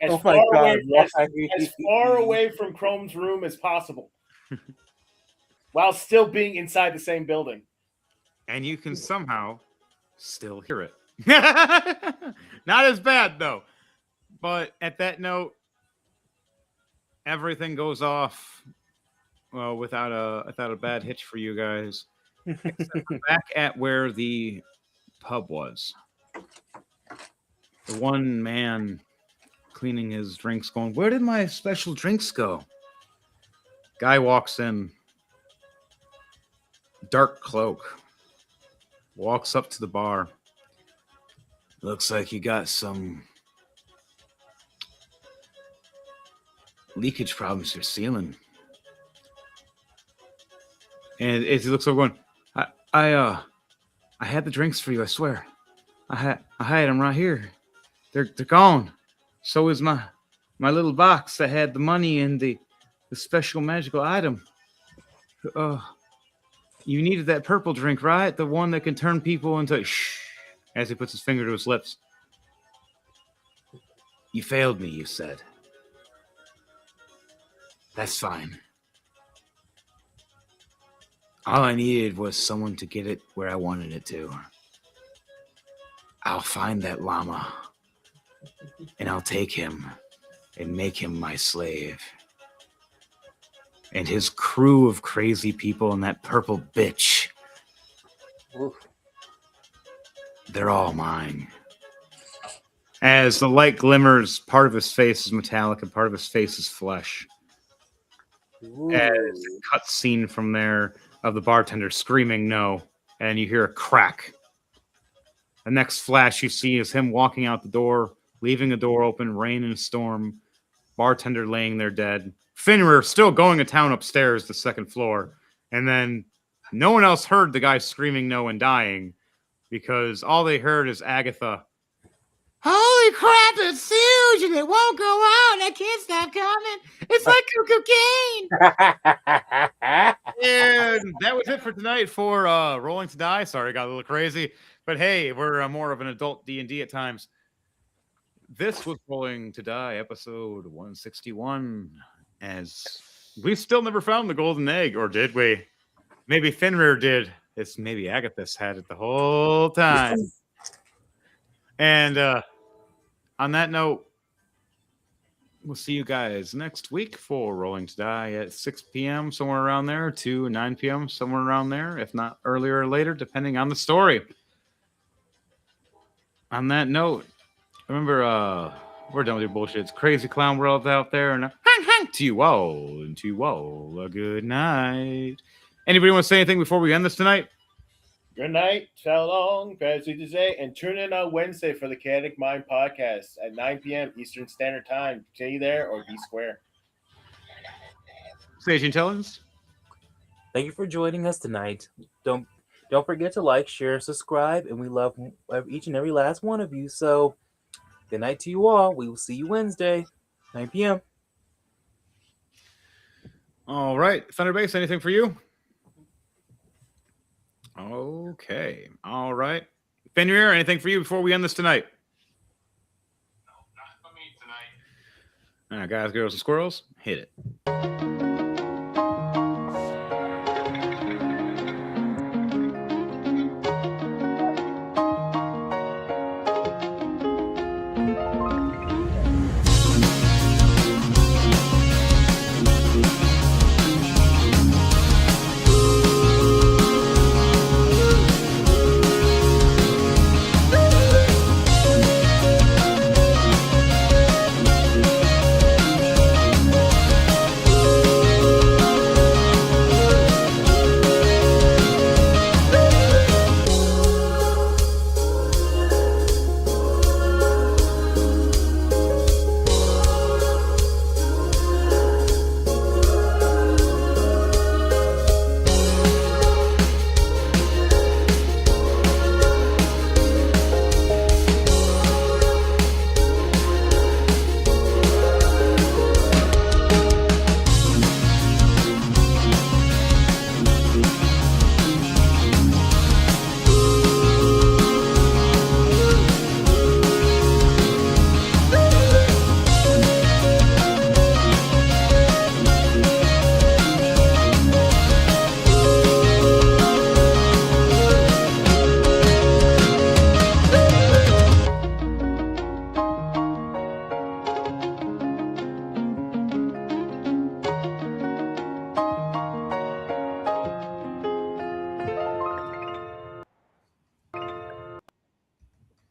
As, Oh far my God, away, as far away from Chrome's room as possible, while still being inside the same building. And you can somehow still hear it. Not as bad though. But at that note, everything goes off well without a bad hitch for you guys. Except back at where the pub was. The one man cleaning his drinks going, where did my special drinks go? Guy walks in, dark cloak, walks up to the bar. Looks like you got some leakage problems to your ceiling. And as he looks over going, I had the drinks for you, I swear. I had them right here. They're gone. So is my little box that had the money and the special magical item. You needed that purple drink, right? The one that can turn people into shh, as he puts his finger to his lips. You failed me, you said. That's fine. All I needed was someone to get it where I wanted it to. I'll find that llama, and I'll take him and make him my slave. And his crew of crazy people and that purple bitch, they're all mine. As the light glimmers, part of his face is metallic and part of his face is flesh. As a cut scene from there of the bartender screaming no, and you hear a crack. The next flash you see is him walking out the door, leaving the door open, rain and storm, bartender laying there dead, Fenrir still going to town upstairs, the second floor, and then no one else heard the guy screaming no and dying because all they heard is Agatha. Holy crap, it's huge and it won't go out. I can't stop coming. It's like cocaine. And that was it for tonight for Rolling to Die. Sorry, I got a little crazy. But hey, we're more of an adult D&D at times. This was Rolling to Die, episode 161. As we still never found the golden egg, or did we? Maybe Fenrir did. It's maybe Agathis had it the whole time. And on that note, we'll see you guys next week for Rolling to Die at 6 p.m., somewhere around there, to 9 p.m., somewhere around there, if not earlier or later, depending on the story. On that note, remember, we're done with your bullshit. It's crazy clown world out there, and to you all, a good night. Anybody want to say anything before we end this tonight? Good night, so long, today, and tune in on Wednesday for the Chaotic Mind podcast at 9 p.m. Eastern Standard Time. Stay there or be square. Sage Intelligence. Thank you for joining us tonight. Don't forget to like, share, and subscribe, and we love each and every last one of you. So, good night to you all. We will see you Wednesday, 9 p.m. All right, Thunderbase, anything for you? Okay, all right. Fenrir, anything for you before we end this tonight? No, not for me tonight. All right, guys, girls, and squirrels, hit it.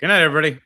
Good night, everybody.